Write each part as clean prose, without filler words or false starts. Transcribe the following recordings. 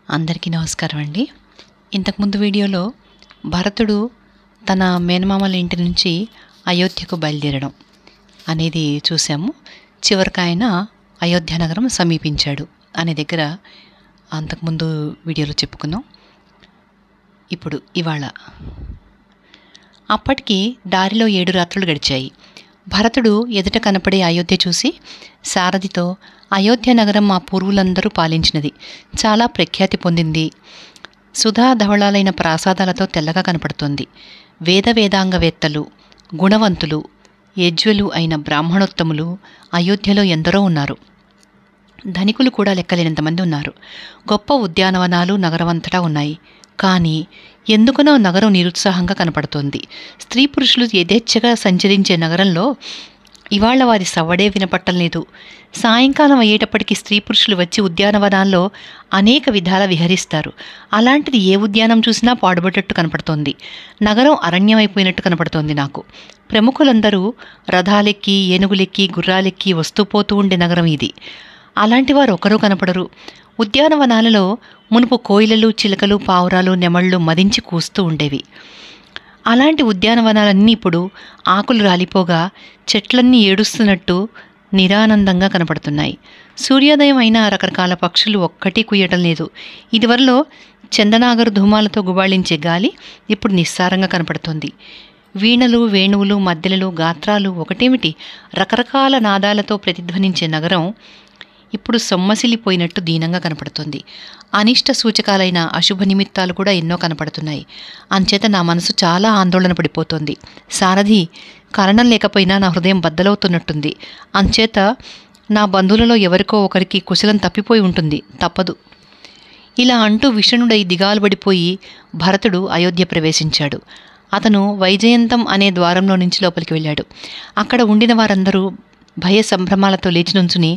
అందరికీ నమస్కారం అండి. ఇంతకుముందు వీడియోలో భరతుడు తన మేనమామల ఇంటి నుంచి అయోధ్యకు బయలుదేరడం అనేది చూసాము. చివరికి ఆయన అయోధ్య నగరం సమీపించాడు అనే దగ్గర అంతకుముందు వీడియోలో చెప్పుకున్నాం. ఇప్పుడు ఇవాళ అప్పటికి దారిలో 7 రాత్రులు గడిచాయి. భరతుడు ఎదుట కనపడే అయోధ్య చూసి సారథితో, అయోధ్య నగరం మా పూర్వులందరూ పాలించినది, చాలా ప్రఖ్యాతి పొందింది. సుధా ధవళాలైన ప్రాసాదాలతో తెల్లగా కనపడుతోంది. వేదాంగవేత్తలు, గుణవంతులు, యజ్వలు అయిన బ్రాహ్మణోత్తములు అయోధ్యలో ఎందరో ఉన్నారు. ధనికులు కూడా లెక్కలేనంతమంది ఉన్నారు. గొప్ప ఉద్యానవనాలు నగరమంతటా ఉన్నాయి. కానీ ఎందుకనో నగరం నిరుత్సాహంగా కనపడుతోంది. స్త్రీ పురుషులు యథేచ్ఛగా సంచరించే నగరంలో ఇవాళ వారి సవ్వడే వినపట్టలేదు. సాయంకాలం అయ్యేటప్పటికి స్త్రీ పురుషులు వచ్చి ఉద్యానవనాల్లో అనేక విధాల విహరిస్తారు. అలాంటిది ఏ ఉద్యానం చూసినా పాడుబడ్డట్టు కనపడుతోంది. నగరం అరణ్యమైపోయినట్టు కనపడుతోంది నాకు. ప్రముఖులందరూ రథాలెక్కి, ఏనుగులెక్కి, గుర్రాలెక్కి వస్తూ పోతూ ఉండే నగరం ఇది. అలాంటి వారు ఒకరూ కనపడరు. ఉద్యానవనాలలో మునుపు కోయిలలు, చిలకలు, పావురాలు, నెమళ్ళు మదించి కూస్తూ ఉండేవి. అలాంటి ఉద్యానవనాలన్నీ ఇప్పుడు ఆకులు రాలిపోగా చెట్లన్నీ ఏడుస్తున్నట్టు నిరానందంగా కనపడుతున్నాయి. సూర్యోదయం అయినా రకరకాల పక్షులు ఒక్కటి కుయ్యటం లేదు. ఇదివరలో చందనాగరు ధూమాలతో గుబాళించే గాలి ఇప్పుడు నిస్సారంగా కనపడుతోంది. వీణలు, వేణువులు, మద్దెలలు, గాత్రాలు ఒకటేమిటి, రకరకాల నాదాలతో ప్రతిధ్వనించే నగరం ఇప్పుడు సొమ్మసిల్లిపోయినట్టు దీనంగా కనపడుతుంది. అనిష్ట సూచకాలైన అశుభ నిమిత్తాలు కూడా ఎన్నో కనపడుతున్నాయి. అంచేత నా మనసు చాలా ఆందోళన పడిపోతుంది. సారథి, కారణం లేకపోయినా నా హృదయం బద్దలవుతున్నట్టుంది. అంచేత నా బంధువులలో ఎవరికో ఒకరికి కుశలం తప్పిపోయి ఉంటుంది, తప్పదు. ఇలా అంటూ విషణుడై దిగాలు పడిపోయి భరతుడు అయోధ్య ప్రవేశించాడు. అతను వైజయంతం అనే ద్వారంలో నుంచి లోపలికి వెళ్ళాడు. అక్కడ ఉండిన వారందరూ భయ సంభ్రమాలతో లేచి నుంచుని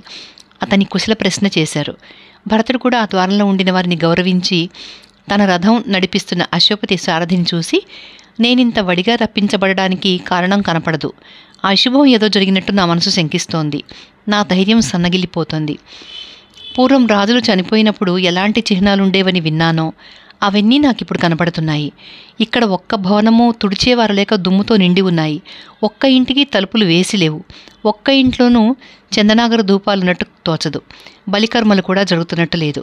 అతని కుశల ప్రశ్న చేశారు. భరతుడు కూడా ఆ ద్వారంలో ఉండిన వారిని గౌరవించి తన రథం నడిపిస్తున్న అశ్వపతి సారథిని చూసి, నేనింత వడిగా రప్పించబడడానికి కారణం కనపడదు. ఆ అశుభం ఏదో జరిగినట్టు నా మనసు శంకిస్తోంది. నా ధైర్యం సన్నగిల్లిపోతోంది. పూర్వం రాజులు చనిపోయినప్పుడు ఎలాంటి చిహ్నాలుండేవని విన్నానో అవన్నీ నాకిప్పుడు కనపడుతున్నాయి. ఇక్కడ ఒక్క భవనము తుడిచేవారు లేక దుమ్ముతో నిండి ఉన్నాయి. ఒక్క ఇంటికి తలుపులు వేసి లేవు. ఒక్క ఇంట్లోనూ చందనాగర ధూపాలున్నట్టు తోచదు. బలికర్మలు కూడా జరుగుతున్నట్టు లేదు.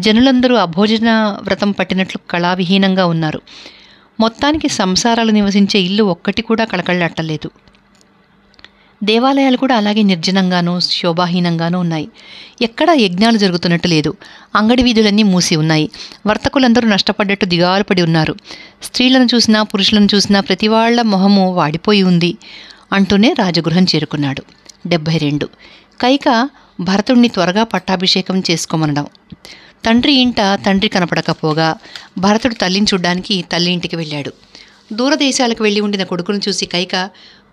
జనులందరూ అభోజన వ్రతం పట్టినట్లు కళావిహీనంగా ఉన్నారు. మొత్తానికి సంసారాలు నివసించే ఇల్లు ఒక్కటి కూడా కళకళ్ళట్టలేదు. దేవాలయాలు కూడా అలాగే నిర్జనంగానూ శోభాహీనంగానూ ఉన్నాయి. ఎక్కడా యజ్ఞాలు జరుగుతున్నట్టు లేదు. అంగడి వీధులన్నీ మూసి ఉన్నాయి. వర్తకులందరూ నష్టపడ్డట్టు దిగాలు పడి ఉన్నారు. స్త్రీలను చూసినా పురుషులను చూసినా ప్రతి వాళ్ల మొహము వాడిపోయి ఉంది అంటూనే రాజగృహం చేరుకున్నాడు. 72. కైక భరతుణ్ణి త్వరగా పట్టాభిషేకం చేసుకోమనడం. తండ్రి ఇంట తండ్రి కనపడకపోగా భరతుడు తల్లిని చూడ్డానికి తల్లి ఇంటికి వెళ్ళాడు. దూరదేశాలకు వెళ్ళి ఉండిన కొడుకును చూసి కైక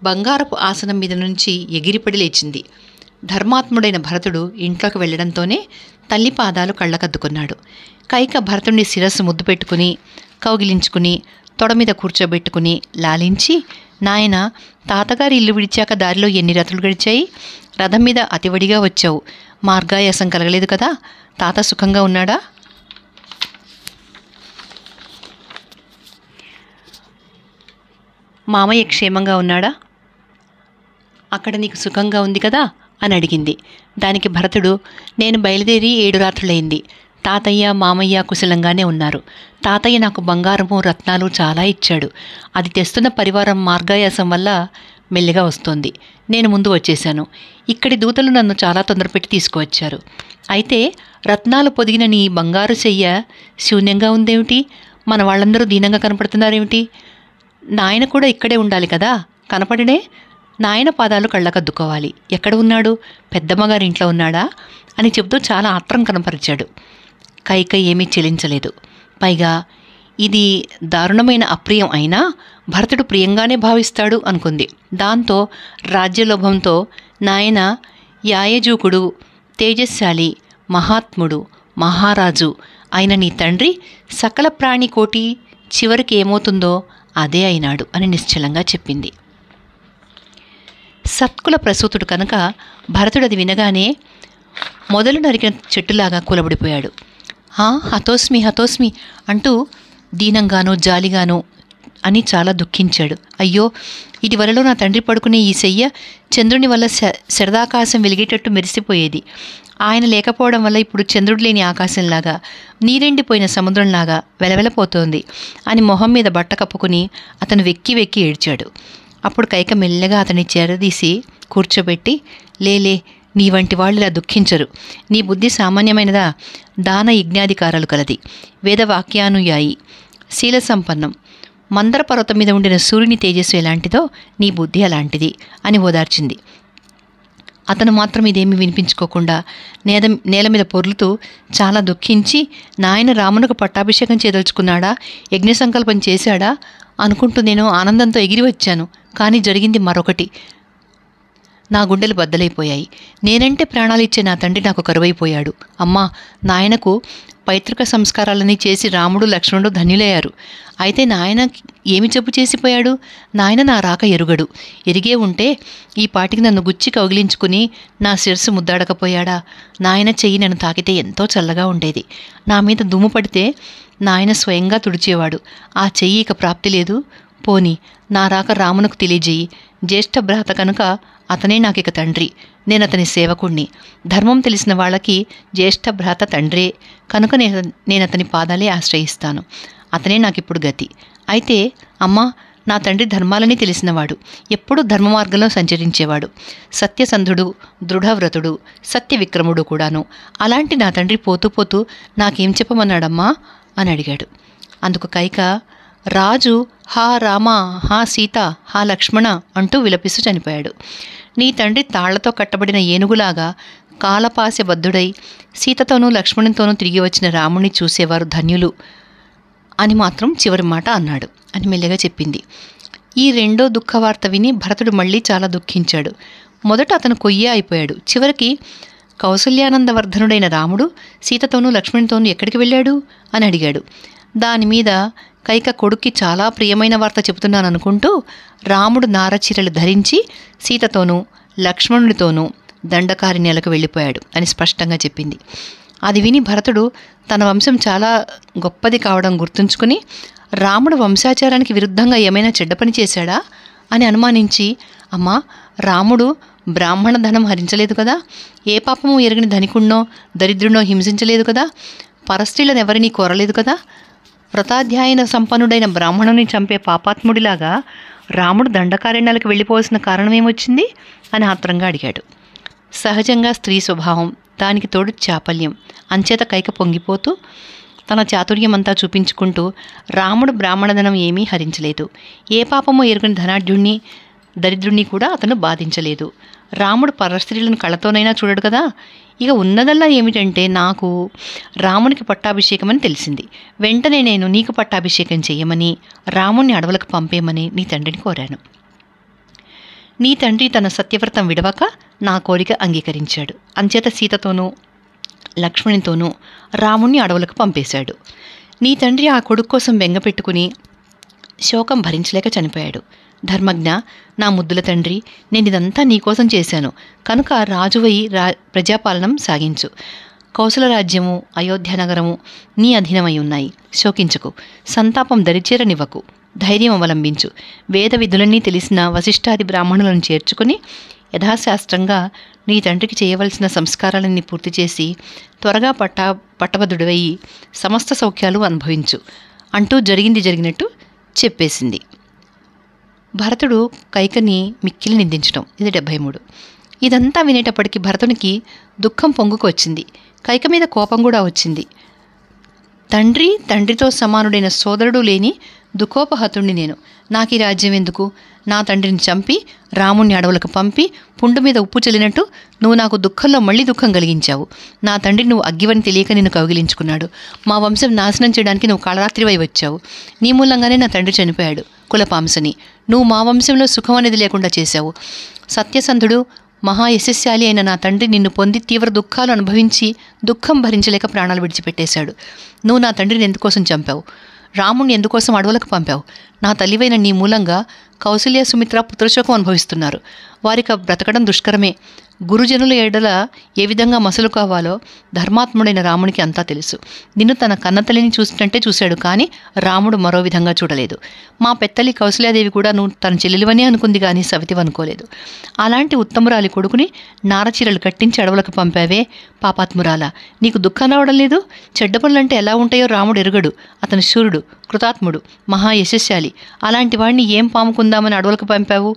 బంగారపు ఆసనం మీద నుంచి ఎగిరిపడి లేచింది. ధర్మాత్ముడైన భరతుడు ఇంట్లోకి వెళ్లడంతోనే తల్లి పాదాలు కళ్ళకద్దుకున్నాడు. కైక భరతుడిని శిరస్సు ముద్దు పెట్టుకుని కౌగిలించుకుని తొడ మీద కూర్చోబెట్టుకుని లాలించి, నాయన, తాతగారి ఇల్లు విడిచాక దారిలో ఎన్ని రాత్రులు గడిచాయి? రథం మీద అతివడిగా వచ్చావు. మార్గాయాసం కలగలేదు కదా? తాత సుఖంగా ఉన్నాడా? మామయ్య క్షేమంగా ఉన్నాడా? అక్కడ నీకు సుఖంగా ఉంది కదా అని అడిగింది. దానికి భరతుడు, నేను బయలుదేరి 7 రాత్రులైంది. తాతయ్య, మామయ్య కుశలంగానే ఉన్నారు. తాతయ్య నాకు బంగారము, రత్నాలు చాలా ఇచ్చాడు. అది తెస్తున్న పరివారం మార్గాయాసం వల్ల మెల్లిగా వస్తోంది. నేను ముందు వచ్చేశాను. ఇక్కడి దూతలు నన్ను చాలా తొందరపెట్టి తీసుకువచ్చారు. అయితే రత్నాలు పొదిగిన నీ బంగారు చెయ్య శూన్యంగా ఉందేమిటి? మన వాళ్ళందరూ దీనంగా కనపడుతున్నారేమిటి? నాయన కూడా ఇక్కడే ఉండాలి కదా, కనపడినే. నాయన పాదాలు కళ్ళకద్దుకోవాలి. ఎక్కడ ఉన్నాడు? పెద్దమ్మగారి ఇంట్లో ఉన్నాడా అని చెబుతూ చాలా ఆత్రం కనపరిచాడు. కైక ఏమీ చెలించలేదు. పైగా ఇది దారుణమైన అప్రియం అయినా భరతుడు ప్రియంగానే భావిస్తాడు అనుకుంది. దాంతో రాజ్యలోభంతో, నాయన యాయజూకుడు, తేజస్శాలి, మహాత్ముడు, మహారాజు అయిన నీ తండ్రి సకల ప్రాణికోటి చివరికి ఏమవుతుందో అదే అయినాడు అని నిశ్చలంగా చెప్పింది. సత్కుల ప్రసూతుడు కనుక భరతుడు అది వినగానే మొదలు నరికిన చెట్టులాగా కూలబడిపోయాడు. హతోస్మి హతోస్మి అంటూ దీనంగానో జాలిగానో అని చాలా దుఃఖించాడు. అయ్యో, ఇదివరలో నా తండ్రి పడుకునే ఈ శయ్య చంద్రుని వల్ల శరదాకాశం వెలిగేటట్టు మెరిసిపోయేది. ఆయన లేకపోవడం వల్ల ఇప్పుడు చంద్రుడు లేని ఆకాశంలాగా, నీరెండిపోయిన సముద్రంలాగా వెలవెలపోతోంది అని మొహం మీద బట్ట కప్పుకుని అతను వెక్కి వెక్కి ఏడ్చాడు. అప్పుడు కైక మెల్లగా అతని చేరదీసి కూర్చోబెట్టి, లేలే, నీ వంటి వాళ్ళు ఇలా దుఃఖించరు. నీ బుద్ధి సామాన్యమైనదా? దాన యజ్ఞాధికారాలు కలది, వేదవాక్యానుయాయి, శీల సంపన్నం. మందర పర్వతం మీద ఉండిన సూర్యుని తేజస్సు ఎలాంటిదో నీ బుద్ధి అలాంటిది అని ఓదార్చింది. అతను మాత్రం ఇదేమీ వినిపించుకోకుండా నేల మీద పొర్లుతూ చాలా దుఃఖించి, నాయన రామునకు పట్టాభిషేకం చేయదలుచుకున్నాడా, యజ్ఞ సంకల్పం చేశాడా అనుకుంటూ నేను ఆనందంతో ఎగిరి వచ్చాను. కానీ జరిగింది మరొకటి. నా గుండెలు బద్దలైపోయాయి. నేనంటే ప్రాణాలు ఇచ్చే నా తండ్రి నాకు కరువైపోయాడు. అమ్మా, నాయనకు పైతృక సంస్కారాలని చేసి రాముడు లక్ష్మణుడు ధన్యులయ్యారు. అయితే నాయన ఏమి జబ్బు చేసిపోయాడు? నాయన నా రాక ఎరుగడు. ఎరిగే ఉంటే ఈ పాటికి నన్ను గుచ్చి కౌగిలించుకుని నా శిరస్సు ముద్దాడకపోయాడా? నాయన చెయ్యి నన్ను తాకితే ఎంతో చల్లగా ఉండేది. నా మీద దుమ్ము పడితే నాయన స్వయంగా తుడిచేవాడు. ఆ చెయ్యి ఇక ప్రాప్తి లేదు. పోని నా రాక రామునకు తెలియజేయి. జ్యేష్ఠ భ్రాత కనుక అతనే నాకిక తండ్రి. నేను అతని సేవకుణ్ణి. ధర్మం తెలిసిన వాళ్ళకి జ్యేష్ఠ భ్రాత తండ్రే కనుక నేను అతని పాదాలే ఆశ్రయిస్తాను. అతనే నాకిప్పుడు గతి. అయితే అమ్మా, నా తండ్రి ధర్మాలని తెలిసినవాడు, ఎప్పుడూ ధర్మ మార్గంలో సంచరించేవాడు, సత్యసంధుడు, దృఢవ్రతుడు, సత్యవిక్రముడు కూడాను. అలాంటి నా తండ్రి పోతూ పోతూ నాకేం చెప్పమన్నాడమ్మా అని అడిగాడు. అందుకు కైక, రాజు హా రామ, హా సీత, హా లక్ష్మణ అంటూ విలపిస్తూ చనిపోయాడు. నీ తండ్రి తాళ్లతో కట్టబడిన ఏనుగులాగా కాలపాశబద్ధుడై సీతతోనూ లక్ష్మణునితోనూ తిరిగి వచ్చిన రాముణ్ణి చూసేవారు ధన్యులు అని మాత్రం చివరి మాట అన్నాడు అని మెల్లగా చెప్పింది. ఈ రెండో దుఃఖవార్త విని భరతుడు మళ్ళీ చాలా దుఃఖించాడు. మొదట అతను కొయ్యే అయిపోయాడు. చివరికి కౌసల్యానందవర్ధనుడైన రాముడు సీతతోనూ లక్ష్మణునితోనూ ఎక్కడికి వెళ్ళాడు అని అడిగాడు. దానిమీద కైక కొడుక్కి చాలా ప్రియమైన వార్త చెబుతున్నాననుకుంటూ రాముడు నారచీరలు ధరించి సీతతోనూ లక్ష్మణునితోనూ దండకారణ్యాలకు వెళ్ళిపోయాడు అని స్పష్టంగా చెప్పింది. అది విని భరతుడు తన వంశం చాలా గొప్పది కావడం గుర్తుంచుకుని, రాముడు వంశాచారానికి విరుద్ధంగా ఏమైనా చెడ్డ పని చేశాడా అని అనుమానించి, అమ్మా, రాముడు బ్రాహ్మణ ధనం హరించలేదు కదా, ఏ పాపము ఎరగని ధనికుణ్ణో దరిద్రునో హింసించలేదు కదా, పరస్త్రీలను ఎవరినీ కోరలేదు కదా, వ్రతాధ్యాయన సంపన్నుడైన బ్రాహ్మణుని చంపే పాపాత్ముడిలాగా రాముడు దండకారణ్యాలకు వెళ్ళిపోవాల్సిన కారణం ఏమొచ్చింది అని ఆత్రంగా అడిగాడు. సహజంగా స్త్రీ స్వభావం, దానికి తోడు చాపల్యం. అంచేత కైక పొంగిపోతూ తన చాతుర్యమంతా చూపించుకుంటూ, రాముడు బ్రాహ్మణధనం ఏమీ హరించలేదు, ఏ పాపమో ఎరుగని ధనాఢ్యుణ్ణి దరిద్రుణ్ణి కూడా అతను బాధించలేదు, రాముడు పరస్త్రీలను కళ్ళతోనైనా చూడడు కదా. ఇక ఉన్నదల్లా ఏమిటంటే, నాకు రామునికి పట్టాభిషేకం అని తెలిసింది. వెంటనే నేను నీకు పట్టాభిషేకం చెయ్యమని, రాముణ్ణి అడవులకు పంపేయమని నీ తండ్రిని కోరాను. నీ తండ్రి తన సత్యవ్రతం విడవక నా కోరిక అంగీకరించాడు. అంచేత సీతతోనూ లక్ష్మణునితోనూ రాముణ్ణి అడవులకు పంపేశాడు. నీ తండ్రి ఆ కొడుకు కోసం బెంగపెట్టుకుని శోకం భరించలేక చనిపోయాడు. ధర్మజ్ఞ, నా ముద్దుల తండ్రి, నేను ఇదంతా నీకోసం చేశాను కనుక రాజువై ప్రజాపాలనం సాగించు. కౌసల రాజ్యము, అయోధ్య నగరము నీ అధీనమై ఉన్నాయి. శోకించకు, సంతాపం దరిచేరనివ్వకు, ధైర్యం అవలంబించు. వేద విధులన్నీ తెలిసిన వశిష్ఠాది బ్రాహ్మణులను చేర్చుకుని యథాశాస్త్రంగా నీ తండ్రికి చేయవలసిన సంస్కారాలన్నీ పూర్తి చేసి త్వరగా పట్టభద్రుడివయ్యి సమస్త సౌఖ్యాలు అనుభవించు అంటూ జరిగింది జరిగినట్టు చెప్పేసింది. భరతుడు కైకని మిక్కిలి నిందించడం. ఇది 73. ఇదంతా వినేటప్పటికీ భరతునికి దుఃఖం పొంగుకు వచ్చింది. కైక మీద కోపం కూడా వచ్చింది. తండ్రితో సమానుడైన సోదరుడు లేని దుఃఖోపహతుణ్ణి నేను. నాకు ఈ రాజ్యం ఎందుకు? నా తండ్రిని చంపి రాముణ్ణి అడవులకు పంపి పుండు మీద ఉప్పు చల్లినట్టు నువ్వు నాకు దుఃఖంలో మళ్ళీ దుఃఖం కలిగించావు. నా తండ్రి నువ్వు అగ్గివని తెలియక నిన్ను కౌగిలించుకున్నాడు. మా వంశం నాశనం చేయడానికి నువ్వు కాళరాత్రివై వచ్చావు. నీ మూలంగానే నా తండ్రి చనిపోయాడు, కులపాంసని. నువ్వు మా వంశంలో సుఖం అనేది లేకుండా చేశావు. సత్యసంధుడు మహా యశస్శాలి అయిన నా తండ్రి నిన్ను పొంది తీవ్ర దుఃఖాలు అనుభవించి దుఃఖం భరించలేక ప్రాణాలు విడిచిపెట్టేశాడు. నువ్వు నా తండ్రిని ఎందుకోసం చంపావు? రాముణ్ణి ఎందుకోసం అడవులకు పంపావు? నా తల్లివైన నీ మూలంగా కౌసల్య సుమిత్ర పుత్రశోకం అనుభవిస్తున్నారు. వారికి బ్రతకడం దుష్కరమే. గురుజనుల ఎడల ఏ విధంగా మసలు కావాలో ధర్మాత్ముడైన రామునికి అంతా తెలుసు. నిన్ను తన కన్నతల్లిని చూసినట్టే చూశాడు, కానీ రాముడు మరో విధంగా చూడలేదు. మా పెత్తలి కౌసల్యాదేవి కూడా నువ్వు తన చెల్లెలివనే అనుకుంది, కానీ సవితివనుకోలేదు. అలాంటి ఉత్తమురాలి కొడుకుని నారచీరలు కట్టించి అడవులకు పంపావే పాపాత్మురాలా, నీకు దుఃఖం రావడం లేదు? చెడ్డ పనులంటే ఎలా ఉంటాయో రాముడు ఎరుగడు. అతను శూరుడు, కృతాత్ముడు, మహా యశస్శాలి. అలాంటి వాడిని ఏం పాముకుందామని అడవులకు పంపావు?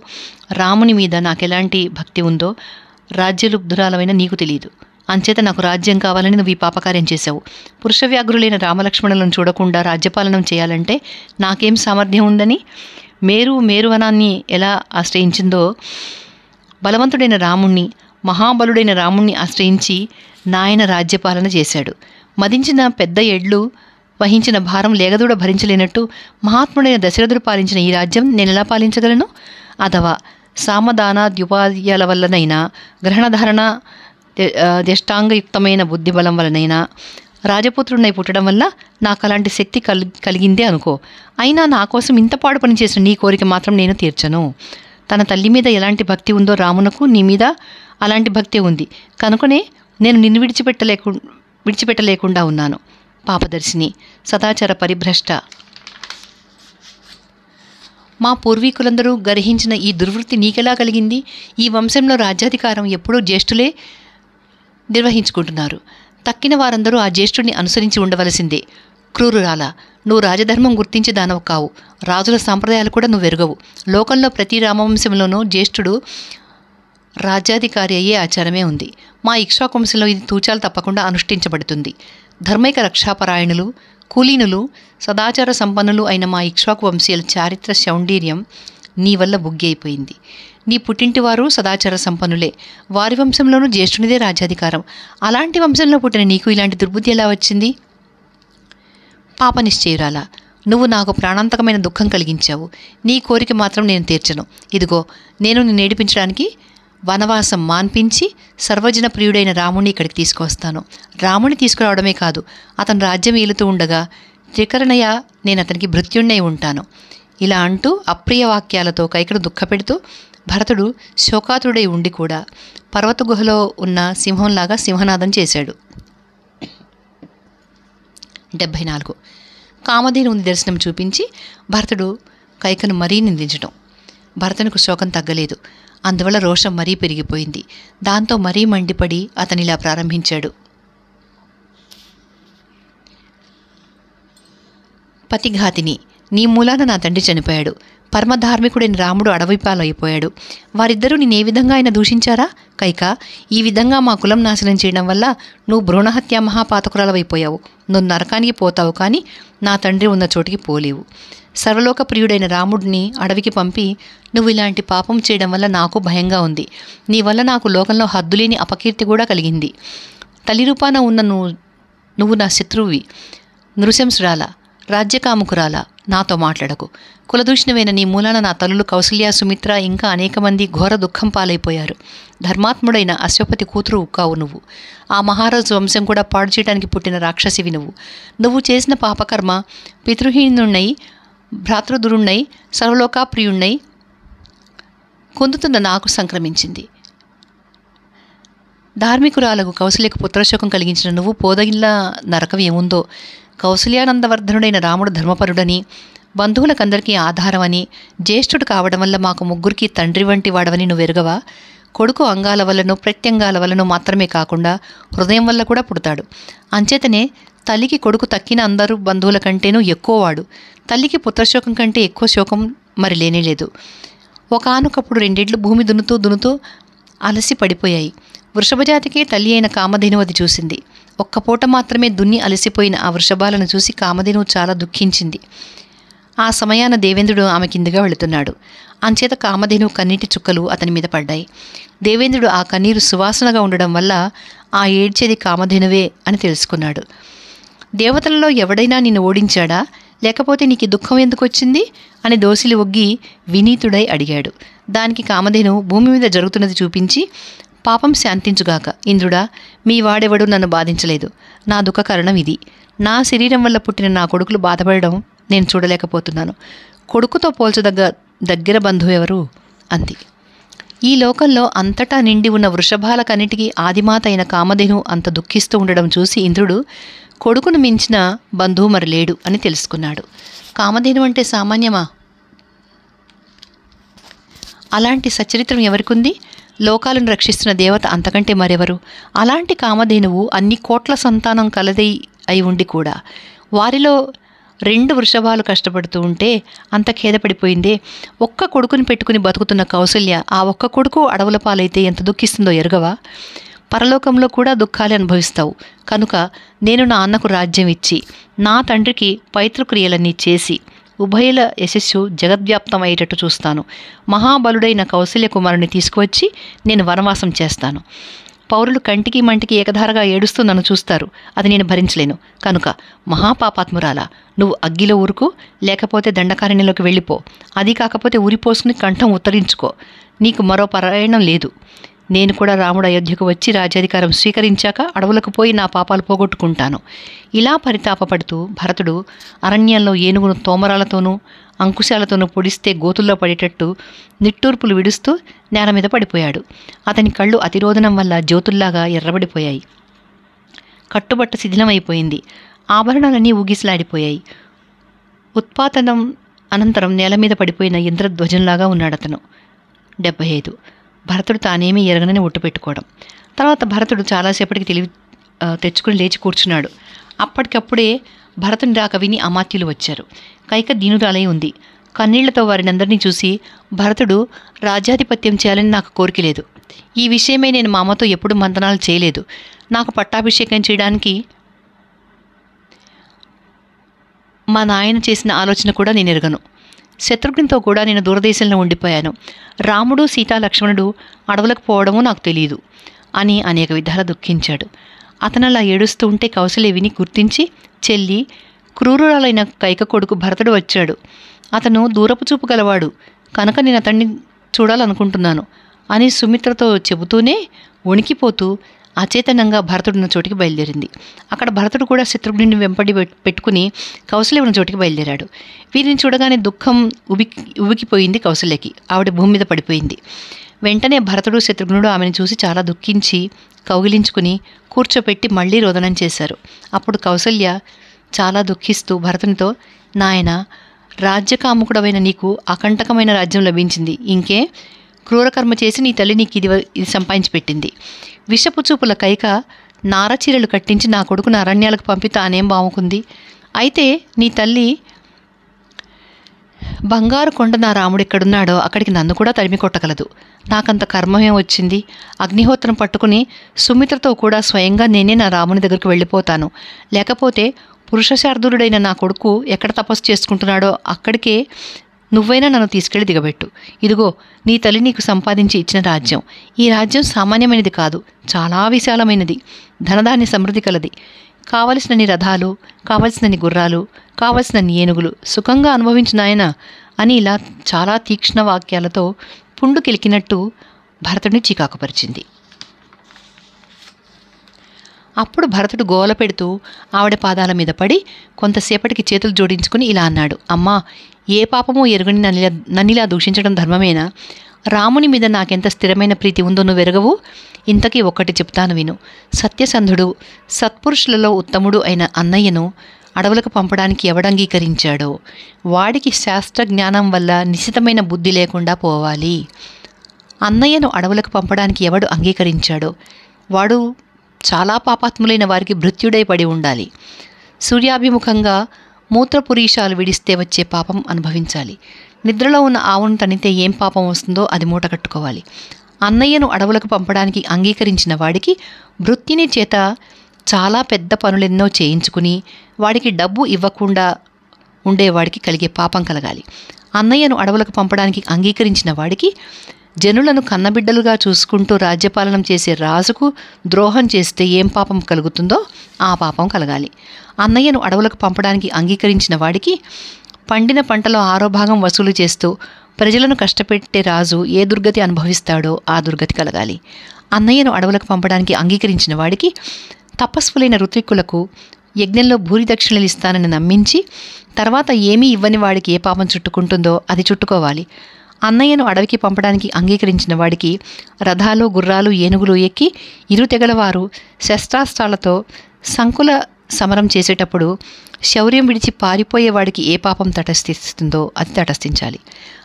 రాముని మీద నాకెలాంటి భక్తి ఉందో రాజ్యలుబ్ధురాలమైన నీకు తెలియదు. అంచేత నాకు రాజ్యం కావాలని నువ్వు ఈ పాపకార్యం చేశావు. పురుష వ్యాఘ్రులైన రామలక్ష్మణులను చూడకుండా రాజ్యపాలనం చేయాలంటే నాకేం సామర్థ్యం ఉందని మేరువనాన్ని ఎలా ఆశ్రయించిందో బలవంతుడైన రాముణ్ణి, మహాబలుడైన రాముణ్ణి ఆశ్రయించి నాయన రాజ్యపాలన చేశాడు. మదించిన పెద్ద ఎడ్లు వహించిన భారం లేగదూడ భరించలేనట్టు మహాత్ముడైన దశరథుడు పాలించిన ఈ రాజ్యం నేనెలా పాలించగలను? అథవా సామదానాద్యుపాధ్యాల వల్లనైనా, గ్రహణధారణ ద్యష్టాంగయుక్తమైన బుద్ధిబలం వలనైనా రాజపుత్రుడినై పుట్టడం వల్ల నాకు అలాంటి శక్తి కలిగిందే అనుకో. అయినా నా కోసం ఇంత పాడు పని చేసిన నీ కోరిక మాత్రం నేను తీర్చను. తన తల్లి మీద ఎలాంటి భక్తి ఉందో రామునకు నీ మీద అలాంటి భక్తి ఉంది కనుకనే నేను నిన్ను విడిచిపెట్టలేకుండా ఉన్నాను. పాపదర్శిని, సదాచార పరిభ్రష్ట, మా పూర్వీకులందరూ గర్హించిన ఈ దుర్వృత్తి నీకెలా కలిగింది? ఈ వంశంలో రాజ్యాధికారం ఎప్పుడూ జ్యేష్ఠులే నిర్వహించుకుంటున్నారు. తక్కిన వారందరూ ఆ జ్యేష్ఠుడిని అనుసరించి ఉండవలసిందే. క్రూరురాలా, నువ్వు రాజధర్మం గుర్తించి దానవు కావు. రాజుల సాంప్రదాయాలు కూడా నువ్వు ఎరుగవు. లోకంలో ప్రతి రామవంశంలోనూ జ్యేష్ఠుడు రాజ్యాధికారి అయ్యే ఆచారమే ఉంది. మా ఇక్ష్వాకువంశంలో ఇది తూచాలు తప్పకుండా అనుష్ఠించబడుతుంది. ధర్మైక రక్షాపరాయణులు, కులీనులు, సదాచార సంపన్నులు అయిన మా ఇక్ష్వాకు వంశీయుల చారిత్ర శౌండీర్యం నీ వల్ల బుగ్గి అయిపోయింది. నీ పుట్టింటివారు సదాచార సంపన్నులే. వారి వంశంలోనూ జ్యేష్ఠునిదే రాజ్యాధికారం. అలాంటి వంశంలో పుట్టిన నీకు ఇలాంటి దుర్బుద్ధి ఎలా వచ్చింది? పాపనిశ్చయురాలా, నువ్వు నాకు ప్రాణాంతకమైన దుఃఖం కలిగించావు. నీ కోరిక మాత్రం నేను తీర్చను. ఇదిగో, నేను నిన్ను ఏడిపించడానికి వనవాసం మాన్పించి సర్వజన ప్రియుడైన రాముణ్ణి ఇక్కడికి తీసుకొస్తాను. రాముని తీసుకురావడమే కాదు, అతను రాజ్యం ఏలుతూ ఉండగా త్రికరణయ నేను అతనికి భృత్యుణ్ణై ఉంటాను. ఇలా అంటూ అప్రియ వాక్యాలతో కైకను దుఃఖపెడుతూ భరతుడు శోకాతుడై ఉండి కూడా పర్వత గుహలో ఉన్న సింహంలాగా సింహనాదం చేశాడు. 74. కామధేనుని దర్శనం చూపించి భరతుడు కైకను మరీ నిందించడం. భరతునికి శోకం తగ్గలేదు. అందువల్ల రోషం మరీ పెరిగిపోయింది. దాంతో మరీ మండిపడి అతనిలా ప్రారంభించాడు. పతిఘాతిని, నీ మూలాన నా తండ్రి చనిపోయాడు. పరమధార్మికుడైన రాముడు అడవిపాలైపోయాడు. వారిద్దరూ నేనే విధంగా ఆయన దూషించారా? కైక, ఈ విధంగా మా కులం నాశనం చేయడం వల్ల నువ్వు భ్రూణహత్యా మహాపాతకురాలవైపోయావు. నువ్వు నరకానికి పోతావు, కానీ నా తండ్రి ఉన్న చోటికి పోలేవు. సర్వలోక ప్రియుడైన రాముడిని అడవికి పంపి నువ్వు ఇలాంటి పాపం చేయడం వల్ల నాకు భయంగా ఉంది. నీ వల్ల నాకు లోకంలో హద్దులేని అపకీర్తి కూడా కలిగింది. తల్లి రూపాన ఉన్న నువ్వు నా శత్రువువి. నృశంసురాలా, రాజ్యకాముకురాలా, నాతో మాట్లాడకు. కులదూషణమైన నీ మూలాన నా తల్లులు కౌసల్య, సుమిత్ర ఇంకా అనేక మంది ఘోర దుఃఖం పాలైపోయారు. ధర్మాత్ముడైన అశ్వపతి కూతురు కావు నువ్వు. ఆ మహారాజు వంశం కూడా పాడు చేయడానికి పుట్టిన రాక్షసివి నువ్వు. నువ్వు చేసిన పాపకర్మ పితృహీనున్నై, భ్రాతృదురుణ్ణై, సర్వలోకాప్రియుణ్ణై కొందుతున్న నాకు సంక్రమించింది. ధార్మికురాలకు కౌసల్యకు పుత్రశోకం కలిగించిన నువ్వు పోదగిల్ల నరకం ఏముందో. కౌసల్యానందవర్ధనుడైన రాముడు ధర్మపరుడని, బంధువులకందరికీ ఆధారమని, జ్యేష్ఠుడు కావడం వల్ల మాకు ముగ్గురికి తండ్రి వంటి వాడవని నువ్వెరుగవా? కొడుకు అంగాల వల్లనూ ప్రత్యంగాల వల్లనూ మాత్రమే కాకుండా హృదయం వల్ల కూడా పుడతాడు. అంచేతనే తల్లికి కొడుకు తక్కిన అందరూ బంధువుల కంటేనూ ఎక్కువవాడు. తల్లికి పుత్రశోకం కంటే ఎక్కువ శోకం మరి లేనేలేదు. ఒకానొకప్పుడు 2 ఎడ్లు భూమి దున్నుతూ అలసి పడిపోయాయి. వృషభజాతికే తల్లి అయిన కామధేను అది చూసింది. ఒక్క పూట మాత్రమే దున్ని అలసిపోయిన ఆ వృషభాలను చూసి కామధేను చాలా దుఃఖించింది. ఆ సమయాన దేవేంద్రుడు ఆమె కిందగా వెళుతున్నాడు. అంచేత కామధేను కన్నీటి చుక్కలు అతని మీద పడ్డాయి. దేవేంద్రుడు ఆ కన్నీరు సువాసనగా ఉండడం వల్ల ఆ ఏడ్చేది కామధేనువే అని తెలుసుకున్నాడు. దేవతలలో ఎవడైనా నిన్ను ఓడించాడా, లేకపోతే నీకు దుఃఖం ఎందుకు వచ్చింది అని దోసిలి ఒగ్గి వినీతుడై అడిగాడు. దానికి కామధేను భూమి మీద జరుగుతున్నది చూపించి, పాపం శాంతించుగాక ఇంద్రుడా, మీ వాడెవడు నన్ను బాధించలేదు. నా దుఃఖ కారణం ఇది. నా శరీరం వల్ల పుట్టిన నా కొడుకులు బాధపడడం నేను చూడలేకపోతున్నాను. కొడుకుతో పోల్చదగ్గ దగ్గర బంధువు ఎవరు అంది. ఈ లోకంలో అంతటా నిండి ఉన్న వృషభాలకన్నిటికీ ఆదిమాత అయిన కామధేను అంత దుఃఖిస్తూ ఉండడం చూసి ఇంద్రుడు కొడుకును మించిన బంధువు మరి లేడు అని తెలుసుకున్నాడు. కామధేను అంటే సామాన్యమా? అలాంటి సచరిత్రం ఎవరికుంది? లోకాలను రక్షిస్తున్న దేవత అంతకంటే మరెవరు? అలాంటి కామధేనువు అన్ని కోట్ల సంతానం కలదై అయి ఉండి కూడా వారిలో 2 వృషభాలు కష్టపడుతూ ఉంటే అంత ఖేదపడిపోయిందే. ఒక్క కొడుకుని పెట్టుకుని బతుకుతున్న కౌసల్య ఆ ఒక్క కొడుకు అడవుల పాలైతే ఎంత దుఃఖిస్తుందో ఎరుగవా? పరలోకంలో కూడా దుఃఖాలు అనుభవిస్తావు. కనుక నేను నా అన్నకు రాజ్యం ఇచ్చి నా తండ్రికి పైతృక్రియలన్నీ చేసి ఉభయుల యశస్సు జగద్వ్యాప్తమయ్యేటట్టు చూస్తాను. మహాబలుడైన కౌసల్య కుమారుని తీసుకువచ్చి నేను వనవాసం చేస్తాను. పౌరులు కంటికి మంటికి ఏకధారగా ఏడుస్తూ నన్ను చూస్తారు. అది నేను భరించలేను. కనుక మహాపాపాత్మురాలా, నువ్వు అగ్గిలో ఊరుకు, లేకపోతే దండకారణ్యంలోకి వెళ్ళిపో. అది కాకపోతే ఊరిపోసుకుని కంఠం ఉత్తరించుకో. నీకు మరో పరాయణం లేదు. నేను కూడా రాముడు అయోధ్యకు వచ్చి రాజ్యాధికారం స్వీకరించాక అడవులకు పోయి నా పాపాలు పోగొట్టుకుంటాను. ఇలా పరితాపపడుతూ భరతుడు అరణ్యంలో ఏనుగును తోమరాలతోనూ అంకుశాలతోనూ పొడిస్తే గోతుల్లో పడేటట్టు నిట్టూర్పులు విడుస్తూ నేల మీద పడిపోయాడు. అతని కళ్ళు అతిరోధనం వల్ల జ్యోతుల్లాగా ఎర్రబడిపోయాయి. కట్టుబట్ట శిథిలమైపోయింది. ఆభరణాలన్నీ ఊగిసలాడిపోయాయి. ఉత్పాతనం అనంతరం నేల మీద పడిపోయిన ఇంద్రధ్వజంలాగా ఉన్నాడతను. 75. భరతుడు తానేమీ ఎరగనని ఒట్టు పెట్టుకోవడం. తర్వాత భరతుడు చాలాసేపటికి తెలివి తెచ్చుకుని లేచి కూర్చున్నాడు. అప్పటికప్పుడే భరతుని రాక విని అమాత్యులు వచ్చారు. కైక దీనురాలై ఉంది. కన్నీళ్లతో వారినందరినీ చూసి, భరతుడు రాజ్యాధిపత్యం చేయాలని నాకు కోరిక లేదు. ఈ విషయమై నేను మా అమ్మతో ఎప్పుడూ మంతనాలు చేయలేదు. నాకు పట్టాభిషేకం చేయడానికి మా నాయన చేసిన ఆలోచన కూడా నేను ఎరగను. శత్రుఘ్నితో కూడా నేను దూరదేశంలో ఉండిపోయాను. రాముడు సీతా లక్ష్మణుడు అడవులకు పోవడమూ నాకు తెలియదు అని అనేక విధాల దుఃఖించాడు. అతను అలా ఏడుస్తూ ఉంటే కౌసల్య విని గుర్తించి, చెల్లి, క్రూరురాలైన కైక కొడుకు భరతుడు వచ్చాడు. అతను దూరపు చూపు గలవాడు కనుక నేను అతన్ని చూడాలనుకుంటున్నాను అని సుమిత్రతో చెబుతూనే వణికిపోతూ అచేతనంగా భరతుడున్న చోటికి బయలుదేరింది. అక్కడ భరతుడు కూడా శత్రుఘ్నుని వెంపడి పెట్టుకుని కౌసల్య ఉన్న చోటికి బయలుదేరాడు. వీరిని చూడగానే దుఃఖం ఉబికిపోయింది కౌసల్యకి. ఆవిడ భూమి మీద పడిపోయింది. వెంటనే భరతుడు శత్రుఘ్నుడు ఆమెను చూసి చాలా దుఃఖించి కౌగిలించుకుని కూర్చోపెట్టి మళ్లీ రోదనం చేశారు. అప్పుడు కౌసల్య చాలా దుఃఖిస్తూ భరతునితో, నాయన, రాజ్యకాముకుడవైన నీకు అకంటకమైన రాజ్యం లభించింది. ఇంకే క్రూరకర్మ చేసి నీ తల్లి నీకు ఇది సంపాదించి పెట్టింది. విషపు చూపుల కైక నారచీరలు కట్టించి నా కొడుకును అరణ్యాలకు పంపి తానేం బావుకుంది. అయితే నీ తల్లి బంగారు కొండ నా రాముడు ఎక్కడున్నాడో అక్కడికి నన్ను కూడా తరిమి కొట్టగలదు. నాకంత కర్మమే వచ్చింది. అగ్నిహోత్రం పట్టుకుని సుమిత్రతో కూడా స్వయంగా నేనే నా రాముని దగ్గరికి వెళ్ళిపోతాను. లేకపోతే పురుషశార్దూలుడైన నా కొడుకు ఎక్కడ తపస్సు చేసుకుంటున్నాడో అక్కడికే నువ్వైనా నన్ను తీసుకెళ్లి దిగబెట్టు. ఇదిగో నీ తల్లి నీకు సంపాదించి ఇచ్చిన రాజ్యం. ఈ రాజ్యం సామాన్యమైనది కాదు, చాలా విశాలమైనది, ధనధాన్య సమృద్ధి కలది. కావలసినన్ని రథాలు, కావలసినన్ని గుర్రాలు, కావలసినన్ని ఏనుగులు సుఖంగా అనుభవించిన ఆయన అని ఇలా చాలా తీక్ష్ణ వాక్యాలతో పుండు కిలికినట్టు భరతుడిని చికాకుపరిచింది. అప్పుడు భరతుడు గోల పెడుతూ ఆవిడ పాదాల మీద పడి కొంతసేపటికి చేతులు జోడించుకుని ఇలా అన్నాడు, అమ్మా, ఏ పాపమో ఎరుగని నన్నిలా దూషించడం ధర్మమేనా? రాముని మీద నాకెంత స్థిరమైన ప్రీతి ఉందో నువ్వు ఎరగవు. ఇంతకీ ఒక్కటి చెప్తాను విను. సత్యసంధుడు, సత్పురుషులలో ఉత్తముడు అయిన అన్నయ్యను అడవులకు పంపడానికి ఎవడంగీకరించాడో వాడికి శాస్త్ర జ్ఞానం వల్ల నిశితమైన బుద్ధి లేకుండా పోవాలి. అన్నయ్యను అడవులకు పంపడానికి ఎవడు అంగీకరించాడో వాడు చాలా పాపాత్ములైన వారికి భృత్యుడై పడి ఉండాలి. సూర్యాభిముఖంగా మూత్రపురీషాలు విడిస్తే వచ్చే పాపం అనుభవించాలి. నిద్రలో ఉన్న ఆవును తనితే ఏం పాపం వస్తుందో అది మూట కట్టుకోవాలి. అన్నయ్యను అడవులకు పంపడానికి అంగీకరించిన వాడికి భృత్యుని చేత చాలా పెద్ద పనులెన్నో చేయించుకుని వాడికి డబ్బు ఇవ్వకుండా ఉండేవాడికి కలిగే పాపం కలగాలి. అన్నయ్యను అడవులకు పంపడానికి అంగీకరించిన వాడికి జనులను కన్నబిడ్డలుగా చూసుకుంటూ రాజ్యపాలనం చేసే రాజుకు ద్రోహం చేస్తే ఏం పాపం కలుగుతుందో ఆ పాపం కలగాలి. అన్నయ్యను అడవులకు పంపడానికి అంగీకరించిన వాడికి పండిన పంటలో 6వ భాగం వసూలు చేస్తూ ప్రజలను కష్టపెట్టే రాజు ఏ దుర్గతి అనుభవిస్తాడో ఆ దుర్గతి కలగాలి. అన్నయ్యను అడవులకు పంపడానికి అంగీకరించిన వాడికి తపస్సులైన ఋత్విక్కులకు యజ్ఞంలో భూరి దక్షిణలు ఇస్తానని నమ్మించి తర్వాత ఏమీ ఇవ్వని వాడికి ఏ పాపం చుట్టుకుంటుందో అది చుట్టుకోవాలి. అన్నయ్యను అడవికి పంపడానికి అంగీకరించిన వాడికి రథాలు, గుర్రాలు, ఏనుగులు ఎక్కి ఇరు తెగల వారు శస్త్రాస్త్రాలతో సంకుల సమరం చేసేటప్పుడు శౌర్యం విడిచి పారిపోయేవాడికి ఏ పాపం తటస్థిస్తుందో అది తటస్థించాలి.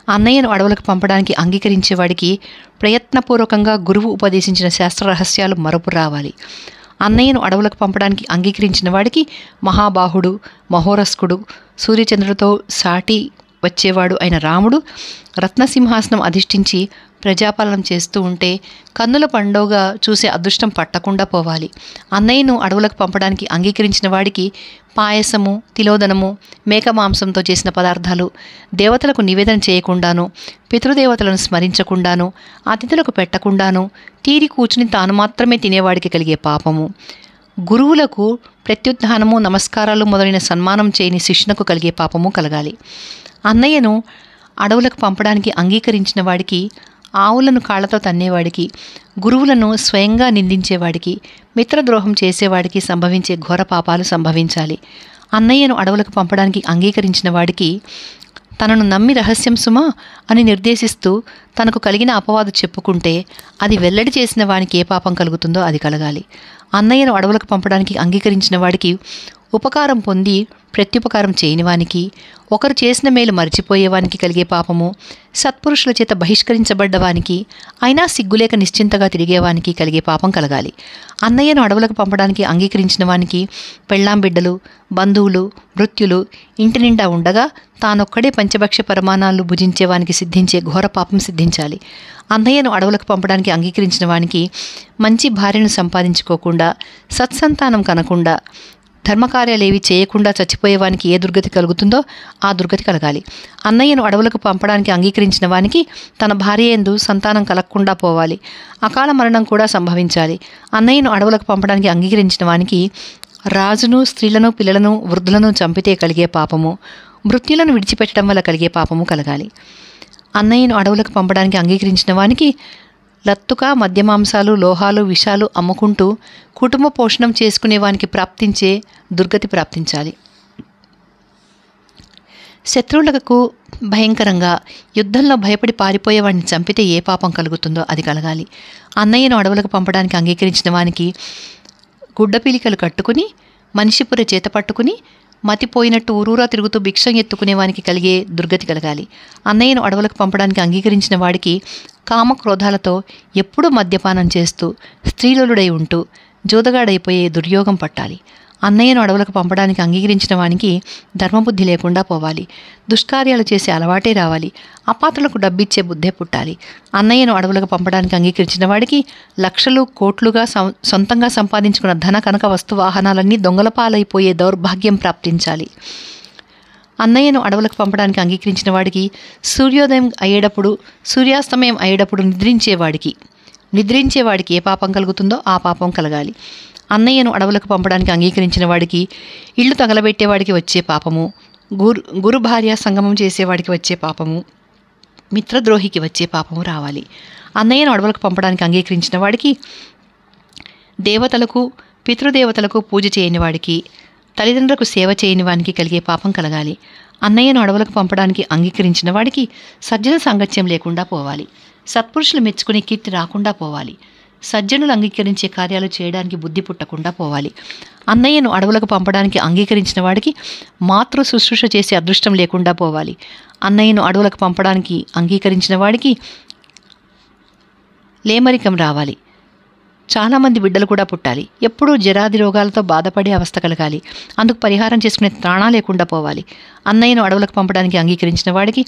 అన్నయ్యను అడవులకు పంపడానికి అంగీకరించేవాడికి ప్రయత్నపూర్వకంగా గురువు ఉపదేశించిన శాస్త్ర రహస్యాలు మరపు రావాలి. అన్నయ్యను అడవులకు పంపడానికి అంగీకరించిన వాడికి మహాబాహుడు, మహోరస్కుడు, సూర్యచంద్రులతో సాటి వచ్చేవాడు అయిన రాముడు రత్నసింహాసనం అధిష్ఠించి ప్రజాపాలన చేస్తూ ఉంటే కన్నుల పండుగ చూసే అదృష్టం పట్టకుండా పోవాలి. అన్నయ్యను అడవులకు పంపడానికి అంగీకరించిన వాడికి పాయసము, తిలోదనము, మేక మాంసంతో చేసిన పదార్థాలు దేవతలకు నివేదన చేయకుండాను, పితృదేవతలను స్మరించకుండాను, అతిథులకు పెట్టకుండాను తీరి కూర్చుని తాను మాత్రమే తినేవాడికి కలిగే పాపము, గురువులకు ప్రత్యుత్థానము, నమస్కారాలు మొదలైన సన్మానం చేయని శిష్యునకు కలిగే పాపము కలగాలి. అన్నయ్యను అడవులకు పంపడానికి అంగీకరించిన వాడికి ఆవులను కాళ్లతో తన్నేవాడికి, గురువులను స్వయంగా నిందించేవాడికి, మిత్రద్రోహం చేసేవాడికి సంభవించే ఘోర పాపాలు సంభవించాలి. అన్నయ్యను అడవులకు పంపడానికి అంగీకరించిన వాడికి తనను నమ్మి రహస్యం సుమా అని నిర్దేశిస్తూ తనకు కలిగిన అపవాదు చెప్పుకుంటే అది వెల్లడి చేసిన వానికి ఏ పాపం కలుగుతుందో అది కలగాలి. అన్నయ్యను అడవులకు పంపడానికి అంగీకరించిన వాడికి ఉపకారం పొంది ప్రత్యుపకారం చేయనివానికి, ఒకరు చేసిన మేలు మరిచిపోయేవానికి కలిగే పాపము, సత్పురుషుల చేత బహిష్కరించబడ్డవానికి అయినా సిగ్గులేక నిశ్చింతగా తిరిగేవానికి కలిగే పాపం కలగాలి. అన్నయ్యను అడవులకు పంపడానికి అంగీకరించిన వానికి పెళ్ళాం బిడ్డలు, బంధువులు, మృత్యులు ఇంటి నిండా ఉండగా తానొక్కడే పంచభక్ష పరమాణాలు భుజించేవానికి సిద్ధించే ఘోర పాపం సిద్ధించాలి. అన్నయ్యను అడవులకు పంపడానికి అంగీకరించిన వానికి మంచి భార్యను సంపాదించుకోకుండా, సత్సంతానం కనకుండా, ధర్మకార్యాలేవి చేయకుండా చచ్చిపోయేవానికి ఏ దుర్గతి కలుగుతుందో ఆ దుర్గతి కలగాలి. అన్నయ్యను అడవులకు పంపడానికి అంగీకరించిన వానికి తన భార్య యందు సంతానం కలగకుండా పోవాలి. అకాల మరణం కూడా సంభవించాలి. అన్నయ్యను అడవులకు పంపడానికి అంగీకరించిన వానికి రాజును, స్త్రీలను, పిల్లలను, వృద్ధులను చంపితే కలిగే పాపము, మృత్యులను విడిచిపెట్టడం వల్ల కలిగే పాపము కలగాలి. అన్నయ్యను అడవులకు పంపడానికి అంగీకరించిన వానికి లత్తుక, మద్యమాంసాలు, లోహాలు, విషాలు అమ్ముకుంటూ కుటుంబ పోషణం చేసుకునేవానికి ప్రాప్తించే దుర్గతి ప్రాప్తించాలి. శత్రువులకు భయంకరంగా యుద్ధంలో భయపడి పారిపోయేవాడిని చంపితే ఏ పాపం కలుగుతుందో అది కలగాలి. అన్నయ్యను అడవులకు పంపడానికి అంగీకరించిన వానికి గుడ్డపీలికలు కట్టుకుని, మనిషిపుర చేత పట్టుకుని మతిపోయినట్టు ఊరూరా తిరుగుతూ భిక్షం ఎత్తుకునేవానికి కలిగే దుర్గతి కలగాలి. అన్నయ్యను అడవులకు పంపడానికి అంగీకరించిన వాడికి కామక్రోధాలతో ఎప్పుడూ మద్యపానం చేస్తూ స్త్రీలోలుడై ఉంటూ జోదగాడైపోయే దుర్యోగం పట్టాలి. అన్నయ్యను అడవులకు పంపడానికి అంగీకరించిన వానికి ధర్మబుద్ధి లేకుండా పోవాలి. దుష్కార్యాలు చేసే అలవాటే రావాలి. అపాత్రులకు డబ్బిచ్చే బుద్ధే పుట్టాలి. అన్నయ్యను అడవులకు పంపడానికి అంగీకరించిన వాడికి లక్షలు, కోట్లుగా సొంతంగా సంపాదించుకున్న ధన, కనక, వస్తు వాహనాలన్నీ దొంగల పాలైపోయే దౌర్భాగ్యం ప్రాప్తించాలి. అన్నయ్యను అడవులకు పంపడానికి అంగీకరించిన వాడికి సూర్యోదయం అయ్యేటప్పుడు, సూర్యాస్తమయం అయ్యేటప్పుడు నిద్రించేవాడికి ఏ పాపం కలుగుతుందో ఆ పాపం కలగాలి. అన్నయ్యను అడవులకు పంపడానికి అంగీకరించిన వాడికి ఇళ్ళు తగలబెట్టేవాడికి వచ్చే పాపము, గురు భార్య సంగమం చేసేవాడికి వచ్చే పాపము, మిత్రద్రోహికి వచ్చే పాపము రావాలి. అన్నయ్యను అడవులకు పంపడానికి అంగీకరించిన వాడికి దేవతలకు, పితృదేవతలకు పూజ చేయని వాడికి, తల్లిదండ్రులకు సేవ చేయని వానికి కలిగే పాపం కలగాలి. అన్నయ్యను అడవులకు పంపడానికి అంగీకరించిన వాడికి సజ్జన సాంగత్యం లేకుండా పోవాలి. సత్పురుషులు మెచ్చుకునే కీర్తి రాకుండా పోవాలి. సజ్జనులు అంగీకరించే కార్యాలు చేయడానికి బుద్ధి పుట్టకుండా పోవాలి. అన్నయ్యను అడవులకు పంపడానికి అంగీకరించిన వాడికి మాతృ శుశ్రూష చేసే అదృష్టం లేకుండా పోవాలి. అన్నయ్యను అడవులకు పంపడానికి అంగీకరించిన వాడికి లేమరికం రావాలి. చాలామంది బిడ్డలు కూడా పుట్టాలి. ఎప్పుడూ జరాది రోగాలతో బాధపడే అవస్థ కలగాలి. అందుకు పరిహారం చేసుకునే త్రాణా లేకుండా పోవాలి. అన్నయ్యను అడవులకు పంపడానికి అంగీకరించిన వాడికి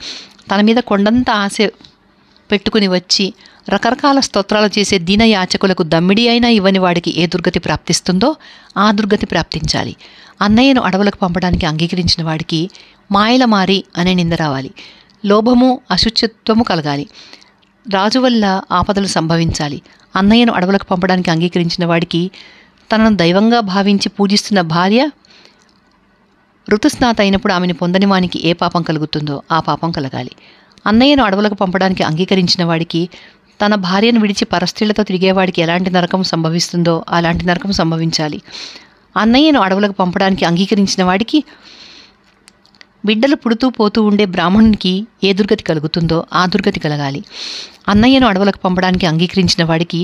తన మీద కొండంత ఆశ పెట్టుకుని వచ్చి రకరకాల స్తోత్రాలు చేసే దీనయాచకులకు దమ్మిడి అయినా ఇవ్వని వాడికి ఏ దుర్గతి ప్రాప్తిస్తుందో ఆ దుర్గతి ప్రాప్తించాలి. అన్నయ్యను అడవులకు పంపడానికి అంగీకరించిన వాడికి మాయల మారి అనే నింద రావాలి. లోభము, అశుచిత్వము కలగాలి. రాజు వల్ల ఆపదలు సంభవించాలి. అన్నయ్యను అడవులకు పంపడానికి అంగీకరించిన వాడికి తనను దైవంగా భావించి పూజిస్తున్న భార్య ఋతుస్నాత అయినప్పుడు ఆమెను పొందని వానికి ఏ పాపం కలుగుతుందో ఆ పాపం కలగాలి. అన్నయ్యను అడవులకు పంపడానికి అంగీకరించిన వాడికి తన భార్యను విడిచి పరస్త్రీలతో తిరిగేవాడికి ఎలాంటి నరకం సంభవిస్తుందో అలాంటి నరకం సంభవించాలి. అన్నయ్యను అడవులకు పంపడానికి అంగీకరించిన వాడికి బిడ్డలు పుడుతూ పోతూ ఉండే బ్రాహ్మణునికి ఏ దుర్గతి కలుగుతుందో ఆ దుర్గతి కలగాలి. అన్నయ్యను అడవులకు పంపడానికి అంగీకరించిన వాడికి,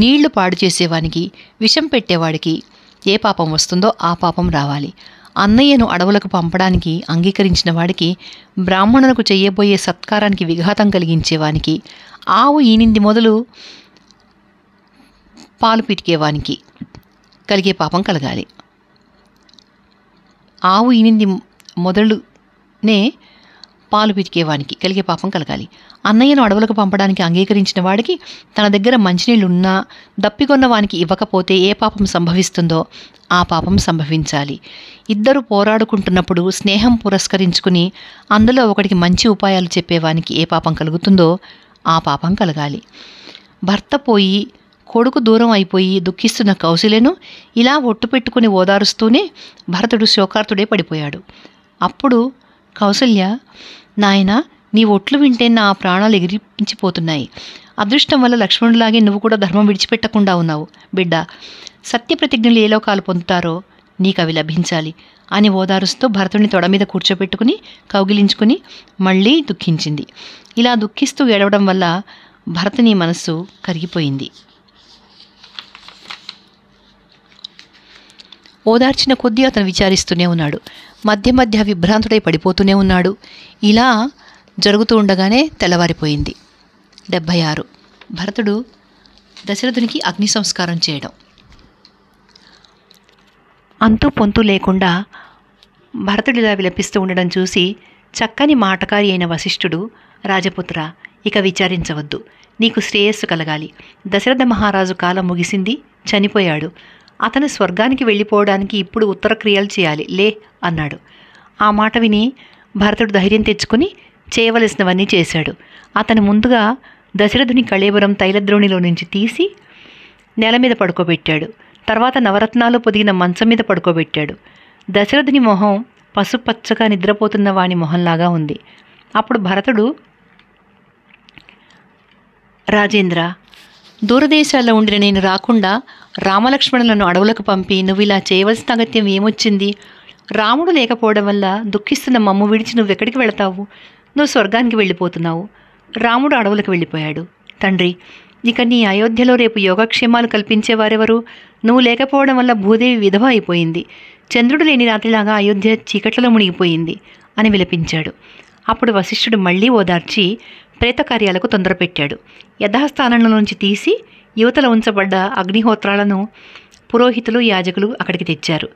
నీళ్లు పాడు చేసేవానికి, విషం పెట్టేవాడికి ఏ పాపం వస్తుందో ఆ పాపం రావాలి. అన్నయ్యను అడవులకు పంపడానికి అంగీకరించిన వాడికి, బ్రాహ్మణులకు చెయ్యబోయే సత్కారానికి విఘాతం కలిగించేవానికి, ఆవు ఈనింది మొదలు పాలు పితికేవానికి కలిగే పాపం కలగాలి. ఆవు ఈనింది మొదలునే పాలు పితికేవానికి కలిగే పాపం కలగాలి. అన్నయ్యను అడవులకు పంపడానికి అంగీకరించిన వాడికి, తన దగ్గర మంచినీళ్ళున్నా దప్పికొన్న వానికి ఇవ్వకపోతే ఏ పాపం సంభవిస్తుందో ఆ పాపం సంభవించాలి. ఇద్దరు పోరాడుకుంటున్నప్పుడు స్నేహం పురస్కరించుకుని అందులో ఒకటికి మంచి ఉపాయాలు చెప్పేవానికి ఏ పాపం కలుగుతుందో ఆ పాపం కలగాలి. భర్త పోయి కొడుకు దూరం అయిపోయి దుఃఖిస్తున్న కౌశల్యను ఇలా ఒట్టు పెట్టుకుని ఓదారుస్తూనే భరతుడు శోకార్తుడే పడిపోయాడు. అప్పుడు కౌసల్య, నాయనా, నీ ఒట్లు వింటే నా ప్రాణాలు ఎగిరించిపోతున్నాయి. అదృష్టం వల్ల లక్ష్మణులాగే నువ్వు కూడా ధర్మం విడిచిపెట్టకుండా ఉన్నావు. బిడ్డ, సత్యప్రతిజ్ఞలు ఏ లోకాలు పొందుతారో నీకు అవి లభించాలి అని ఓదారుస్తూ భరతుడిని తొడ మీద కూర్చోబెట్టుకుని కౌగిలించుకుని మళ్ళీ దుఃఖించింది. ఇలా దుఃఖిస్తూ ఏడవడం వల్ల భరతుని మనస్సు కరిగిపోయింది. ఓదార్చిన కొద్దీ అతను విచారిస్తూనే ఉన్నాడు. మధ్య మధ్య విభ్రాంతుడై పడిపోతూనే ఉన్నాడు. ఇలా జరుగుతూ ఉండగానే తెల్లవారిపోయింది. 76. భరతుడు దశరథునికి అగ్ని సంస్కారం చేయడం. అంతూ పొంతూ లేకుండా భరతుడిలా విలపిస్తూ ఉండడం చూసి చక్కని మాటకారి అయిన వశిష్ఠుడు, రాజపుత్ర, ఇక విచారించవద్దు. నీకు శ్రేయస్సు కలగాలి. దశరథ మహారాజు కాలం ముగిసింది, చనిపోయాడు. అతను స్వర్గానికి వెళ్ళిపోవడానికి ఇప్పుడు ఉత్తర క్రియలు చేయాలి, లే అన్నాడు. ఆ మాట విని భరతుడు ధైర్యం తెచ్చుకుని చేయవలసినవన్నీ చేశాడు. అతను ముందుగా దశరథుని కళేబరం తైలద్రోణిలో నుంచి తీసి నేల మీద పడుకోబెట్టాడు. తర్వాత నవరత్నాలు పొదిగిన మంచం మీద పడుకోబెట్టాడు. దశరథుని మొహం పసుపచ్చగా నిద్రపోతున్న వాని మొహంలాగా ఉంది. అప్పుడు భరతుడు, రాజేంద్ర, దూరదేశాల్లో ఉండిన నేను రాకుండా రామలక్ష్మణులను అడవులకు పంపి నువ్వు ఇలా చేయవలసిన అగత్యం ఏమొచ్చింది? రాముడు లేకపోవడం వల్ల దుఃఖిస్తున్న మమ్ము విడిచి నువ్వెక్కడికి వెళతావు? నువ్వు స్వర్గానికి వెళ్ళిపోతున్నావు. రాముడు అడవులకు వెళ్ళిపోయాడు. తండ్రి, ఇక నీ అయోధ్యలో రేపు యోగక్షేమాలు కల్పించేవారెవరు? నువ్వు లేకపోవడం వల్ల భూదేవి విధవ అయిపోయింది. చంద్రుడు లేని రాత్రిలాగా అయోధ్య చీకట్లలో మునిగిపోయింది అని విలపించాడు. అప్పుడు వశిష్ఠుడు మళ్లీ ఓదార్చి ప్రేతకార్యాలకు తొందరపెట్టాడు. యథాస్థానంలో నుంచి తీసి యువతల ఉంచబడ్డ అగ్నిహోత్రాలను పురోహితులు, యాజకులు అక్కడికి తెచ్చారు.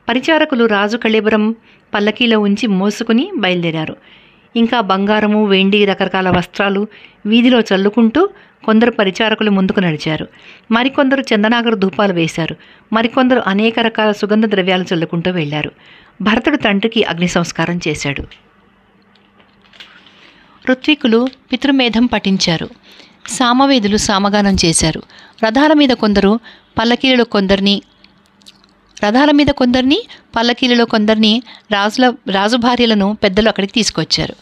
పరిచారకులు రాజు కళేబరం పల్లకీలో ఉంచి మోసుకుని బయలుదేరారు. ఇంకా బంగారము, వెండి, రకరకాల వస్త్రాలు వీధిలో చల్లుకుంటూ కొందరు పరిచారకులు ముందుకు నడిచారు. మరికొందరు చందనాగరు ధూపాలు వేశారు. మరికొందరు అనేక రకాల సుగంధ ద్రవ్యాలు చల్లుకుంటూ వెళ్లారు. భరతుడు తండ్రికి అగ్ని సంస్కారం చేశాడు. ఋత్వికులు పితృమేధం పఠించారు. సామవేదులు సామగానం చేశారు. రథాల మీద కొందరు, పల్లకీలలో కొందరిని రాజుభార్యలను పెద్దలు అక్కడికి తీసుకొచ్చారు.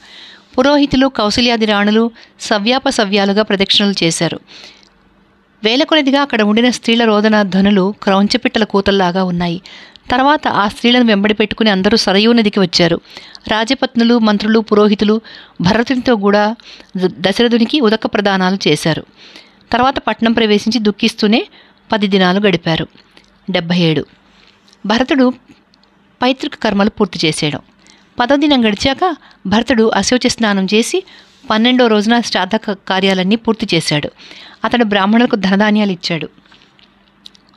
పురోహితులు, కౌసల్యాది రాణులు సవ్యాలుగా ప్రదక్షిణలు చేశారు. వేల కొలదిగా అక్కడ ఉండిన స్త్రీల రోదన ధ్వనులు క్రౌంచపిట్టల కూతల్లాగా ఉన్నాయి. తర్వాత ఆ స్త్రీలను వెంబడి పెట్టుకుని అందరూ సరయూ నదికి వచ్చారు. రాజపత్నులు, మంత్రులు, పురోహితులు భరతునితో కూడా దశరథునికి ఉదక ప్రదానాలు చేశారు. తర్వాత పట్నం ప్రవేశించి దుఃఖిస్తూనే 10 దినాలు గడిపారు. 77. భరతుడు పైతృక కర్మలు పూర్తి చేసేయడం. 10వ దినం గడిచాక భరతుడు అశౌచ స్నానం చేసి 12వ రోజున శ్రాద్ధ కార్యాలన్నీ పూర్తి చేశాడు. అతడు బ్రాహ్మణులకు ధనధాన్యాలు ఇచ్చాడు,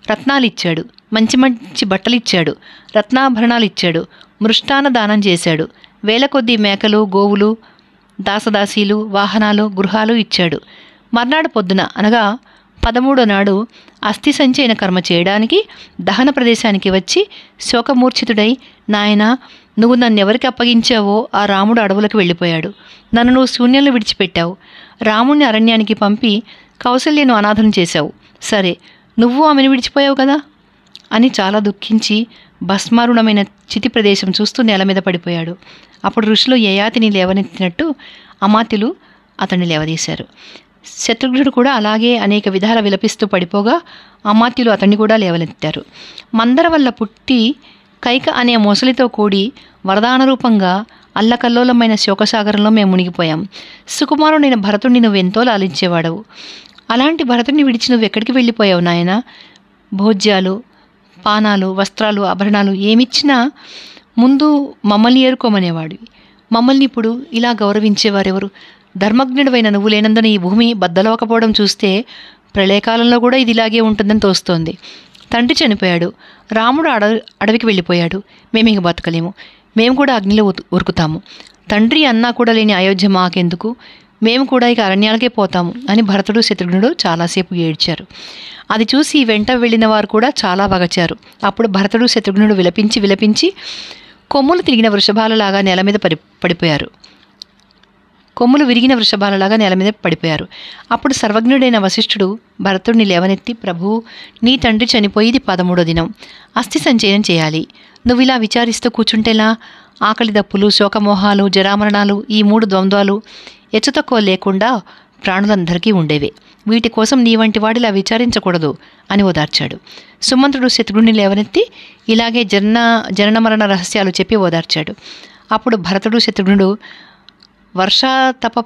రత్నాలు ఇచ్చాడు, మంచి మంచి బట్టలు ఇచ్చాడు, రత్నాభరణాలు ఇచ్చాడు, మృష్టాన దానం చేశాడు. వేల కొద్దీ మేకలు, గోవులు, దాసదాసీలు, వాహనాలు, గృహాలు ఇచ్చాడు. మర్నాడు పొద్దున అనగా 13వ నాడు అస్థి సంచయన కర్మ చేయడానికి దహన ప్రదేశానికి వచ్చి శోకమూర్ఛితుడై, నాయనా, నువ్వు నన్నెవరికి అప్పగించావో ఆ రాముడు అడవులకు వెళ్ళిపోయాడు. నన్ను నువ్వు శూన్యంలో విడిచిపెట్టావు. రాముణ్ణి అరణ్యానికి పంపి కౌసల్యను అనాథం చేశావు. సరే, నువ్వు ఆమెను విడిచిపోయావు కదా అని చాలా దుఃఖించి భస్మారుణమైన చితి ప్రదేశం చూస్తూ నేల మీద పడిపోయాడు. అప్పుడు ఋషులు యయాతిని లేవనెత్తినట్టు అమాత్యులు అతన్ని లేవదీశారు. శత్రుఘ్నుడు కూడా అలాగే అనేక విధాల విలపిస్తూ పడిపోగా అమాత్యులు అతన్ని కూడా లేవనెత్తారు. మందర వల్ల పుట్టి కైక అనే మొసలితో కూడి వరదాన రూపంగా అల్లకల్లోలమైన శోకసాగరంలో మేము మునిగిపోయాం. సుకుమారుడైన భరతుడిని నువ్వెంతో లాలించేవాడవు. అలాంటి భరతుడిని విడిచి నువ్వు ఎక్కడికి వెళ్ళిపోయావు నాయన? భోజ్యాలు, పానాలు, వస్త్రాలు, ఆభరణాలు ఏమిచ్చినా ముందు మమ్మల్ని ఏరుకోమనేవాడివి. మమ్మల్ని ఇప్పుడు ఇలా గౌరవించేవారెవరు? ధర్మజ్ఞుడివైన నువ్వు లేనందున ఈ భూమి బద్దలవకపోవడం చూస్తే ప్రళయకాలంలో కూడా ఇది ఇలాగే ఉంటుందని తోస్తోంది. తండ్రి చనిపోయాడు, రాముడు అడవికి వెళ్ళిపోయాడు. మేము ఇక బతకలేము. మేము కూడా అగ్నిలో ఉరుకుతాము. తండ్రి అన్నా కూడా లేని అయోధ్య మాకెందుకు? మేము కూడా ఇక అరణ్యాలకే పోతాము అని భరతుడు శత్రుఘ్నుడు చాలాసేపు ఏడ్చారు. అది చూసి వెంట వెళ్ళిన వారు కూడా చాలా వగచారు. అప్పుడు భరతుడు శత్రుఘ్నుడు విలపించి కొమ్ములు తిరిగిన వృషభాలలాగా నేల మీద పడిపోయారు. అప్పుడు సర్వజ్ఞుడైన వశిష్ఠుడు భరతుడిని లేవనెత్తి, ప్రభు, నీ తండ్రి చనిపోయి ఇది 13వ దినం. అస్థి సంచయనం చేయాలి. నువ్వు ఇలా విచారిస్తూ కూర్చుంటేలా? ఆకలి దప్పులు, శోకమోహాలు, జరామరణాలు, ఈ 3 ద్వంద్వాలు ఎచ్చుతక్కువ లేకుండా ప్రాణులందరికీ ఉండేవే. వీటి కోసం నీ వంటి వాడిలా విచారించకూడదు అని ఓదార్చాడు. సుమంత్రుడు శత్రుఘ్నుని లేవనెత్తి ఇలాగే జనన మరణ రహస్యాలు చెప్పి ఓదార్చాడు. అప్పుడు భరతుడు శత్రుఘ్నుడు వర్షాతప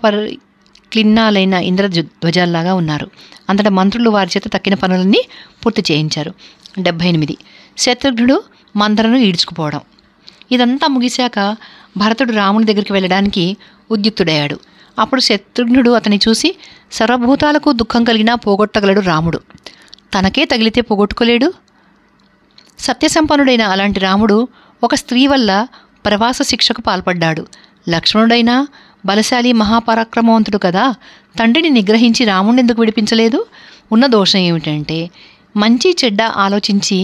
క్లిన్నాలైన ఇంద్రధ్వజాల్లాగా ఉన్నారు. అంతటా మంత్రులు వారి చేత తక్కిన పనులన్నీ పూర్తి చేయించారు. 78. శత్రుఘ్నుడు మందరను ఈడ్చుకుపోవడం. ఇదంతా ముగిశాక భరతుడు రాముని దగ్గరికి వెళ్ళడానికి ఉద్యుక్తుడయ్యాడు. అప్పుడు శత్రుఘ్నుడు అతని చూసి, సర్వభూతాలకు దుఃఖం కలిగినా పోగొట్టగలడు రాముడు, తనకే తగిలితే పోగొట్టుకోలేడు. సత్యసంపన్నుడైన అలాంటి రాముడు ఒక స్త్రీ వల్ల ప్రవాస శిక్షకు పాల్పడ్డాడు. లక్ష్మణుడైనా బలశాలి మహాపరాక్రమవంతుడు కదా, తండ్రిని నిగ్రహించి రాముడిని ఎందుకు విడిపించలేదు? ఉన్న దోషం ఏమిటంటే మంచి చెడ్డ ఆలోచించి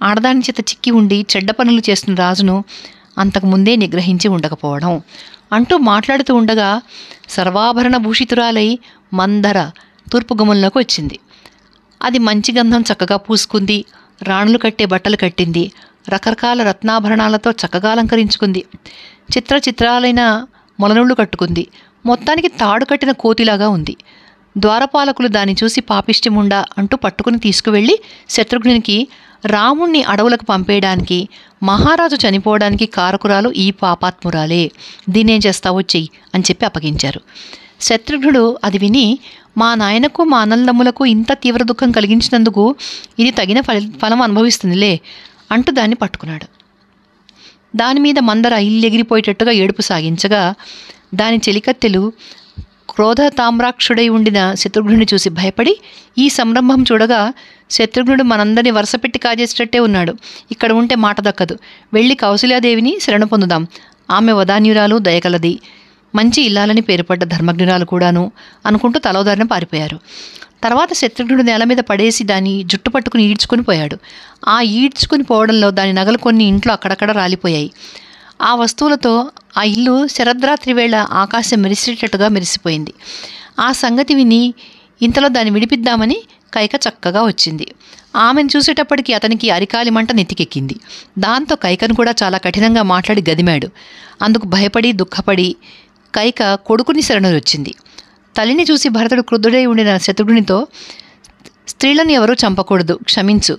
ఆడదాని చేత చిక్కి ఉండి చెడ్డ పనులు చేస్తున్న రాజును అంతకుముందే నిగ్రహించి ఉండకపోవడం అంటూ మాట్లాడుతూ ఉండగా సర్వాభరణ భూషితురాలై మందర తూర్పు గుమ్మంలోకి వచ్చింది. అది మంచి గంధం చక్కగా పూసుకుంది, రాణులు కట్టే బట్టలు కట్టింది, రకరకాల రత్నాభరణాలతో చక్కగా అలంకరించుకుంది, చిత్రాలైన మొలనుళ్ళు కట్టుకుంది. మొత్తానికి తాడు కట్టిన కోతిలాగా ఉంది. ద్వారపాలకులు దాన్ని చూసి పాపిష్టిముండా అంటూ పట్టుకుని తీసుకువెళ్ళి శత్రుఘ్నునికి రాముణ్ణి అడవులకు పంపేయడానికి, మహారాజు చనిపోవడానికి కారకురాలు ఈ పాపాత్మురాలే, దీనేం చేస్తావో చెయ్యి అని చెప్పి అప్పగించారు. శత్రుఘ్నుడు అది విని, మా నాయనకు మా అన్నదమ్ములకు ఇంత తీవ్ర దుఃఖం కలిగించినందుకు ఇది తగిన ఫలం అనుభవిస్తుందిలే అంటూ దాన్ని పట్టుకున్నాడు. దానిమీద మందర ఇల్లెగిరిపోయేటట్టుగా ఏడుపు సాగించగా దాని చెలికత్తెలు క్రోధ తామ్రాక్షుడై ఉండిన శత్రుఘ్నుడిని చూసి భయపడి ఈ సంరంభం చూడగా, శత్రుఘ్నుడు మనందరినీ వరుసపెట్టి కాజేసేటట్టే ఉన్నాడు, ఇక్కడ ఉంటే మాట దక్కదు, వెళ్ళి కౌసల్యాదేవిని శరణు పొందుదాం, ఆమె వదాన్యురాలు, దయకలది, మంచి ఇల్లాలని పేరుపడ్డ ధర్మజ్ఞురాలు కూడాను అనుకుంటూ తలోదారిన పారిపోయారు. తర్వాత శత్రుఘ్నుడు నేల మీద పడేసి దాన్ని జుట్టు పట్టుకుని ఈడ్చుకొని పోయాడు. ఆ ఈడ్చుకుని పోవడంలో దాని నగలు కొన్ని ఇంట్లో అక్కడక్కడ రాలిపోయాయి. ఆ వస్తువులతో ఆ ఇల్లు శరద్రాత్రి వేళ ఆకాశం మెరిసేటట్టుగా మెరిసిపోయింది. ఆ సంగతి విని ఇంతలో దాన్ని విడిపిద్దామని కైక చక్కగా వచ్చింది. ఆమెను చూసేటప్పటికి అతనికి అరికాలి మంట నెత్తికెక్కింది. దాంతో కైకను కూడా చాలా కఠినంగా మాట్లాడి గదిమాడు. అందుకు భయపడి దుఃఖపడి కైక కొడుకుని శరణు వచ్చింది. తల్లిని చూసి భరతుడు క్రుద్ధుడై ఉండిన శత్రుఘ్నునితో, స్త్రీలను ఎవరూ చంపకూడదు, క్షమించు,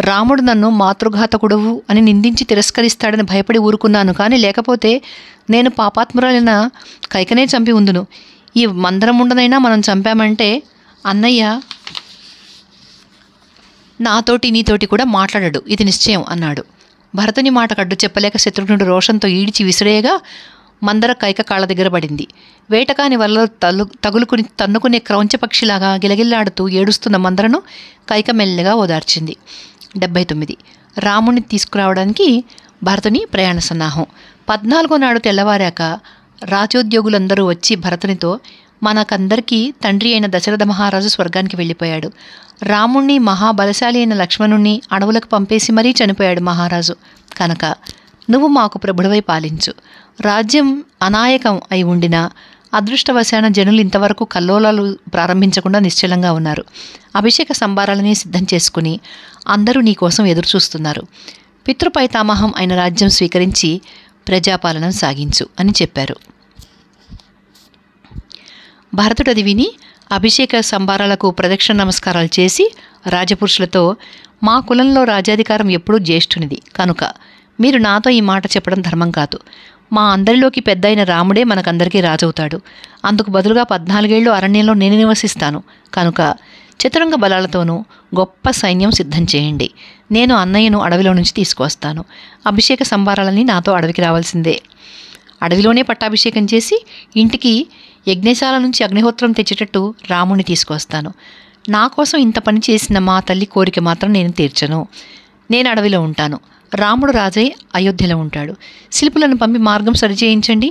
రాముడు నన్ను మాతృఘాతకుడవు అని నిందించి తిరస్కరిస్తాడని భయపడి ఊరుకున్నాను, కానీ లేకపోతే నేను పాపాత్మురాలైన కైకనే చంపి ఉందును. ఈ మందరముండనైనా మనం చంపామంటే అన్నయ్య నాతోటి నీతోటి కూడా మాట్లాడడు, ఇది నిశ్చయం అన్నాడు. భరతుని మాట కడ్డు చెప్పలేక శత్రుఘ్నుడు రోషంతో ఈడ్చి విసిరేయగా మందర కైక కాళ్ళ దగ్గర పడింది. వేటకాని వల్ల తగులుకుని తన్నుకునే క్రౌంచపక్షిలాగా గిలగిల్లాడుతూ ఏడుస్తున్న మందరను కైక మెల్లగా ఓదార్చింది. 79. రాముణ్ణి తీసుకురావడానికి భరతుని ప్రయాణ సన్నాహం. 14వ నాడు తెల్లవారాక రాజోద్యోగులందరూ వచ్చి భరతునితో, మనకందరికీ తండ్రి అయిన దశరథ మహారాజు స్వర్గానికి వెళ్ళిపోయాడు. రాముణ్ణి, మహాబలశాలి అయిన లక్ష్మణుణ్ణి అడవులకు పంపేసి మరీ చనిపోయాడు మహారాజు. కనుక నువ్వు మాకు ప్రభుడవై పాలించు. రాజ్యం అనాయకం అయి ఉండినా అదృష్టవశాన జనులు ఇంతవరకు కల్లోలాలు ప్రారంభించకుండా నిశ్చలంగా ఉన్నారు. అభిషేక సంభారాలని సిద్ధం చేసుకుని అందరూ నీ కోసం ఎదురుచూస్తున్నారు. పితృపైతామహం అయిన రాజ్యం స్వీకరించి ప్రజాపాలన సాగించు అని చెప్పారు. భరతుడది విని అభిషేక సంభారాలకు ప్రదక్షిణ నమస్కారాలు చేసి రాజపురుషులతో, మా కులంలో రాజ్యాధికారం ఎప్పుడూ జ్యేష్ఠునిది, కనుక మీరు నాతో ఈ మాట చెప్పడం ధర్మం కాదు. మా అందరిలోకి పెద్దయిన రాముడే మనకందరికీ రాజవుతాడు. అందుకు బదులుగా 14 ఏళ్ళు అరణ్యంలో నేను నివసిస్తాను. కనుక చతురంగ బలాలతోనూ గొప్ప సైన్యం సిద్ధం చేయండి. నేను అన్నయ్యను అడవిలో నుంచి తీసుకువస్తాను. అభిషేక సంభారాలని నాతో అడవికి రావాల్సిందే. అడవిలోనే పట్టాభిషేకం చేసి ఇంటికి యజ్ఞశాల నుంచి అగ్నిహోత్రం తెచ్చేటట్టు రాముణ్ణి తీసుకువస్తాను. నా కోసం ఇంత పని చేసిన మా తల్లి కోరిక మాత్రం నేను తీర్చను. నేను అడవిలో ఉంటాను. రాముడు రాజై అయోధ్యలో ఉంటాడు. శిల్పులను పంపి మార్గం సరిచేయించండి.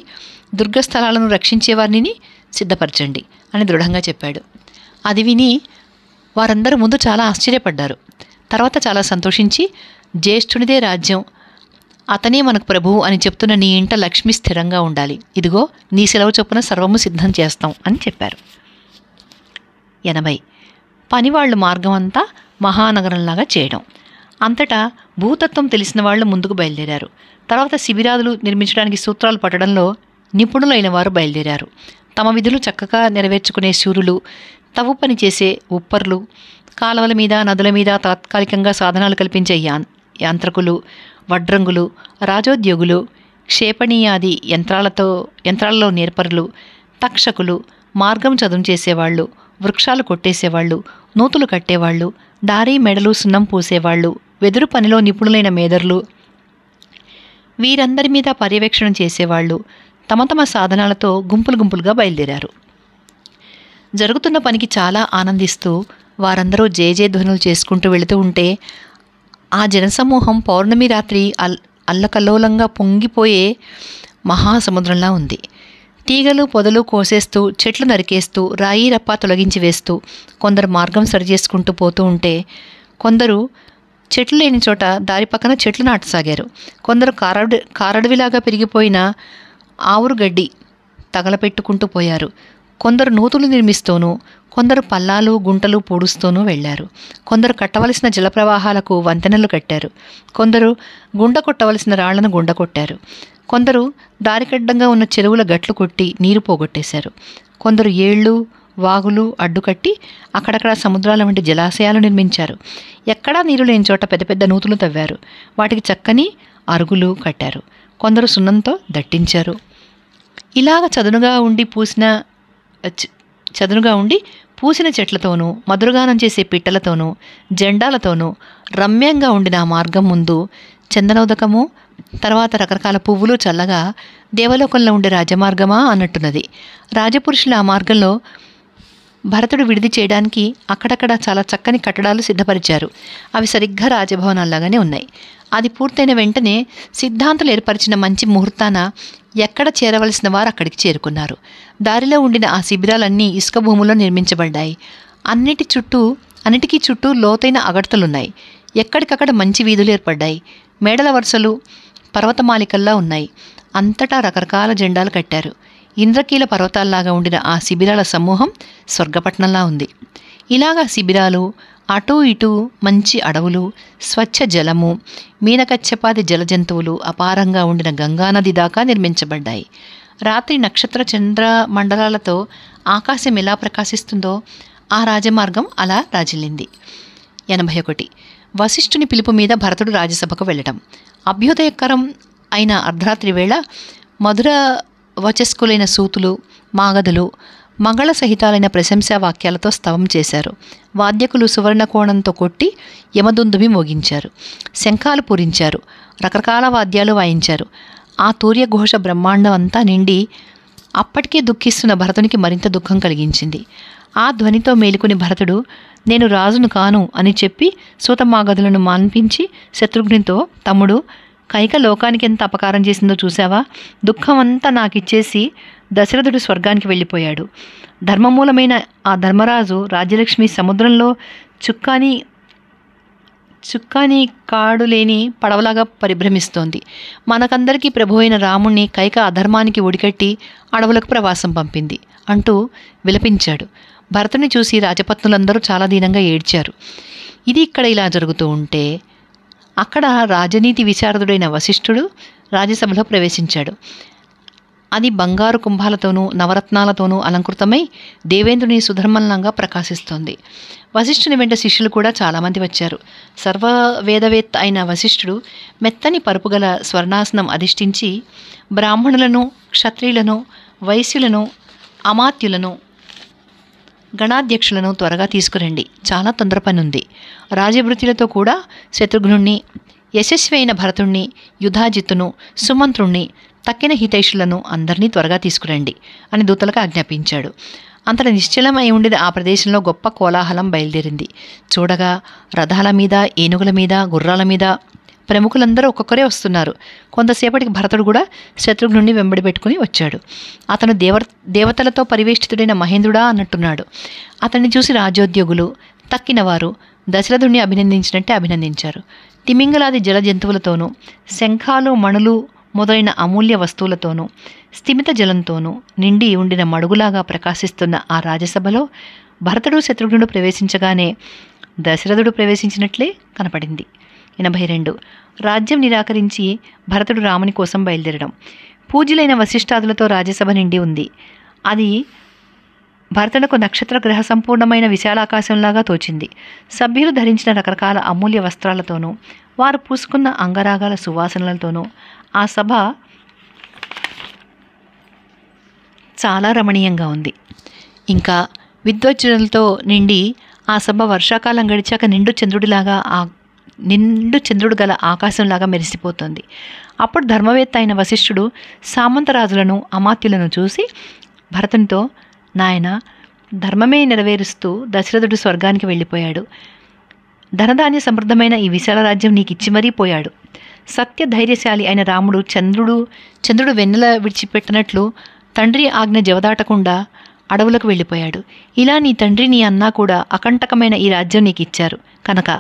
దుర్గస్థలాలను రక్షించేవారిని సిద్ధపరచండి అని దృఢంగా చెప్పాడు. అది విని వారందరూ ముందు చాలా ఆశ్చర్యపడ్డారు. తర్వాత చాలా సంతోషించి, జ్యేష్ఠునిదే రాజ్యం, అతనే మనకు ప్రభువు అని చెప్తున్న నీ ఇంట లక్ష్మి స్థిరంగా ఉండాలి. ఇదిగో నీ సెలవు చొప్పున సర్వము సిద్ధం చేస్తాం అని చెప్పారు. 80. పనివాళ్లు మార్గం అంతా మహానగరంలాగా చేయడం. అంతటా భూతత్వం తెలిసిన వాళ్ళు ముందుకు బయలుదేరారు. తర్వాత శిబిరాదులు నిర్మించడానికి సూత్రాలు పట్టడంలో నిపుణులైన వారు బయలుదేరారు. తమ విధులు చక్కగా నెరవేర్చుకునే శూరులు, తవ్వు పని చేసే ఉప్పర్లు, కాలువల మీద నదుల మీద తాత్కాలికంగా సాధనాలు కల్పించే యాంత్రకులు, వడ్రంగులు, రాజోద్యోగులు, క్షేపణీయాది యంత్రాలలో నేర్పరులు, తక్షకులు, మార్గం చదును చేసేవాళ్ళు, వృక్షాలు కొట్టేసేవాళ్ళు, నూతులు కట్టేవాళ్ళు, దారి మెడలు సున్నం పూసేవాళ్ళు, వెదురు పనిలో నిపుణులైన మేదర్లు, వీరందరి మీద పర్యవేక్షణ చేసేవాళ్ళు తమ తమ సాధనాలతో గుంపులు గుంపులుగా బయలుదేరారు. జరుగుతున్న పనికి చాలా ఆనందిస్తూ వారందరూ జయజయధ్వనులు చేసుకుంటూ వెళుతూ ఉంటే ఆ జనసమూహం పౌర్ణమి రాత్రి అల్లకల్లోలంగా పొంగిపోయే మహాసముద్రంలా ఉంది. తీగలు పొదలు కోసేస్తూ, చెట్లు నరికేస్తూ, రాయి రప్ప తొలగించి వేస్తూ కొందరు మార్గం సరిచేసుకుంటూ పోతూ ఉంటే, కొందరు చెట్లు లేని చోట దారి పక్కన చెట్లు నాటసాగారు. కొందరు కారడవిలాగా పెరిగిపోయిన ఆవురుగడ్డి తగలపెట్టుకుంటూ పోయారు. కొందరు నూతులు నిర్మిస్తూనూ, కొందరు పల్లాలు గుంటలు పూడుస్తూనూ వెళ్లారు. కొందరు కట్టవలసిన జలప్రవాహాలకు వంతెనలు కట్టారు. కొందరు గుండ కొట్టవలసిన రాళ్లను గుండ కొట్టారు. కొందరు దారికడ్డంగా ఉన్న చెరువుల గట్లు కొట్టి నీరు పోగొట్టేశారు. కొందరు ఏళ్ళు వాగులు అడ్డుకట్టి అక్కడక్కడ సముద్రాల వంటి జలాశయాలు నిర్మించారు. ఎక్కడా నీరు లేని చోట పెద్ద పెద్ద నూతులు తవ్వారు. వాటికి చక్కని అరుగులు కట్టారు. కొందరు సున్నంతో దట్టించారు. ఇలాగ చదునుగా ఉండి పూసిన చెట్లతోనూ, మధురగానం చేసే పిట్టలతోనూ, జెండాలతోనూ రమ్యంగా ఉండిన ఆ మార్గం ముందు చందనోదకము, తర్వాత రకరకాల పువ్వులు చల్లగా దేవలోకంలో ఉండే రాజమార్గమా అన్నట్టున్నది. రాజపురుషుల ఆ మార్గంలో భరతుడు విడిది చేయడానికి అక్కడక్కడ చాలా చక్కని కట్టడాలు సిద్ధపరిచారు. అవి సరిగ్గా రాజభవనాల్లాగానే ఉన్నాయి. అది పూర్తయిన వెంటనే సిద్ధాంతులు ఏర్పరిచిన మంచి ముహూర్తాన ఎక్కడ చేరవలసిన వారు అక్కడికి చేరుకున్నారు. దారిలో ఉండిన ఆ శిబిరాలన్నీ ఇసుక భూముల్లో నిర్మించబడ్డాయి. అన్నిటికీ చుట్టూ లోతైన అగడతలున్నాయి. ఎక్కడికక్కడ మంచి వీధులు ఏర్పడ్డాయి. మేడల వరుసలు పర్వతమాలికల్లా ఉన్నాయి. అంతటా రకరకాల జెండాలు కట్టారు. ఇంద్రకీల పర్వతాల్లాగా ఉండిన ఆ శిబిరాల సమూహం స్వర్గపట్నంలా ఉంది. ఇలాగా శిబిరాలు, అటూ ఇటూ మంచి అడవులు, స్వచ్ఛ జలము, మీనకచ్చపాది జలజంతువులు అపారంగా ఉండిన గంగానది దాకా నిర్మించబడ్డాయి. రాత్రి నక్షత్ర చంద్ర మండలాలతో ఆకాశం ఎలా ప్రకాశిస్తుందో ఆ రాజమార్గం అలా రాజిల్లింది. 81. వశిష్ఠుని పిలుపు మీద భరతుడు రాజ్యసభకు వెళ్ళటం. అభ్యుదయకరం అయిన అర్ధరాత్రి వేళ మధుర వచస్కులైన సూతులు, మాగధులు మంగళ సహితాలైన ప్రశంసా వాక్యాలతో స్తవం చేశారు. వాద్యకులు సువర్ణకోణంతో కొట్టి యమదుందుమి మోగించారు. శంఖాలు పూరించారు. రకరకాల వాద్యాలు వాయించారు. ఆ తూర్యఘోష బ్రహ్మాండం అంతా నిండి అప్పటికే దుఃఖిస్తున్న భరతునికి మరింత దుఃఖం కలిగించింది. ఆ ధ్వనితో మేలుకుని భరతుడు, నేను రాజును కాను అని చెప్పి సూతమాగధులను మాన్పించి శత్రుఘ్నితో, తమ్ముడు, కైక లోకానికి ఎంత అపకారం చేసిందో చూసావా? దుఃఖం అంతా నాకిచ్చేసి దశరథుడు స్వర్గానికి వెళ్ళిపోయాడు. ధర్మమూలమైన ఆ ధర్మరాజు రాజ్యలక్ష్మి సముద్రంలో చుక్కాని కాడు లేని పడవలాగా పరిభ్రమిస్తోంది. మనకందరికీ ప్రభు అయిన రాముణ్ణి కైక అధర్మానికి ఒడికట్టి అడవులకు ప్రవాసం పంపింది అంటూ విలపించాడు. భరతుని చూసి రాజపత్నులందరూ చాలా దీనంగా ఏడ్చారు. ఇది ఇక్కడ ఇలా జరుగుతూ ఉంటే అక్కడ రాజనీతి విశారదుడైన వశిష్ఠుడు రాజ్యసభలో ప్రవేశించాడు. అది బంగారు కుంభాలతోనూ నవరత్నాలతోనూ అలంకృతమై దేవేంద్రుని సుధర్మలంగా ప్రకాశిస్తోంది. వశిష్ఠుని వెంట శిష్యులు కూడా చాలామంది వచ్చారు. సర్వవేదవేత్త అయిన వశిష్ఠుడు మెత్తని పరుపుగల స్వర్ణాసనం అధిష్ఠించి బ్రాహ్మణులను, క్షత్రియులను, వైశ్యులను, అమాత్యులను, గణాధ్యక్షులను త్వరగా తీసుకురండి, చాలా తొందర పని ఉంది. రాజభృతులతో కూడా శత్రుఘ్నుణ్ణి, యశస్వి అయిన భరతుణ్ణి, యుధాజిత్తును, సుమంత్రుణ్ణి, తక్కిన హితైషులను అందరినీ త్వరగా తీసుకురండి అని దూతలకు ఆజ్ఞాపించాడు. అంతట నిశ్చలమై ఉండిన ఆ ప్రదేశంలో గొప్ప కోలాహలం బయలుదేరింది. చూడగా రథాల మీద, ఏనుగుల మీద, గుర్రాల మీద ప్రముఖులందరూ ఒక్కొక్కరే వస్తున్నారు. కొంతసేపటికి భరతుడు కూడా శత్రుఘ్నుణ్ణి వెంబడి పెట్టుకుని వచ్చాడు. అతను దేవతలతో పరివేష్టితుడైన మహేంద్రుడా అన్నట్టున్నాడు. అతన్ని చూసి రాజ్యోద్యోగులు, తక్కినవారు దశరథుణ్ణి అభినందించినట్టే అభినందించారు. తిమింగలాది జల జంతువులతోనూ, శంఖాలు, మణులు మొదలైన అమూల్య వస్తువులతోనూ, స్థిమిత జలంతోనూ నిండి ఉండిన మడుగులాగా ప్రకాశిస్తున్న ఆ రాజసభలో భరతుడు శత్రుఘ్నుడు ప్రవేశించగానే దశరథుడు ప్రవేశించినట్లే కనపడింది. 82. రాజ్యం నిరాకరించి భరతుడు రాముని కోసం బయలుదేరడం. పూజ్యులైన వశిష్ఠాదులతో రాజ్యసభ నిండి ఉంది. అది భరతులకు నక్షత్ర గ్రహ సంపూర్ణమైన విశాలాకాశంలాగా తోచింది. సభ్యులు ధరించిన రకరకాల అమూల్య వస్త్రాలతోనూ, వారు పూసుకున్న అంగరాగాల సువాసనలతోనూ ఆ సభ చాలా రమణీయంగా ఉంది. ఇంకా విద్వజ్జనులతో నిండి ఆ సభ వర్షాకాలం గడిచాక నిండు చంద్రుడు గల ఆకాశంలాగా మెరిసిపోతుంది. అప్పుడు ధర్మవేత్త అయిన వశిష్ఠుడు సామంతరాజులను, అమాత్యులను చూసి భరతునితో, నాయన, ధర్మమే నెరవేరుస్తూ దశరథుడు స్వర్గానికి వెళ్ళిపోయాడు. ధనధాన్య సమృద్ధమైన ఈ విశాల రాజ్యం నీకిచ్చి మరీ పోయాడు. సత్య ధైర్యశాలి అయిన రాముడు చంద్రుడు వెన్నెల విడిచిపెట్టినట్లు తండ్రి ఆజ్ఞ జవదాటకుండా అడవులకు వెళ్ళిపోయాడు. ఇలా నీ తండ్రి, నీ అన్నా కూడా అకంటకమైన ఈ రాజ్యం నీకు ఇచ్చారు కనుక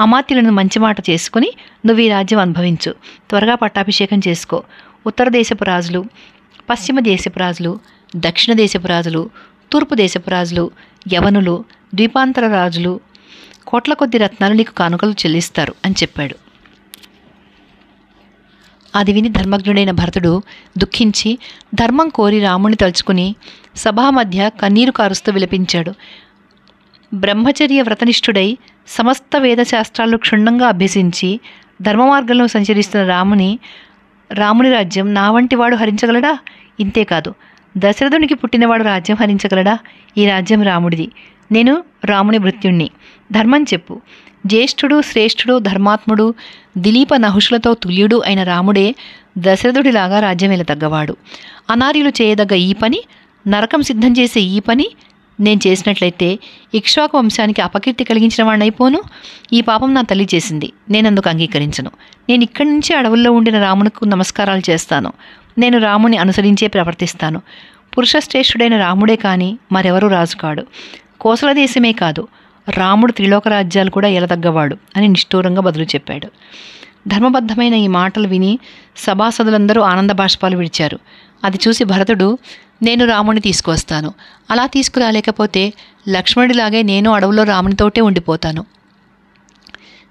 అమాత్యులను మంచి మాట చేసుకుని నువ్వు ఈ రాజ్యం అనుభవించు. త్వరగా పట్టాభిషేకం చేసుకో. ఉత్తర దేశపు రాజులు, పశ్చిమ దేశపు రాజులు, దక్షిణ దేశపు రాజులు, తూర్పు దేశపు రాజులు, యవనులు, ద్వీపాంతర రాజులు కోట్ల కొద్ది రత్నాలు నీకు కానుకలు చెల్లిస్తారు అని చెప్పాడు. అది విని ధర్మజ్ఞుడైన భరతుడు దుఃఖించి ధర్మం కోరి రాముని తలుచుకుని సభా మధ్య కన్నీరు కారుస్తూ విలపించాడు. బ్రహ్మచర్య వ్రతనిష్ఠుడై సమస్త వేదశాస్త్రాలు క్షుణ్ణంగా అభ్యసించి ధర్మ మార్గంలో సంచరిస్తున్న రాముని రాజ్యం నా వంటి వాడు హరించగలడా? ఇంతేకాదు, దశరథునికి పుట్టినవాడు రాజ్యం హరించగలడా? ఈ రాజ్యం రాముడిది. నేను రాముని భృత్యుణ్ణి. ధర్మం చెప్పు. జ్యేష్ఠుడు, శ్రేష్ఠుడు, ధర్మాత్ముడు, దిలీప నహుషులతో తుల్యుడు అయిన రాముడే దశరథుడిలాగా రాజ్యం వెలతగ్గవాడు. అనార్యులు చేయదగ్గ ఈ పని, నరకం సిద్ధం చేసే ఈ పని నేను చేసినట్లయితే ఇక్ష్వాకు వంశానికి అపకీర్తి కలిగించిన వాడినైపోను. ఈ పాపం నా తల్లి చేసింది, నేనందుకు అంగీకరించను. నేను ఇక్కడి నుంచి అడవుల్లో ఉండిన రామునకు నమస్కారాలు చేస్తాను. నేను రాముని అనుసరించే ప్రవర్తిస్తాను. పురుషశ్రేష్ఠుడైన రాముడే కానీ మరెవరూ రాజు కాడు. కోసల దేశమే కాదు, రాముడు త్రిలోక రాజ్యాలు కూడా ఎలతగ్గవాడు అని నిష్ఠూరంగా బదులు చెప్పాడు. ధర్మబద్ధమైన ఈ మాటలు విని సభాసదులందరూ ఆనంద బాష్పాలు విడిచారు. అది చూసి భరతుడు, నేను రాముని తీసుకువస్తాను. అలా తీసుకురాలేకపోతే లక్ష్మణుడిలాగే నేను అడవులో రామునితోటే ఉండిపోతాను.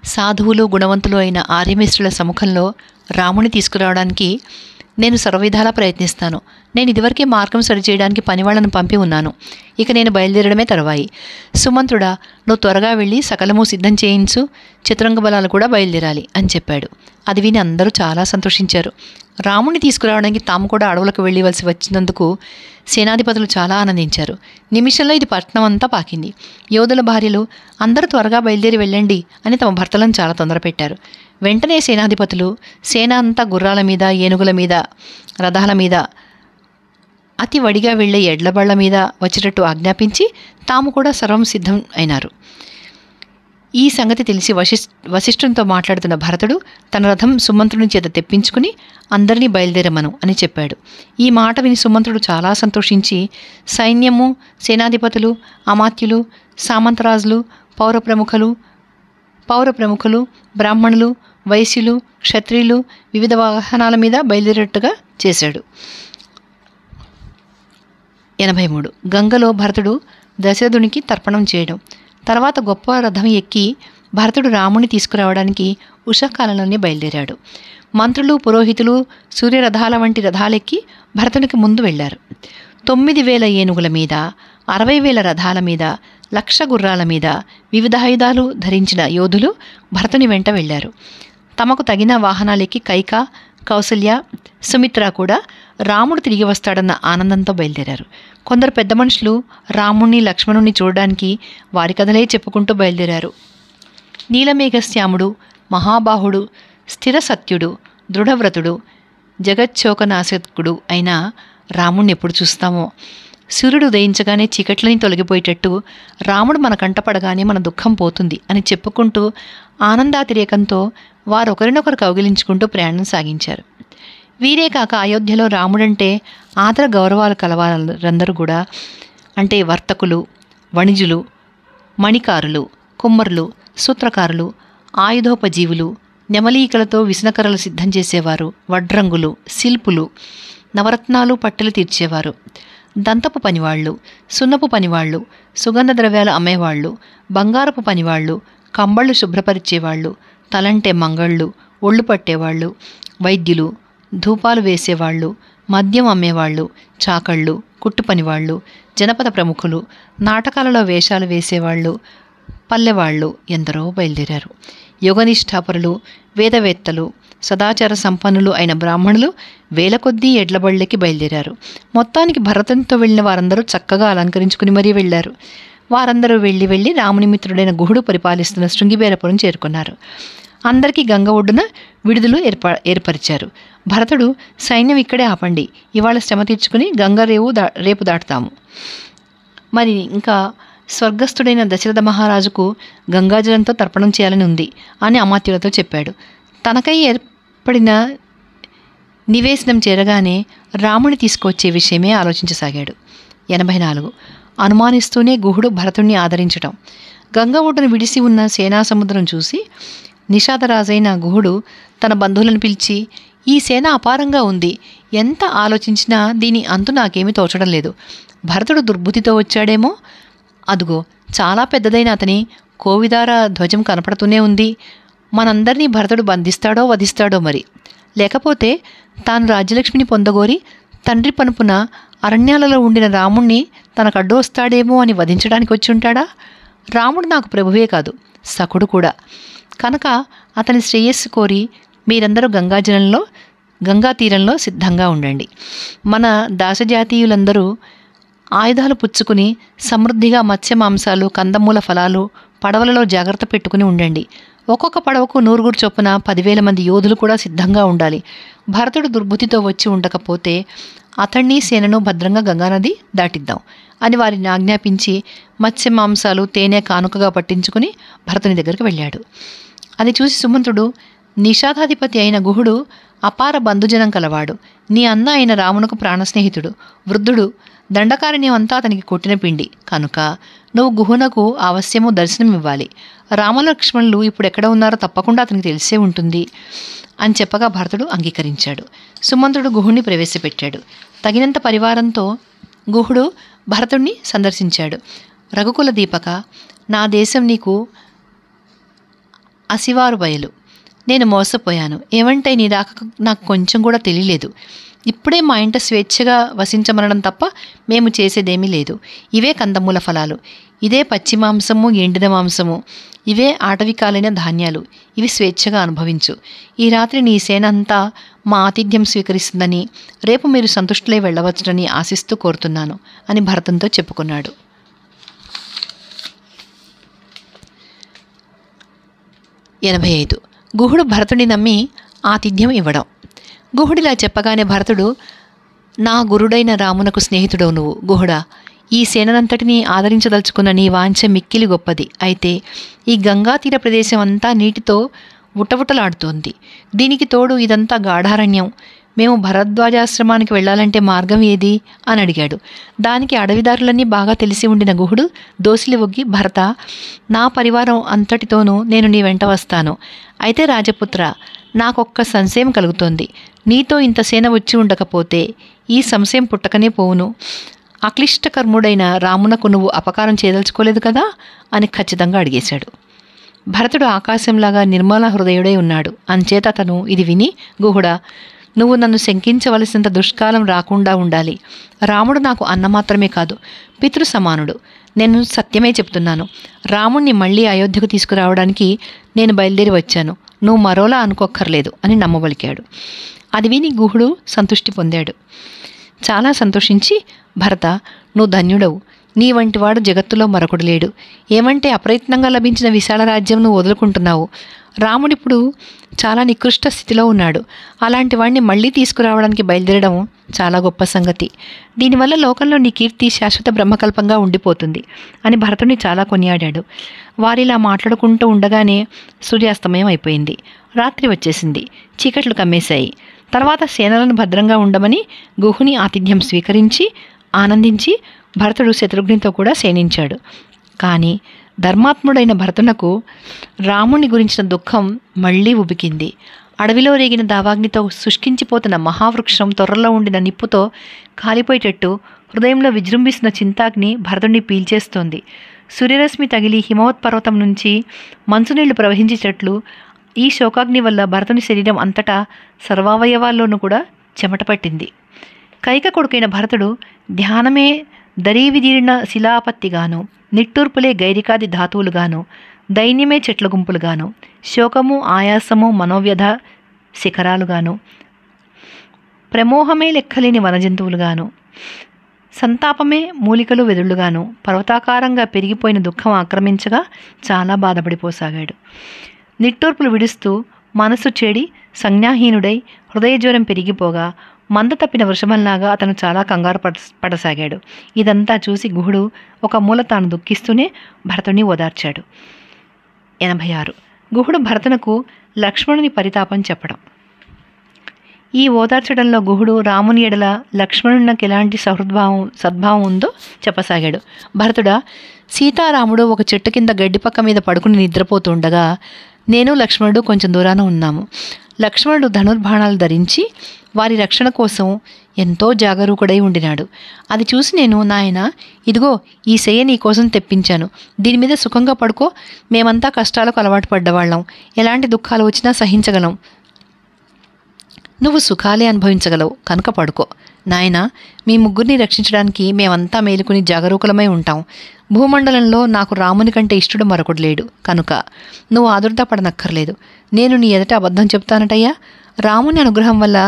సాధువులు, గుణవంతులు అయిన ఆర్యమిశ్రుల సముఖంలో రాముని తీసుకురావడానికి నేను సర్వవిధాలా ప్రయత్నిస్తాను. నేను ఇదివరకే మార్గం సరిచేయడానికి పనివాళ్లను పంపి ఉన్నాను. ఇక నేను బయలుదేరడమే తరువాయి. సుమంత్రుడా, నువ్వు త్వరగా వెళ్ళి సకలము సిద్ధం చేయించు. చతురంగ బలాలు కూడా బయలుదేరాలి అని చెప్పాడు. అది విని అందరూ చాలా సంతోషించారు. రాముని తీసుకురావడానికి తాము కూడా అడవులకు వెళ్ళవలసి వచ్చినందుకు సేనాధిపతులు చాలా ఆనందించారు. నిమిషంలో ఇది పట్టణం అంతా పాకింది. యోధుల భార్యలు, అందరూ త్వరగా బయలుదేరి వెళ్ళండి అని తమ భర్తలను చాలా తొందర పెట్టారు. వెంటనే సేనాధిపతులు సేన అంతా గుర్రాల మీద, ఏనుగుల మీద, రథాల మీద, అతి వడిగా వెళ్లే ఎడ్లబళ్ల మీద వచ్చేటట్టు ఆజ్ఞాపించి తాము కూడా సర్వం సిద్ధం అయినారు. ఈ సంగతి తెలిసి వశిష్ఠునితో మాట్లాడుతున్న భరతుడు తన రథం సుమంత్రుని చేత తెప్పించుకుని అందరినీ బయలుదేరమను అని చెప్పాడు. ఈ మాట విని సుమంత్రుడు చాలా సంతోషించి సైన్యము, సేనాధిపతులు, అమాత్యులు, సామంతరాజులు, పౌర ప్రముఖులు, బ్రాహ్మణులు, వైశ్యులు, క్షత్రియులు వివిధ వాహనాల మీద బయలుదేరేట్టుగా చేశాడు. 83. గంగలో భరతుడు దశరథునికి తర్పణం చేయడం. తర్వాత గొప్ప రథం ఎక్కి భరతుడు రాముని తీసుకురావడానికి ఉషాకాలంలోనే బయలుదేరాడు. మంత్రులు, పురోహితులు సూర్యరథాల వంటి రథాలెక్కి భరతునికి ముందు వెళ్లారు. 9,000 ఏనుగుల మీద, 60,000 రథాల మీద, 1,00,000 గుర్రాల మీద వివిధ ఆయుధాలు ధరించిన యోధులు భరతుని వెంట వెళ్లారు. తమకు తగిన వాహనాలెక్కి కైక, కౌసల్య, సుమిత్ర కూడా రాముడు తిరిగి వస్తాడన్న ఆనందంతో బయలుదేరారు. కొందరు పెద్ద మనుషులు రాముణ్ణి, లక్ష్మణుణ్ణి చూడడానికి వారి కథలే చెప్పుకుంటూ బయలుదేరారు. నీలమేఘశ్యాముడు, మహాబాహుడు, స్థిర సత్యుడు, దృఢవ్రతుడు, జగచ్చోకనాశకుడు అయిన రాముణ్ణి ఎప్పుడు చూస్తామో. సూర్యుడు ఉదయించగానే చీకట్లని తొలగిపోయేటట్టు రాముడు మన కంటపడగానే మన దుఃఖం పోతుంది అని చెప్పుకుంటూ ఆనందాతిరేకంతో వారొకరినొకరు కౌగిలించుకుంటూ ప్రయాణం సాగించారు. వీరే కాక అయోధ్యలో రాముడంటే ఆదర గౌరవాలు కలవారందరూ కూడా, అంటే వర్తకులు, వణిజులు, మణికారులు, కుమ్మరులు, సూత్రకారులు, ఆయుధోపజీవులు, నెమలీకలతో విసనకర్రలు సిద్ధం చేసేవారు, వడ్రంగులు, శిల్పులు, నవరత్నాలు పట్టెలు తీర్చేవారు, దంతపు పనివాళ్లు, సున్నపు పనివాళ్లు, సుగంధ ద్రవ్యాలు అమ్మేవాళ్లు, బంగారపు పనివాళ్లు, కంబళ్ళు శుభ్రపరిచేవాళ్లు, తలంటే మంగళ్ళు, ఒళ్ళు పట్టేవాళ్లు, వైద్యులు, ధూపాలు వేసేవాళ్లు, మద్యం అమ్మేవాళ్లు, చాకళ్ళు, కుట్టు పనివాళ్లు, జనపద ప్రముఖులు, నాటకాలలో వేషాలు వేసేవాళ్లు, పల్లెవాళ్లు ఎందరో బయలుదేరారు. యోగనిష్ఠాపరులు, వేదవేత్తలు, సదాచార సంపన్నులు అయిన బ్రాహ్మణులు వేల కొద్దీ ఎడ్లబళ్ళకి బయలుదేరారు. మొత్తానికి భరతునితో వెళ్ళిన వారందరూ చక్కగా అలంకరించుకుని మరీ వెళ్లారు. వారందరూ వెళ్ళి రాముని మిత్రుడైన గుహుడు పరిపాలిస్తున్న శృంగిబేరపురం చేరుకున్నారు. అందరికీ గంగ ఒడ్డున విడుదలు ఏర్పరిచారు. భరతుడు, సైన్యం ఇక్కడే ఆపండి, ఇవాళ శ్రమ తీర్చుకుని గంగ రేపు దాటుతాము. మరి ఇంకా స్వర్గస్థుడైన దశరథ మహారాజుకు గంగాజలంతో తర్పణం చేయాలని ఉంది అని అమాత్యులతో చెప్పాడు. తనకై ఏర్పడిన నివేశనం చేరగానే రాముని తీసుకొచ్చే విషయమే ఆలోచించసాగాడు. 84 అనుమానిస్తూనే గుహుడు భరతుణ్ణి ఆదరించటం. గంగ ఒడ్డును విడిసి ఉన్న సేనా సముద్రం చూసి నిషాదరాజైన గుహుడు తన బంధువులను పిలిచి, ఈ సేన అపారంగా ఉంది, ఎంత ఆలోచించినా దీని అంతు నాకేమీ తోచడం లేదు. భరతుడు దుర్బుద్ధితో వచ్చాడేమో, అదుగో చాలా పెద్దదైన అతని కోవిదార ధ్వజం కనపడుతూనే ఉంది. మనందరినీ భరతుడు బంధిస్తాడో వధిస్తాడో మరి, లేకపోతే తాను రాజ్యలక్ష్మిని పొందగోరి తండ్రి పనుపున అరణ్యాలలో ఉండిన రాముణ్ణి తనకడ్డు వస్తాడేమో అని వధించడానికి వచ్చి ఉంటాడా? రాముడు నాకు ప్రభువే కాదు, సఖుడు కూడా. కనుక అతని శ్రేయస్సు కోరి మీరందరూ గంగా తీరంలో సిద్ధంగా ఉండండి. మన దాసజాతీయులందరూ ఆయుధాలు పుచ్చుకుని సమృద్ధిగా మత్స్య మాంసాలు, కందమూల ఫలాలు పడవలలో జాగ్రత్త పెట్టుకుని ఉండండి. ఒక్కొక్క పడవకు 100 చొప్పున 10,000 మంది యోధులు కూడా సిద్ధంగా ఉండాలి. భరతుడు దుర్బుద్ధితో వచ్చి ఉండకపోతే అతన్ని, సేనను భద్రంగా గంగానది దాటిద్దాం అని వారిని ఆజ్ఞాపించి మత్స్య మాంసాలు, తేనె కానుకగా పట్టించుకుని భరతుని దగ్గరికి వెళ్ళాడు. అది చూసి సుమంతుడు, నిషాదాధిపతి అయిన గుహుడు అపార బంధుజనం కలవాడు. నీ అన్న అయిన రామునకు ప్రాణస్నేహితుడు, వృద్ధుడు, దండకారణ్యం అంతా అతనికి కొట్టిన పిండి. కనుక నువ్వు గుహునకు అవశ్యము దర్శనమివ్వాలి. రామలక్ష్మణులు ఇప్పుడు ఎక్కడ ఉన్నారో తప్పకుండా అతనికి తెలిసే ఉంటుంది అని చెప్పగా భరతుడు అంగీకరించాడు. సుమంతుడు గుహుణ్ణి ప్రవేశపెట్టాడు. తగినంత పరివారంతో గుహుడు భరతుణ్ణి సందర్శించాడు. రఘుకుల దీపక, నా దేశం నీకు అసివారు బయలు. నేను మోసపోయాను. ఏమంటే నీ రాక నాకు కొంచెం కూడా తెలియలేదు. ఇప్పుడే మా ఇంట స్వేచ్ఛగా వసించమనడం తప్ప మేము చేసేదేమీ లేదు. ఇవే కందమూల ఫలాలు, ఇదే పచ్చి మాంసము, ఎండిన మాంసము, ఇవే ఆటవికాలైన ధాన్యాలు. ఇవి స్వేచ్ఛగా అనుభవించు. ఈ రాత్రి నీ సేన అంతా మా ఆతిథ్యం స్వీకరిస్తుందని, రేపు మీరు సంతుష్టులై వెళ్ళవచ్చునని ఆశిస్తూ కోరుతున్నాను అని భరతంతో చెప్పుకున్నాడు. 85 గుహుడు భరతుని నమ్మి ఆతిథ్యం ఇవ్వడం. గుహుడిలా చెప్పగానే భరతుడు, నా గురుడైన రామునకు స్నేహితుడవు నువ్వు గుహుడా. ఈ సేనంతటినీ ఆదరించదలుచుకున్న నీ వాంఛ మిక్కిలి గొప్పది. అయితే ఈ గంగా తీర ప్రదేశం అంతా నీటితో ఉటవుటలాడుతోంది. దీనికి తోడు ఇదంతా గాఢారణ్యం. మేము భరద్వాజాశ్రమానికి వెళ్లాలంటే మార్గం ఏది అని అడిగాడు. దానికి అడవిదారులన్నీ బాగా తెలిసి ఉండిన గుహుడు దోసిలి ఒగ్గి, భరత, నా పరివారం అంతటితోనూ నేను నీ వెంట వస్తాను. అయితే రాజపుత్ర, నాకొక్క సంశయం కలుగుతోంది. నీతో ఇంత సేన వచ్చి ఉండకపోతే ఈ సంశయం పుట్టకనే పోవును. అక్లిష్టకర్ముడైన రామునకు నువ్వు అపకారం చేయదలుచుకోలేదు కదా అని ఖచ్చితంగా అడిగేశాడు. భరతుడు ఆకాశంలాగా నిర్మల హృదయుడై ఉన్నాడు. అంచేత అతను ఇది విని, గుహుడా, నువ్వు నన్ను శంకించవలసినంత దుష్కాలం రాకుండా ఉండాలి. రాముడు నాకు అన్న మాత్రమే కాదు, పితృ సమానుడు. నేను సత్యమే చెప్తున్నాను. రాముణ్ణి మళ్ళీ అయోధ్యకు తీసుకురావడానికి నేను బయలుదేరి వచ్చాను. నువ్వు మరోలా అనుకోక్కర్లేదు అని నమ్మబలికాడు. అది విని గుహుడు సంతృష్టి పొందాడు. చాలా సంతోషించి, భరత, నువ్వు ధన్యుడవు. నీ వంటివాడు జగత్తులో మరొకడు లేడు. ఏమంటే అప్రయత్నంగా లభించిన విశాల రాజ్యం నువ్వు వదులుకుంటున్నావు. రాముడిప్పుడు చాలా నికృష్ట స్థితిలో ఉన్నాడు. అలాంటి వాడిని మళ్ళీ తీసుకురావడానికి బయలుదేరడం చాలా గొప్ప సంగతి. దీనివల్ల లోకంలో నీ కీర్తి శాశ్వత బ్రహ్మకల్పంగా ఉండిపోతుంది అని భరతుడిని చాలా కొనియాడాడు. వారిలా మాట్లాడుకుంటూ ఉండగానే సూర్యాస్తమయం అయిపోయింది. రాత్రి వచ్చేసింది. చీకట్లు కమ్మేశాయి. తర్వాత సేనలను భద్రంగా ఉండమని గుహుని ఆతిథ్యం స్వీకరించి ఆనందించి భరతుడు శత్రుఘ్నితో కూడా సేనించాడు. కానీ ధర్మాత్ముడైన భరతునకు రాముని గురించిన దుఃఖం మళ్లీ ఉబికింది. అడవిలో రేగిన దావాగ్నితో శుష్కించిపోతున్న మహావృక్షం తొర్రలో ఉండిన నిప్పుతో కాలిపోయేటట్టు హృదయంలో విజృంభిస్తున్న చింతాగ్ని భరతుడిని పీల్చేస్తోంది. సూర్యరశ్మి తగిలి హిమవత్పర్వతం నుంచి మంచునీళ్లు ప్రవహించేటట్లు ఈ శోకాగ్ని వల్ల భరతుని శరీరం అంతటా సర్వావయవాల్లోనూ కూడా చెమట పట్టింది. కైక కొడుకైన భరతుడు ధ్యానమే దరీవిదీర్ణ శిలాపత్తిగాను, నిట్టూర్పులే గైరికాది ధాతువులుగాను, దైన్యమే చెట్ల గుంపులుగాను, శోకము ఆయాసము మనోవ్యధ శిఖరాలుగాను, ప్రమోహమే లెక్కలేని వనజంతువులుగాను, సంతాపమే మూలికలు వెదుళ్లుగాను పర్వతాకారంగా పెరిగిపోయిన దుఃఖం ఆక్రమించగా చాలా బాధపడిపోసాగాడు. నిట్టూర్పులు విడుస్తూ మనసు చెడి సంజ్ఞాహీనుడై హృదయజ్వరం పెరిగిపోగా మంద తప్పిన వృషభంలాగా అతను చాలా కంగారు పడసాగాడు. ఇదంతా చూసి గుహుడు ఒక మూల తాను దుఃఖిస్తూనే భరతుడిని ఓదార్చాడు. 86. గుహుడు భరతునకు లక్ష్మణుని పరితాపం చెప్పడం. ఈ ఓదార్చడంలో గుహుడు రాముని ఎడల లక్ష్మణునికి ఎలాంటి సద్భావం ఉందో చెప్పసాగాడు. భరతుడా, సీతారాముడు ఒక చెట్టు కింద గడ్డి పక్క మీద పడుకుని నిద్రపోతుండగా నేను లక్ష్మణుడు కొంచెం దూరాన ఉన్నాము. లక్ష్మణుడు ధనుర్బాణాలు ధరించి వారి రక్షణ కోసం ఎంతో జాగరూకుడై ఉండినాడు. అది చూసి నేను, నాయన, ఇదిగో ఈ శయ్య నీ కోసం తెప్పించాను, దీని మీద సుఖంగా పడుకో, మేమంతా కష్టాలకు అలవాటు పడ్డవాళ్ళం, ఎలాంటి దుఃఖాలు వచ్చినా సహించగలం, నువ్వు సుఖాలే అనుభవించగలవు కనుక పడుకో. నాయన, మీ ముగ్గురిని రక్షించడానికి మేమంతా మేలుకుని జాగరూకులమై ఉంటాం. భూమండలంలో నాకు రాముని కంటే ఇష్టడు మరొకడు లేడు కనుక నువ్వు ఆదుర్దా పడనక్కర్లేదు. నేను నీ ఎదుట అబద్ధం చెప్తానటయ్యా. రాముని అనుగ్రహం వల్ల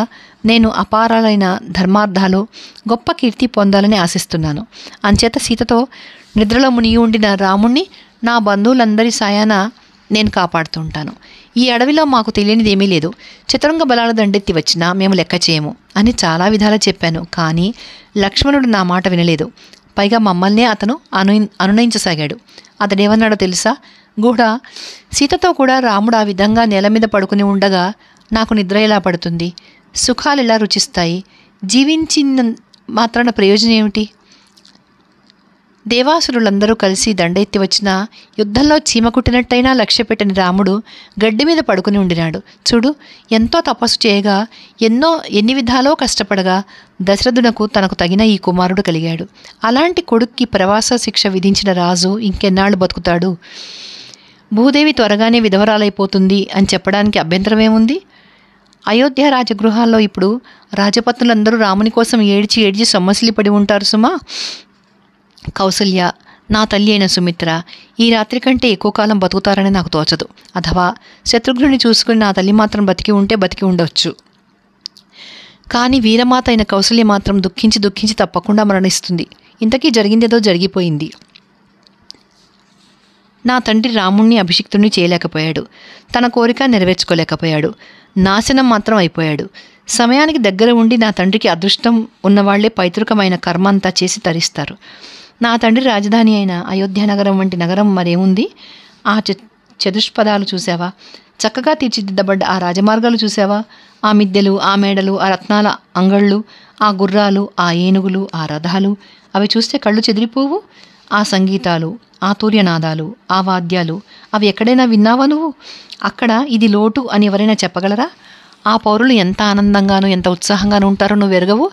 నేను అపారాలైన ధర్మార్థాలు, గొప్ప కీర్తి పొందాలని ఆశిస్తున్నాను. అంచేత సీతతో నిద్రలో మునిగి ఉండిన రాముణ్ణి నా బంధువులందరి సాయాన నేను కాపాడుతుంటాను. ఈ అడవిలో మాకు తెలియనిది ఏమీ లేదు. చతురంగ బలాల దండెత్తి వచ్చినా మేము లెక్క చేయము అని చాలా విధాలు చెప్పాను. కానీ లక్ష్మణుడు నా మాట వినలేదు. పైగా మమ్మల్నే అతను అనునయించసాగాడు. అతడేమన్నాడో తెలుసా? గుహుడా, సీతతో కూడా రాముడు ఆ విధంగా నేల మీద పడుకుని ఉండగా నాకు నిద్ర ఎలా పడుతుంది? సుఖాలు ఎలా రుచిస్తాయి? జీవించిన మాత్రాన ప్రయోజనం ఏమిటి? దేవాసురులందరూ కలిసి దండెత్తి వచ్చినా యుద్ధంలో చీమ కుట్టినట్టయినా లక్ష్య పెట్టని రాముడు గడ్డి మీద పడుకుని ఉండినాడు. చూడు, ఎంతో తపస్సు చేయగా ఎన్ని విధాలో కష్టపడగా దశరథునకు తనకు తగిన ఈ కుమారుడు కలిగాడు. అలాంటి కొడుక్కి ప్రవాస శిక్ష విధించిన రాజు ఇంకెన్నాళ్ళు బతుకుతాడు? భూదేవి త్వరగానే విధవరాలైపోతుంది అని చెప్పడానికి అభ్యంతరమేముంది? అయోధ్య రాజగృహాల్లో ఇప్పుడు రాజపత్నులందరూ రాముని కోసం ఏడ్చి ఏడ్చి సొమ్మసిల్లిపడి ఉంటారు సుమా. కౌసల్య, నా తల్లి అయిన సుమిత్ర ఈ రాత్రి కంటే ఎక్కువ కాలం బతుకుతారని నాకు తోచదు. అథవా శత్రుఘ్నుని చూసుకుని నా తల్లి మాత్రం బతికి ఉంటే బతికి ఉండవచ్చు. కానీ వీరమాత అయిన కౌసల్య మాత్రం దుఃఖించి దుఃఖించి తప్పకుండా మరణిస్తుంది. ఇంతకీ జరిగిందేదో జరిగిపోయింది. నా తండ్రి రాముణ్ణి అభిషిక్తుణ్ణి చేయలేకపోయాడు. తన కోరిక నెరవేర్చుకోలేకపోయాడు. నాశనం మాత్రం అయిపోయాడు. సమయానికి దగ్గర ఉండి నా తండ్రికి అదృష్టం ఉన్నవాళ్లే పైతృకమైన కర్మ అంతా చేసి తరిస్తారు. నా తండ్రి రాజధాని అయిన అయోధ్య నగరం వంటి నగరం మరేముంది? ఆ చతుష్పదాలు చూసావా? చక్కగా తీర్చిదిద్దబడ్డ ఆ రాజమార్గాలు చూసావా? ఆ మిద్దెలు, ఆ మేడలు, ఆ రత్నాల అంగళ్ళు, ఆ గుర్రాలు, ఆ ఏనుగులు, ఆ రథాలు, అవి చూస్తే కళ్ళు చెదిరిపోవు. ఆ సంగీతాలు, ఆ తూర్యనాదాలు, ఆ వాద్యాలు, అవి ఎక్కడైనా విన్నావా నువ్వు? అక్కడ ఇది లోటు అని ఎవరైనా చెప్పగలరా? ఆ పౌరులు ఎంత ఆనందంగానూ ఎంత ఉత్సాహంగానూ ఉంటారో నువ్వు ఎరగవు.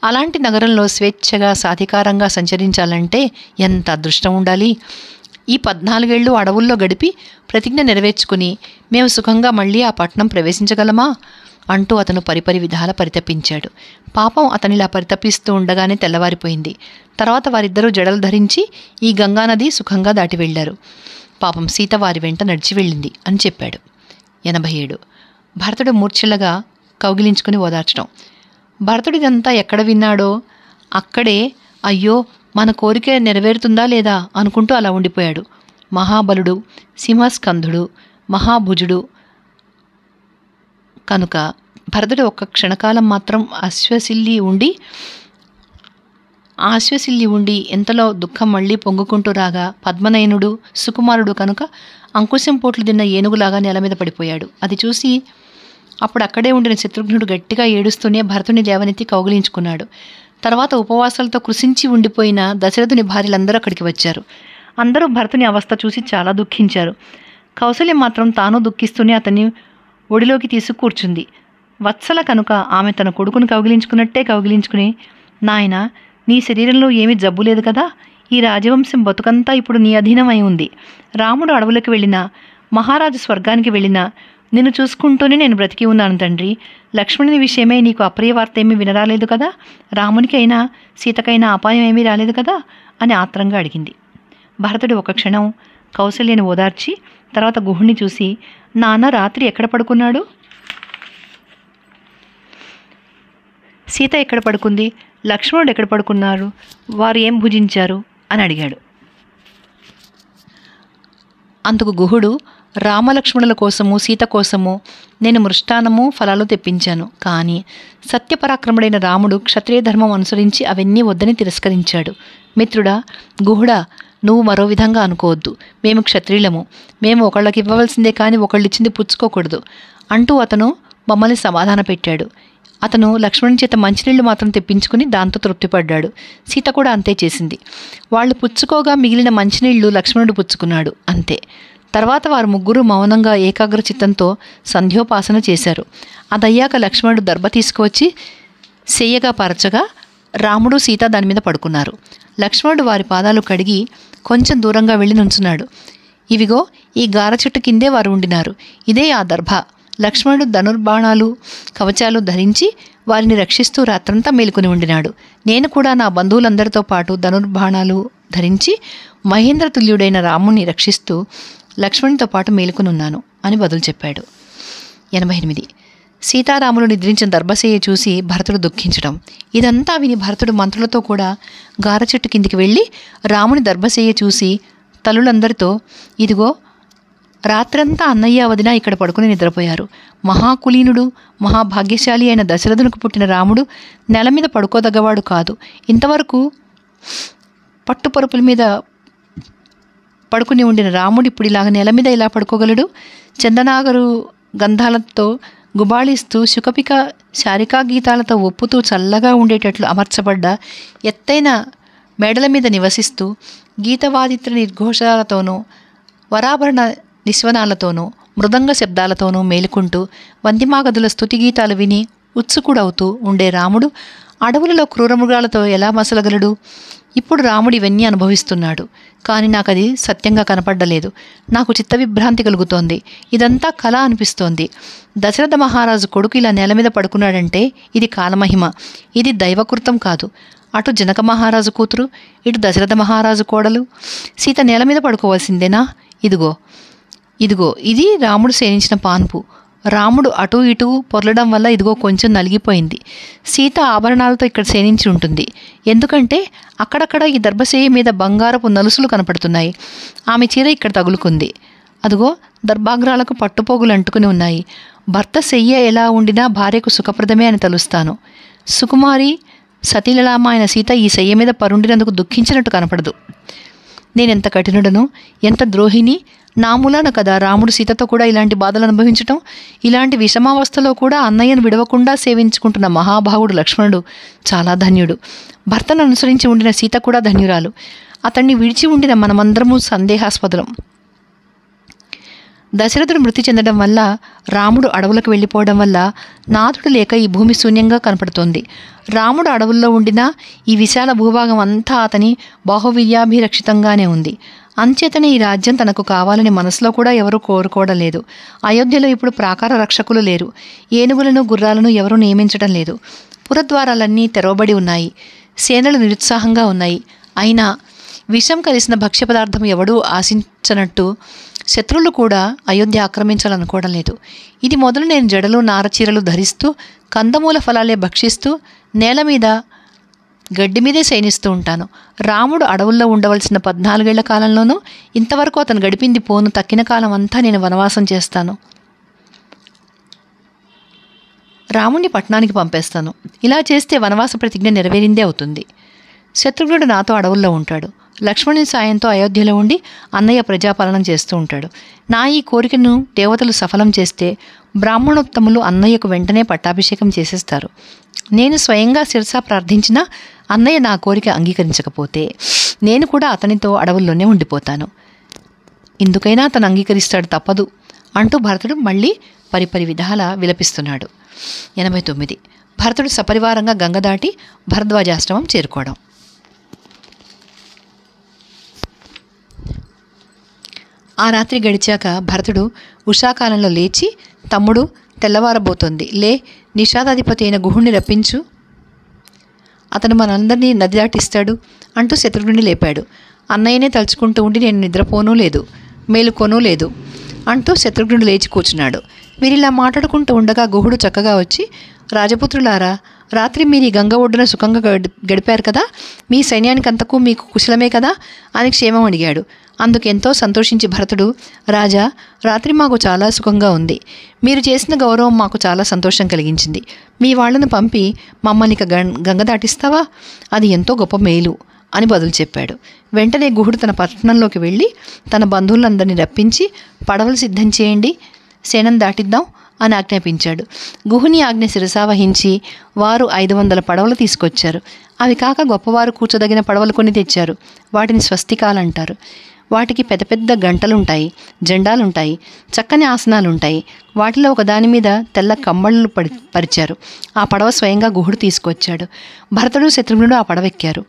అలాంటి నగరంలో స్వేచ్ఛగా సాధికారంగా సంచరించాలంటే ఎంత అదృష్టం ఉండాలి. ఈ 14 ఏళ్ళు అడవుల్లో గడిపి ప్రతిజ్ఞ నెరవేర్చుకుని మేము సుఖంగా మళ్ళీ ఆ పట్టణం ప్రవేశించగలమా అంటూ అతను పరిపరి విధాల పరితపించాడు. పాపం అతనిలా పరితపిస్తూ ఉండగానే తెల్లవారిపోయింది. తర్వాత వారిద్దరూ జడలు ధరించి ఈ గంగానది సుఖంగా దాటి వెళ్లారు. పాపం సీత వారి వెంట నడిచి వెళ్ళింది అని చెప్పాడు. 87. భరతుడు మూర్ఛిల్లగా కౌగిలించుకుని ఓదార్చడం. భరతుడిదంతా ఎక్కడ విన్నాడో అక్కడే అయ్యో మన కోరిక నెరవేరుతుందా లేదా అనుకుంటూ అలా ఉండిపోయాడు. మహాబలుడు, సింహస్కంధుడు, మహాభుజుడు కనుక భరతుడు ఒక్క క్షణకాలం మాత్రం ఆశ్వసిల్లి ఉండి ఎంతలో దుఃఖం మళ్ళీ పొంగుకుంటూ రాగా పద్మనయనుడు సుకుమారుడు కనుక అంకుశం పోట్లు తిన్న ఏనుగులాగా నేల మీద పడిపోయాడు. అది చూసి అప్పుడు అక్కడే ఉండిన శత్రుఘ్నుడు గట్టిగా ఏడుస్తూనే భరతుని లేవనెత్తి కౌగిలించుకున్నాడు. తర్వాత ఉపవాసాలతో కృషించి ఉండిపోయిన దశరథుని భార్యలందరూ అక్కడికి వచ్చారు. అందరూ భరతుని అవస్థ చూసి చాలా దుఃఖించారు. కౌసల్య మాత్రం తాను దుఃఖిస్తూనే అతన్ని ఒడిలోకి తీసుకు కూర్చుంది. వత్సల కనుక ఆమె తన కొడుకును కౌగిలించుకున్నట్టే కౌగిలించుకుని, నాయన నీ శరీరంలో ఏమీ జబ్బు లేదు కదా, ఈ రాజవంశం బతుకంతా ఇప్పుడు నీ అధీనమై ఉంది. రాముడు అడవులకు వెళ్ళినా, మహారాజు స్వర్గానికి వెళ్ళినా నిన్ను చూసుకుంటూనే నేను బ్రతికి ఉన్నాను తండ్రి. లక్ష్మణుని విషయమై నీకు అప్రియ వార్త ఏమీ వినరాలేదు కదా, రామునికి అయినా సీతకైనా అపాయం ఏమీ రాలేదు కదా అని ఆత్రంగా అడిగింది. భరతుడు ఒక క్షణం కౌసల్యని ఓదార్చి తర్వాత గుహుణ్ణి చూసి, నాన్న రాత్రి ఎక్కడ పడుకున్నాడు, సీత ఎక్కడ పడుకుంది, లక్ష్మణుడు ఎక్కడ పడుకున్నారు, వారు ఏం భుజించారు అని అడిగాడు. అందుకు గుహుడు, రామలక్ష్మణుల కోసము సీత కోసము నేను మృష్టాన్నము ఫలాలు తెప్పించాను. కానీ సత్యపరాక్రముడైన రాముడు క్షత్రియ ధర్మం అనుసరించి అవన్నీ వద్దని తిరస్కరించాడు. మిత్రుడా, గుహుడా, నువ్వు మరో విధంగా అనుకోవద్దు. మేము క్షత్రియులము, మేము ఒకళ్ళకి ఇవ్వవలసిందే కానీ ఒకళ్ళిచ్చింది పుచ్చుకోకూడదు అంటూ అతను మమ్మల్ని సమాధాన పెట్టాడు. అతను లక్ష్మణుని చేత మంచినీళ్లు మాత్రం తెప్పించుకుని దాంతో తృప్తిపడ్డాడు. సీత కూడా అంతే చేసింది. వాళ్ళు పుచ్చుకోగా మిగిలిన మంచినీళ్లు లక్ష్మణుడు పుచ్చుకున్నాడు, అంతే. తర్వాత వారు ముగ్గురు మౌనంగా ఏకాగ్రచిత్తంతో సంధ్యోపాసన చేశారు. అదయ్యాక లక్ష్మణుడు దర్భ తీసుకువచ్చి సెయ్యగా పరచగా రాముడు సీత దాని మీద పడుకున్నారు. లక్ష్మణుడు వారి పాదాలు కడిగి కొంచెం దూరంగా వెళ్ళి నుంచున్నాడు. ఇవిగో ఈ గార చెట్టు కిందే వారు ఉండినారు, ఇదే ఆ దర్భ. లక్ష్మణుడు ధనుర్బాణాలు కవచాలు ధరించి వారిని రక్షిస్తూ రాత్రంతా మేలుకుని ఉండినాడు. నేను కూడా నా బంధువులందరితో పాటు ధనుర్బాణాలు ధరించి మహేంద్రతుల్యుడైన రాముని రక్షిస్తూ లక్ష్మణునితో పాటు మేలుకునున్నాను అని బదులు చెప్పాడు. 88. సీతారాములు నిద్రించిన దర్భశయ్య చూసి భరతుడు దుఃఖించడం. ఇదంతా విని భరతుడు మంత్రులతో కూడా గార చెట్టు కిందికి వెళ్ళి రాముని దర్భశయ్య చూసి తల్లులందరితో, ఇదిగో రాత్రంతా అన్నయ్య వదిన ఇక్కడ పడుకుని నిద్రపోయారు. మహాకులీనుడు మహాభాగ్యశాలి అయిన దశరథునికి పుట్టిన రాముడు నెల మీద పడుకోదగ్గవాడు కాదు. ఇంతవరకు పట్టుపరుపుల మీద పడుకుని ఉండిన రాముడు ఇప్పుడు ఇలాగ నెల మీద ఇలా పడుకోగలడు? చందనాగరు గంధాలతో గుబాళిస్తూ శుకపిక శారికా గీతాలతో ఒప్పుతూ చల్లగా ఉండేటట్లు అమర్చబడ్డ ఎత్తైన మేడల మీద నివసిస్తూ గీతవాదిత్ర నిర్ఘోషాలతోనూ వరాభరణ నిస్వనాలతోనూ మృదంగ శబ్దాలతోనూ మేలుకుంటూ వందిమాగదుల స్తుతిగీతాలు విని ఉత్సుకుడవుతూ ఉండే రాముడు అడవులలో క్రూరమృగాలతో ఎలా మసలగలడు? ఇప్పుడు రాముడు ఇవన్నీ అనుభవిస్తున్నాడు. కానీ నాకు అది సత్యంగా కనపడ్డలేదు. నాకు చిత్తవిభ్రాంతి కలుగుతోంది. ఇదంతా కళ అనిపిస్తోంది. దశరథ మహారాజు కొడుకు ఇలా నేల మీద పడుకున్నాడంటే ఇది కాలమహిమ, ఇది దైవకృతం కాదు. అటు జనక మహారాజు కూతురు, ఇటు దశరథ మహారాజు కోడలు. సీత నేల మీద పడుకోవాల్సిందేనా? ఇదిగో ఇది రాముడు సేనించిన పాన్పు. రాముడు అటూ ఇటూ పొర్లడం వల్ల ఇదిగో కొంచెం నలిగిపోయింది. సీత ఆభరణాలతో ఇక్కడ సేనించి ఉంటుంది. ఎందుకంటే అక్కడక్కడ ఈ దర్భశయ్య మీద బంగారపు నలుసులు కనపడుతున్నాయి. ఆమె చీర ఇక్కడ తగులుకుంది. అదిగో దర్భాగ్రాలకు పట్టుపోగులు అంటుకుని ఉన్నాయి. భర్త శయ్య ఎలా ఉండినా భార్యకు సుఖప్రదమే అని తలుస్తాను. సుకుమారి సతీలలామ అయిన సీత ఈ శయ్య మీద పరుండినందుకు దుఃఖించినట్టు కనపడదు. నేనెంత కఠినుడను, ఎంత ద్రోహిని. నా మూలాన కదా రాముడు సీతతో కూడా ఇలాంటి బాధలు అనుభవించటం. ఇలాంటి విషమావస్థలో కూడా అన్నయ్యను విడవకుండా సేవించుకుంటున్న మహాభావుడు లక్ష్మణుడు చాలా ధన్యుడు. భర్తను అనుసరించి ఉండిన సీత కూడా ధన్యురాలు. అతన్ని విడిచి ఉండిన మనమందరము సందేహాస్పదులం. దశరథుడు మృతి చెందడం వల్ల, రాముడు అడవులకు వెళ్ళిపోవడం వల్ల నాథుడు లేక ఈ భూమి శూన్యంగా కనపడుతోంది. రాముడు అడవుల్లో ఉండినా ఈ విశాల భూభాగం అంతా అతని బాహువిర్యాభిరక్షితంగానే ఉంది. అంచేతనే ఈ రాజ్యం తనకు కావాలని మనసులో కూడా ఎవరూ కోరుకోవడం లేదు. అయోధ్యలో ఇప్పుడు ప్రాకార రక్షకులు లేరు. ఏనుగులను గుర్రాలను ఎవరూ నియమించడం లేదు. పురద్వారాలన్నీ తెరవబడి ఉన్నాయి. సేనలు నిరుత్సాహంగా ఉన్నాయి. అయినా విషం కలిసిన భక్ష్య పదార్థం ఎవడూ ఆశించనట్టు శత్రువులు కూడా అయోధ్య ఆక్రమించాలనుకోవడం లేదు. ఇది మొదలు నేను జడలు నారచీరలు ధరిస్తూ కందమూల ఫలాలే భక్షిస్తూ నేల మీద గడ్డి మీదే శయనిస్తూ ఉంటాను. రాముడు అడవుల్లో ఉండవలసిన 14 ఏళ్ల కాలంలోనూ ఇంతవరకు అతను గడిపింది పోను. తక్కిన కాలం అంతా నేను వనవాసం చేస్తాను. రాముణ్ణి పట్టణానికి పంపేస్తాను. ఇలా చేస్తే వనవాస ప్రతిజ్ఞ నెరవేరిందే అవుతుంది. శత్రుఘ్నుడు నాతో అడవుల్లో ఉంటాడు. లక్ష్మణుని సాయంతో అయోధ్యలో ఉండి అన్నయ్య ప్రజాపాలన చేస్తూ ఉంటాడు. నా ఈ కోరికను దేవతలు సఫలం చేస్తే బ్రాహ్మణోత్తములు అన్నయ్యకు వెంటనే పట్టాభిషేకం చేసేస్తారు. నేను స్వయంగా శిరసా ప్రార్థించినా అన్నయ్య నా కోరిక అంగీకరించకపోతే నేను కూడా అతనితో అడవుల్లోనే ఉండిపోతాను. ఇందుకైనా అతను అంగీకరిస్తాడు, తప్పదు అంటూ భరతుడు మళ్ళీ పరిపరి విధాల విలపిస్తున్నాడు. 89. భరతుడు సపరివారంగా గంగ దాటి భరద్వాజాశ్రమం చేరుకోవడం. ఆ రాత్రి గడిచాక భరతుడు ఉషాకాలంలో లేచి, తమ్ముడు తెల్లవారబోతోంది, లే, నిషాదాధిపతి అయిన గుహుణ్ణి రప్పించు, అతను మనందరినీ నది దాటిస్తాడు అంటూ శత్రుఘ్నుడిని లేపాడు. అన్నయ్యనే తలుచుకుంటూ ఉండి నేను నిద్రపోనూ లేదు, మేలుకోనూ లేదు అంటూ శత్రుఘ్నుడు లేచి కూర్చున్నాడు. వీరిలా మాట్లాడుకుంటూ ఉండగా గుహుడు చక్కగా వచ్చి, రాజపుత్రులారా, రాత్రి మీరు ఈ గంగ ఒడ్డున సుఖంగా గడిపారు కదా, మీ సైన్యానికంతకు మీకు కుశలమే కదా అని క్షేమం అడిగాడు. అందుకెంతో సంతోషించి భరతుడు, రాజా, రాత్రి మాకు చాలా సుఖంగా ఉంది. మీరు చేసిన గౌరవం మాకు చాలా సంతోషం కలిగించింది. మీ వాళ్లను పంపి మమ్మల్ని గంగ దాటిస్తావా? అది ఎంతో గొప్ప మేలు అని బదులు చెప్పాడు. వెంటనే గుహుడు తన పట్టణంలోకి వెళ్ళి తన బంధువులందరినీ రప్పించి, పడవలు సిద్ధం చేయండి, సేనం దాటిద్దాం అని ఆజ్ఞాపించాడు. గుహుని ఆజ్ఞ శిరసావహించి వారు 500 పడవలు తీసుకొచ్చారు. అవి కాక గొప్పవారు కూర్చోదగిన పడవలు కొన్ని తెచ్చారు. వాటిని స్వస్తికాలంటారు. వాటికి పెద్ద పెద్ద గంటలుంటాయి, జెండాలుంటాయి, చక్కని ఆసనాలుంటాయి. వాటిలో ఒకదాని మీద తెల్ల కమ్మళ్ళు పరిచారు. ఆ పడవ స్వయంగా గుహుడు తీసుకొచ్చాడు. భరతుడు శత్రుఘ్నుడు ఆ పడవ ఎక్కారు.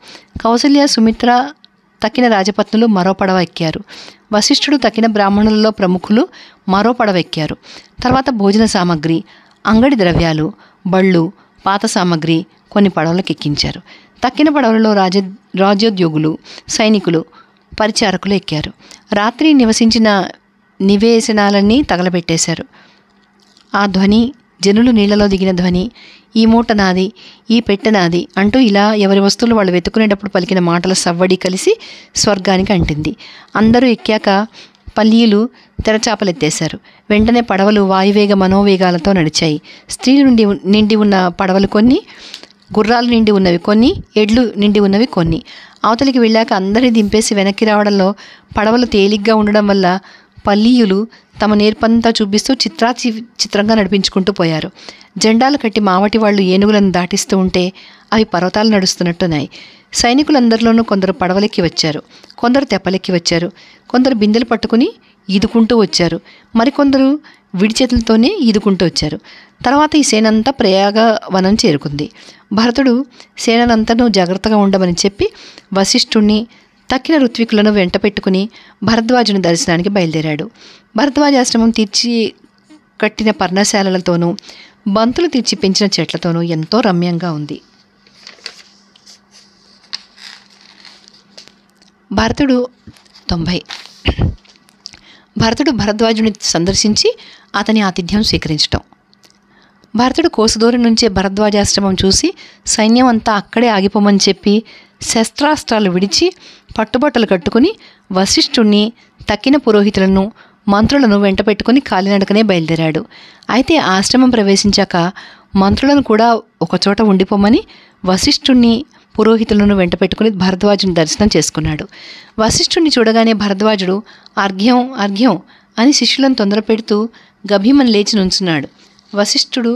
కౌసల్య, సుమిత్ర తక్కిన రాజపత్నులు మరో పడవ ఎక్కారు. వశిష్ఠుడు తక్కిన బ్రాహ్మణులలో ప్రముఖులు మరో పడవ ఎక్కారు. తర్వాత భోజన సామగ్రి, అంగడి ద్రవ్యాలు, బళ్ళు, పాత సామగ్రి కొన్ని పడవలకు ఎక్కించారు. తక్కిన పడవలలో రాజ్యోద్యోగులు, సైనికులు, పరిచారకులు ఎక్కారు. రాత్రి నివసించిన నివేశనాలన్నీ తగలబెట్టేశారు. ఆ ధ్వని, జనులు నీళ్లలో దిగిన ధ్వని, ఈ మూట నాది, ఈ పెట్టె నాది అంటూ ఇలా ఎవరి వస్తువులు వాళ్ళు వెతుకునేటప్పుడు పలికిన మాటల సవ్వడి కలిసి స్వర్గానికి అంటింది. అందరూ ఎక్కాక పల్లీలు తెరచాపలెత్తేశారు. వెంటనే పడవలు వాయువేగ మనోవేగాలతో నడిచాయి. స్త్రీలు నిండి ఉన్న పడవలు కొన్ని, గుర్రాలు నిండి ఉన్నవి కొన్ని, ఎడ్లు నిండి ఉన్నవి కొన్ని. అవతలికి వెళ్ళాక అందరినీ దింపేసి వెనక్కి రావడంలో పడవలు తేలిగ్గా ఉండడం వల్ల పల్లీయులు తమ నేర్పంతా చూపిస్తూ చిత్రంగా నడిపించుకుంటూ పోయారు. జెండాలు కట్టి మావటి వాళ్ళు ఏనుగులను దాటిస్తూ ఉంటే అవి పర్వతాలు నడుస్తున్నట్టున్నాయి. సైనికులందరిలోనూ కొందరు పడవలెక్కి వచ్చారు, కొందరు తెప్పలెక్కి వచ్చారు, కొందరు బిందెలు పట్టుకుని ఈదుకుంటూ వచ్చారు, మరికొందరు విడి చేతులతోనే ఈదుకుంటూ వచ్చారు. తర్వాత ఈ సేనంతా ప్రయాగ వనం చేరుకుంది. భరతుడు సేనంతను జాగ్రత్తగా ఉండమని చెప్పి వశిష్ఠుణ్ణి తక్కిన ఋత్వికులను వెంట పెట్టుకుని భరద్వాజుని దర్శనానికి బయలుదేరాడు. భరద్వాజాశ్రమం తీర్చి కట్టిన పర్ణశాలలతోనూ బంతులు తీర్చి పెంచిన చెట్లతోనూ ఎంతో రమ్యంగా ఉంది. భరతుడు భరద్వాజుని సందర్శించి అతని ఆతిథ్యం స్వీకరించటం. భరతుడు కోసదూరం నుంచే భరద్వాజాశ్రమం చూసి సైన్యం అంతా అక్కడే ఆగిపోమని చెప్పి శస్త్రాస్త్రాలు విడిచి పట్టుబట్టలు కట్టుకుని వశిష్ఠుణ్ణి తక్కిన పురోహితులను మంత్రులను వెంట పెట్టుకుని కాలినడకనే బయలుదేరాడు. అయితే ఆశ్రమం ప్రవేశించాక మంత్రులను కూడా ఒకచోట ఉండిపోమని వశిష్ఠుణ్ణి పురోహితులను వెంట పెట్టుకుని భరద్వాజుని దర్శనం చేసుకున్నాడు. వశిష్ఠుణ్ణి చూడగానే భరద్వాజుడు అర్ఘ్యం అర్ఘ్యం అని శిష్యులను తొందర పెడుతూ గభీమని లేచి నుంచున్నాడు. వశిష్ఠుడు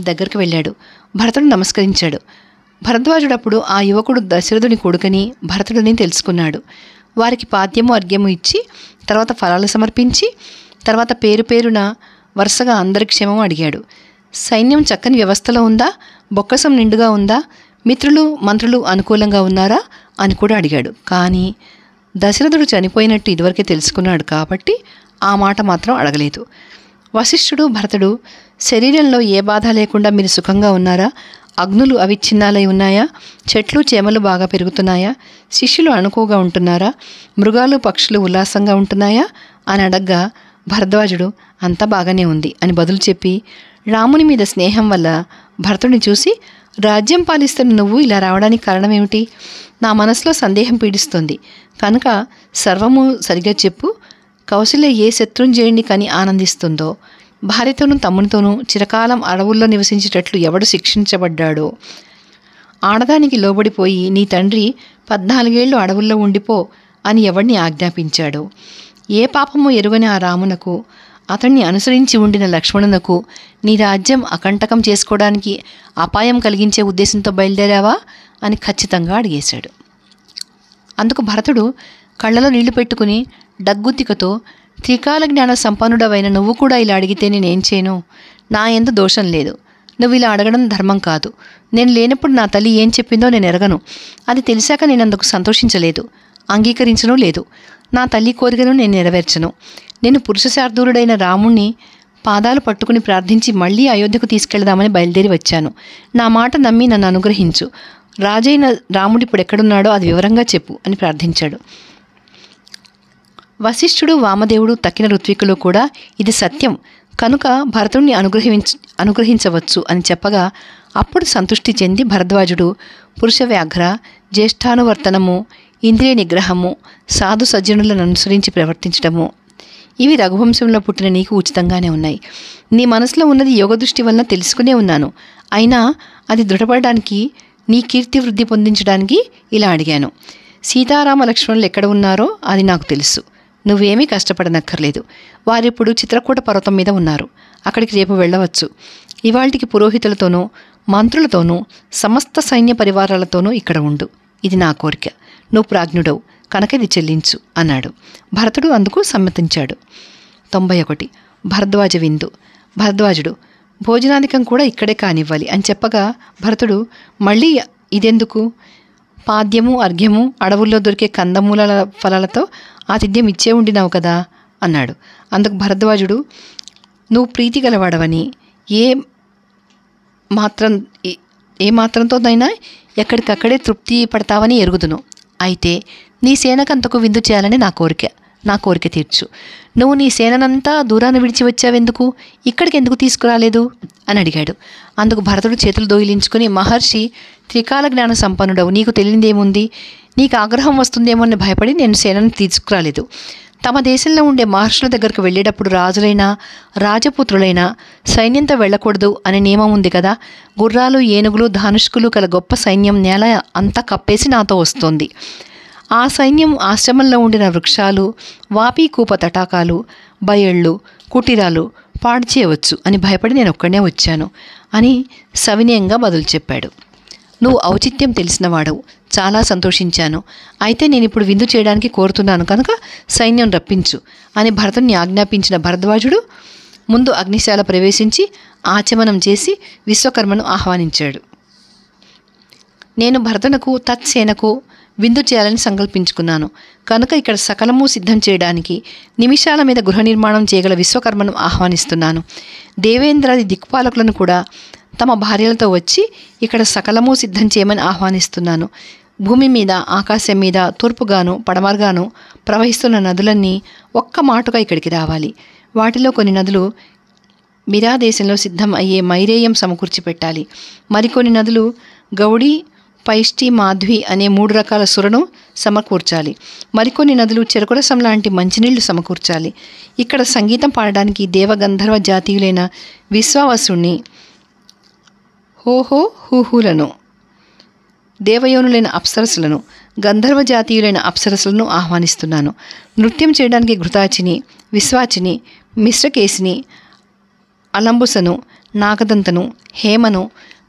దగ్గరకు వెళ్ళాడు. భరతుడు నమస్కరించాడు. భరద్వాజుడప్పుడు ఆ యువకుడు దశరథుని కొడుకని భరతుడిని తెలుసుకున్నాడు. వారికి పాద్యము అర్ఘ్యము ఇచ్చి తర్వాత ఫలాలు సమర్పించి తర్వాత పేరు పేరున వరుసగా అందరి క్షేమం అడిగాడు. సైన్యం చక్కని వ్యవస్థలో ఉందా, బొక్కసం నిండుగా ఉందా, మిత్రులు మంత్రులు అనుకూలంగా ఉన్నారా అని కూడా అడిగాడు. కానీ దశరథుడు చనిపోయినట్టు ఇదివరకే తెలుసుకున్నాడు కాబట్టి ఆ మాట మాత్రం అడగలేదు. వశిష్ఠుడు భరతుడు, శరీరంలో ఏ బాధ లేకుండా మీరు సుఖంగా ఉన్నారా? అగ్నులు అవిచ్ఛిన్నాలై ఉన్నాయా? చెట్లు చేమలు బాగా పెరుగుతున్నాయా? శిష్యులు అనుకోగా ఉంటున్నారా? మృగాలు పక్షులు ఉల్లాసంగా ఉంటున్నాయా అని అడగ్గా భరద్వాజుడు అంతా బాగానే ఉంది అని బదులు చెప్పి, రాముని మీద స్నేహం వల్ల భరతుడిని చూసి, రాజ్యం పాలిస్తున్న నువ్వు ఇలా రావడానికి కారణమేమిటి? నా మనసులో సందేహం పీడిస్తుంది కనుక సర్వము సరిగా చెప్పు. కౌశల్య ఏ శత్రుంజయుడిని కని ఆనందిస్తుందో, భార్యతోనూ తమ్మునితోనూ చిరకాలం అడవుల్లో నివసించేటట్లు ఎవడు శిక్షించబడ్డాడో, ఆడదానికి లోబడిపోయి నీ తండ్రి 14 ఏళ్ళు అడవుల్లో ఉండిపో అని ఎవడిని ఆజ్ఞాపించాడో, ఏ పాపము ఎరుగని ఆ రామునకు, అతన్ని అనుసరించి ఉండిన లక్ష్మణునకు నీ రాజ్యం అకంటకం చేసుకోవడానికి అపాయం కలిగించే ఉద్దేశంతో బయలుదేరావా అని ఖచ్చితంగా అడిగేశాడు. అందుకు భరతుడు కళ్ళలో నీళ్లు పెట్టుకుని డగ్గుతికతో, త్రికాల జ్ఞాన సంపన్నుడవైన నువ్వు కూడా ఇలా అడిగితే నేనేం చేయను? నా యందు దోషం లేదు. నువ్వు ఇలా అడగడం ధర్మం కాదు. నేను లేనప్పుడు నా తల్లి ఏం చెప్పిందో నేను ఎరగను. అది తెలిసాక నేను అందుకు సంతోషించలేదు, అంగీకరించను లేదు. నా తల్లి కోరికను నేను నెరవేర్చను. నేను పురుషశార్దూరుడైన రాముణ్ణి పాదాలు పట్టుకుని ప్రార్థించి మళ్ళీ అయోధ్యకు తీసుకెళ్దామని బయలుదేరి వచ్చాను. నా మాట నమ్మి నన్ను అనుగ్రహించు. రాజైన రాముడు ఇప్పుడు ఎక్కడున్నాడో అది వివరంగా చెప్పు అని ప్రార్థించాడు. వశిష్ఠుడు వామదేవుడు తక్కిన ఋత్వికులు కూడా ఇది సత్యం కనుక భరతుణ్ణి అనుగ్రహించవచ్చు అని చెప్పగా అప్పుడు సంతృష్టి చెంది భరద్వాజుడు పురుష వ్యాఘ్ర, జ్యేష్ఠానువర్తనము, ఇంద్రియ నిగ్రహము, సాధు సజ్జనులను అనుసరించి ప్రవర్తించడము, ఇవి రఘువంశంలో పుట్టిన నీకు ఉచితంగానే ఉన్నాయి. నీ మనసులో ఉన్నది యోగదృష్టి వలన తెలుసుకునే ఉన్నాను. అయినా అది దృఢపడడానికి, నీ కీర్తి వృద్ధి పొందించడానికి ఇలా అడిగాను. సీతారామ లక్ష్మణులు ఎక్కడ ఉన్నారో అది నాకు తెలుసు. నువ్వేమీ కష్టపడనక్కర్లేదు. వారిప్పుడు చిత్రకూట పర్వతం మీద ఉన్నారు. అక్కడికి రేపు వెళ్ళవచ్చు. ఇవాళకి పురోహితులతోనూ మంత్రులతోనూ సమస్త సైన్య పరివారాలతోనూ ఇక్కడ ఉండు. ఇది నా కోరిక. నువ్వు ప్రాజ్ఞుడవు కనుక ఇది చెల్లించు అన్నాడు. భరతుడు అందుకు సమ్మతించాడు. 91 భరద్వాజ విందు. భరద్వాజుడు, భోజనాధికం కూడా ఇక్కడే కానివ్వాలి అని చెప్పగా భరతుడు, మళ్ళీ ఇదెందుకు? పాద్యము అర్ఘ్యము అడవుల్లో దొరికే కందమూలాల ఫలాలతో ఆతిథ్యం ఇచ్చే ఉండినావు కదా అన్నాడు. అందుకు భరద్వాజుడు, నువ్వు ప్రీతి గలవాడవని, ఏ మాత్రంతోనైనా ఎక్కడికక్కడే తృప్తి పడతావని ఎరుగుదును. అయితే నీ సేనకంతకు విందు చేయాలని నా కోరిక తీర్చు. నువ్వు నీ సేననంతా దూరాన్ని విడిచి వచ్చావెందుకు? ఇక్కడికి ఎందుకు తీసుకురాలేదు అని అడిగాడు. అందుకు భరతుడు చేతులు దోయిలించుకుని, మహర్షి త్రికాల జ్ఞాన సంపన్నుడవు, నీకు తెలియదేముంది? నీకు ఆగ్రహం వస్తుందేమో అని భయపడి నేను సేనను తీసుకురాలేదు. తమ దేశంలో ఉండే మహర్షుల దగ్గరకు వెళ్ళేటప్పుడు రాజులైనా రాజపుత్రులైనా సైన్యంతో వెళ్ళకూడదు అనే నియమం ఉంది కదా. గుర్రాలు, ఏనుగులు, ధానుష్కులు కల గొప్ప సైన్యం నేల అంతా కప్పేసి నాతో వస్తోంది. ఆ సైన్యం ఆశ్రమంలో ఉండిన వృక్షాలు, వాపీకూప తటాకాలు, బయళ్ళు, కుటీరాలు పాడు చేయవచ్చు అని భయపడి నేను ఒక్కడే వచ్చాను అని సవినయంగా బదులు చెప్పాడు. నువ్వు ఔచిత్యం తెలిసినవాడవు, చాలా సంతోషించాను. అయితే నేను ఇప్పుడు విందు చేయడానికి కోరుతున్నాను కనుక సైన్యం రప్పించు అని భరతుని ఆజ్ఞాపించిన భరద్వాజుడు ముందు అగ్నిశాల ప్రవేశించి ఆచమనం చేసి విశ్వకర్మను ఆహ్వానించాడు. నేను భరతునకు తత్సేనకు విందు చేయాలని సంకల్పించుకున్నాను కనుక ఇక్కడ సకలము సిద్ధం చేయడానికి నిమిషాల మీద గృహ నిర్మాణం చేయగల విశ్వకర్మను ఆహ్వానిస్తున్నాను. దేవేంద్రాది దిక్పాలకులను కూడా తమ భార్యలతో వచ్చి ఇక్కడ సకలము సిద్ధం చేయమని ఆహ్వానిస్తున్నాను. భూమి మీద, ఆకాశం మీద, తూర్పుగాను పడమరగాను ప్రవహిస్తున్న నదులన్నీ ఒక్క మాటుగా ఇక్కడికి రావాలి. వాటిలో కొన్ని నదులు మిరా దేశంలో సిద్ధం అయ్యే మైరేయం సమకూర్చి పెట్టాలి. మరికొన్ని నదులు గౌడి, పైష్టి, మాధ్వి అనే 3 రకాల సురను సమకూర్చాలి. మరికొన్ని నదులు చెరుకురసం లాంటి మంచినీళ్లు సమకూర్చాలి. ఇక్కడ సంగీతం పాడడానికి దేవగంధర్వ జాతీయులైన విశ్వావసుణ్ణి, హోహో హూహులను, దేవయోనులైన అప్సరసులను, గంధర్వ జాతీయులైన అప్సరసులను ఆహ్వానిస్తున్నాను. నృత్యం చేయడానికి ఘృతాచిని, విశ్వాచిని, మిశ్రకేశిని, అలంబుసను, నాగదంతను, హేమను,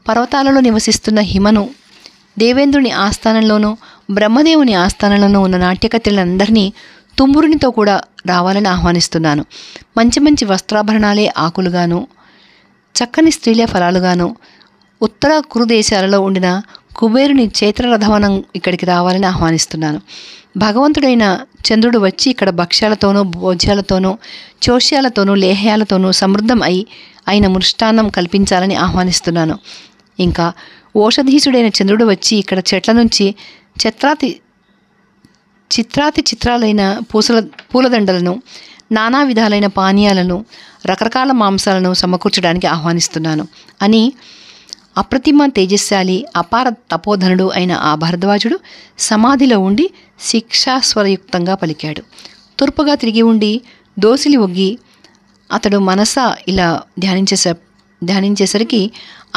పర్వతాలలో నివసిస్తున్న హిమను, దేవేంద్రుని ఆస్థానంలోనూ బ్రహ్మదేవుని ఆస్థానంలోనూ ఉన్న నాట్యకత్తులందరినీ తుమ్మురునితో కూడా రావాలని ఆహ్వానిస్తున్నాను. మంచి మంచి వస్త్రాభరణాలే ఆకులుగాను, చక్కని స్త్రీలే ఫలాలుగాను, ఉత్తర కురు దేశాలలో ఉండిన కుబేరుని చైత్రరథవనం ఇక్కడికి రావాలని ఆహ్వానిస్తున్నాను. భగవంతుడైన చంద్రుడు వచ్చి ఇక్కడ భక్ష్యాలతోనూ భోజ్యాలతోనూ చోష్యాలతోనూ లేహ్యాలతోనూ సమృద్ధం అయిన మృష్టాన్నం కల్పించాలని ఆహ్వానిస్తున్నాను. ఇంకా ఓషధీసుడైన చంద్రుడు వచ్చి ఇక్కడ చెట్ల నుంచి చిత్రాలైన పూలదండలను, నానా విధాలైన పానీయాలను, రకరకాల మాంసాలను సమకూర్చడానికి ఆహ్వానిస్తున్నాను అని అప్రతిమ తేజస్శాలి అపార తపోధనుడు అయిన ఆ భరద్వాజుడు సమాధిలో ఉండి శిక్షాస్వరయుక్తంగా పలికాడు. తూర్పుగా తిరిగి ఉండి దోసిలి ఒగ్గి అతడు మనసా ఇలా ధ్యానించేసరికి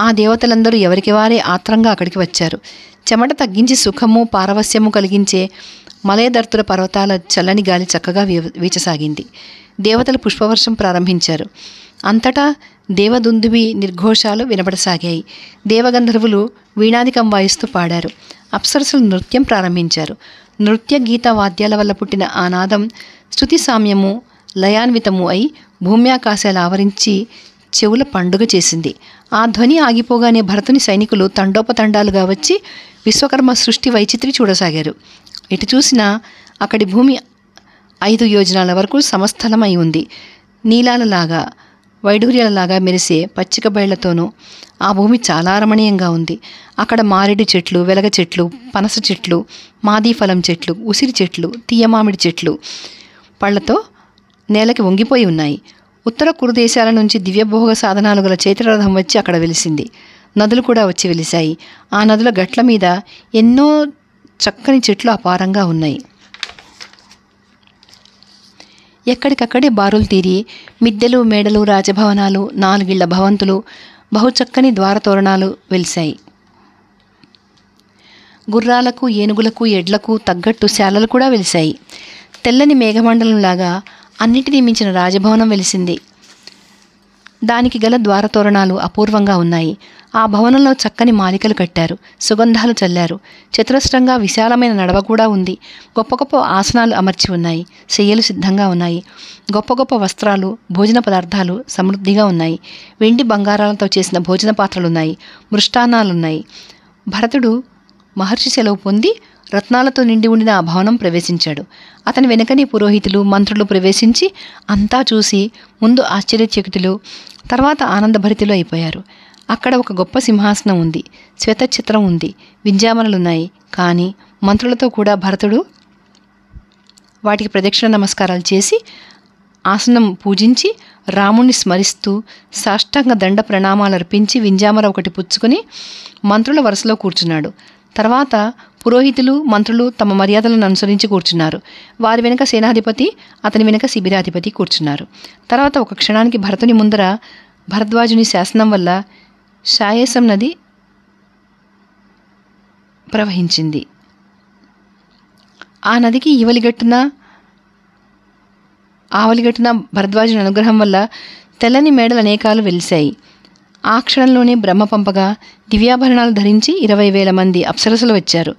ఆ దేవతలందరూ ఎవరికి వారే ఆత్రంగా అక్కడికి వచ్చారు. చెమట తగ్గించి సుఖము పారవస్యము కలిగించే మలయదర్తుల పర్వతాల చల్లని గాలి చక్కగా వీచసాగింది. దేవతలు పుష్పవర్షం ప్రారంభించారు. అంతటా దేవదుందుబి నిర్ఘోషాలు వినబడసాగాయి. దేవగంధర్వులు వీణాదికం వాయిస్తూ పాడారు. అప్సరసులు నృత్యం ప్రారంభించారు. నృత్య గీత వాద్యాల వల్ల పుట్టిన ఆ నాదం శృతి సామ్యము లయాన్వితము అయి భూమ్యాకాశాలు ఆవరించి చెవుల పండుగ చేసింది. ఆ ధ్వని ఆగిపోగానే భరతుని సైనికులు తండోపతండాలుగా వచ్చి విశ్వకర్మ సృష్టి వైచిత్రి చూడసాగారు. ఎటు చూసినా అక్కడి భూమి 5 యోజనాల వరకు సమస్థలమై ఉంది. నీలాలలాగా వైడూర్యాలలాగా మెరిసే పచ్చిక బయళ్లతోనూ ఆ భూమి చాలా రమణీయంగా ఉంది. అక్కడ మారేడు చెట్లు, వెలగ చెట్లు, పనస చెట్లు, మాదీఫలం చెట్లు, ఉసిరి చెట్లు, తీయమామిడి చెట్లు పళ్లతో నేలకి వంగిపోయి ఉన్నాయి. ఉత్తర కురు దేశాల నుంచి దివ్యభోగ సాధనాలు గల చైత్రరథం వచ్చి అక్కడ వెలిసింది. నదులు కూడా వచ్చి వెలిశాయి. ఆ నదుల గట్ల మీద ఎన్నో చక్కని చెట్లు అపారంగా ఉన్నాయి. ఎక్కడికక్కడే బారులు తీరి మిద్దెలు, మేడలు, రాజభవనాలు, 4 ఇళ్ల భవంతులు, బహుచక్కని ద్వారతోరణాలు వెలిశాయి. గుర్రాలకు, ఏనుగులకు, ఎడ్లకు తగ్గట్టు శాలలు కూడా వెలిశాయి. తెల్లని మేఘమండలంలాగా అన్నిటినీ మించిన రాజభవనం వెలిసింది. దానికి గల ద్వారతోరణాలు అపూర్వంగా ఉన్నాయి. ఆ భవనంలో చక్కని మాలికలు కట్టారు. సుగంధాలు చల్లారు. చతురస్రంగా విశాలమైన నడవ కూడా ఉంది. గొప్ప గొప్ప ఆసనాలు అమర్చి ఉన్నాయి. శయ్యలు సిద్ధంగా ఉన్నాయి. గొప్ప గొప్ప వస్త్రాలు, భోజన పదార్థాలు సమృద్ధిగా ఉన్నాయి. వెండి బంగారాలతో చేసిన భోజన పాత్రలున్నాయి. మృష్టాన్నాలున్నాయి. భరతుడు మహర్షి సెలవు పొంది రత్నాలతో నిండి ఉండిన ఆ భవనం ప్రవేశించాడు. అతని వెనుకనే పురోహితులు, మంత్రులు ప్రవేశించి అంతా చూసి ముందు ఆశ్చర్యచకితులు, తర్వాత ఆనందభరితులు అయిపోయారు. అక్కడ ఒక గొప్ప సింహాసనం ఉంది. శ్వేతఛత్రం ఉంది. వింజామరలున్నాయి. కానీ మంత్రులతో కూడా భరతుడు వాటికి ప్రదక్షిణ నమస్కారాలు చేసి ఆసనం పూజించి రాముణ్ణి స్మరిస్తూ సాష్టాంగ దండ ప్రణామాలు అర్పించి వింజామర ఒకటి పుచ్చుకొని మంత్రుల వరుసలో కూర్చున్నాడు. తర్వాత పురోహితులు, మంత్రులు తమ మర్యాదలను అనుసరించి కూర్చున్నారు. వారి వెనుక సేనాధిపతి, అతని వెనుక శిబిరాధిపతి కూర్చున్నారు. తర్వాత ఒక క్షణానికి భరతుని ముందర భరద్వాజుని శాసనం వల్ల శాయేసం నది ప్రవహించింది. ఆ నదికి ఆవలిగట్టున భరద్వాజుని అనుగ్రహం వల్ల తెల్లని మేడలు అనేకాలు వెలిశాయి. ఆ క్షణంలోనే బ్రహ్మ పంపగా దివ్యాభరణాలు ధరించి 20,000 మంది అప్సరసులు వచ్చారు.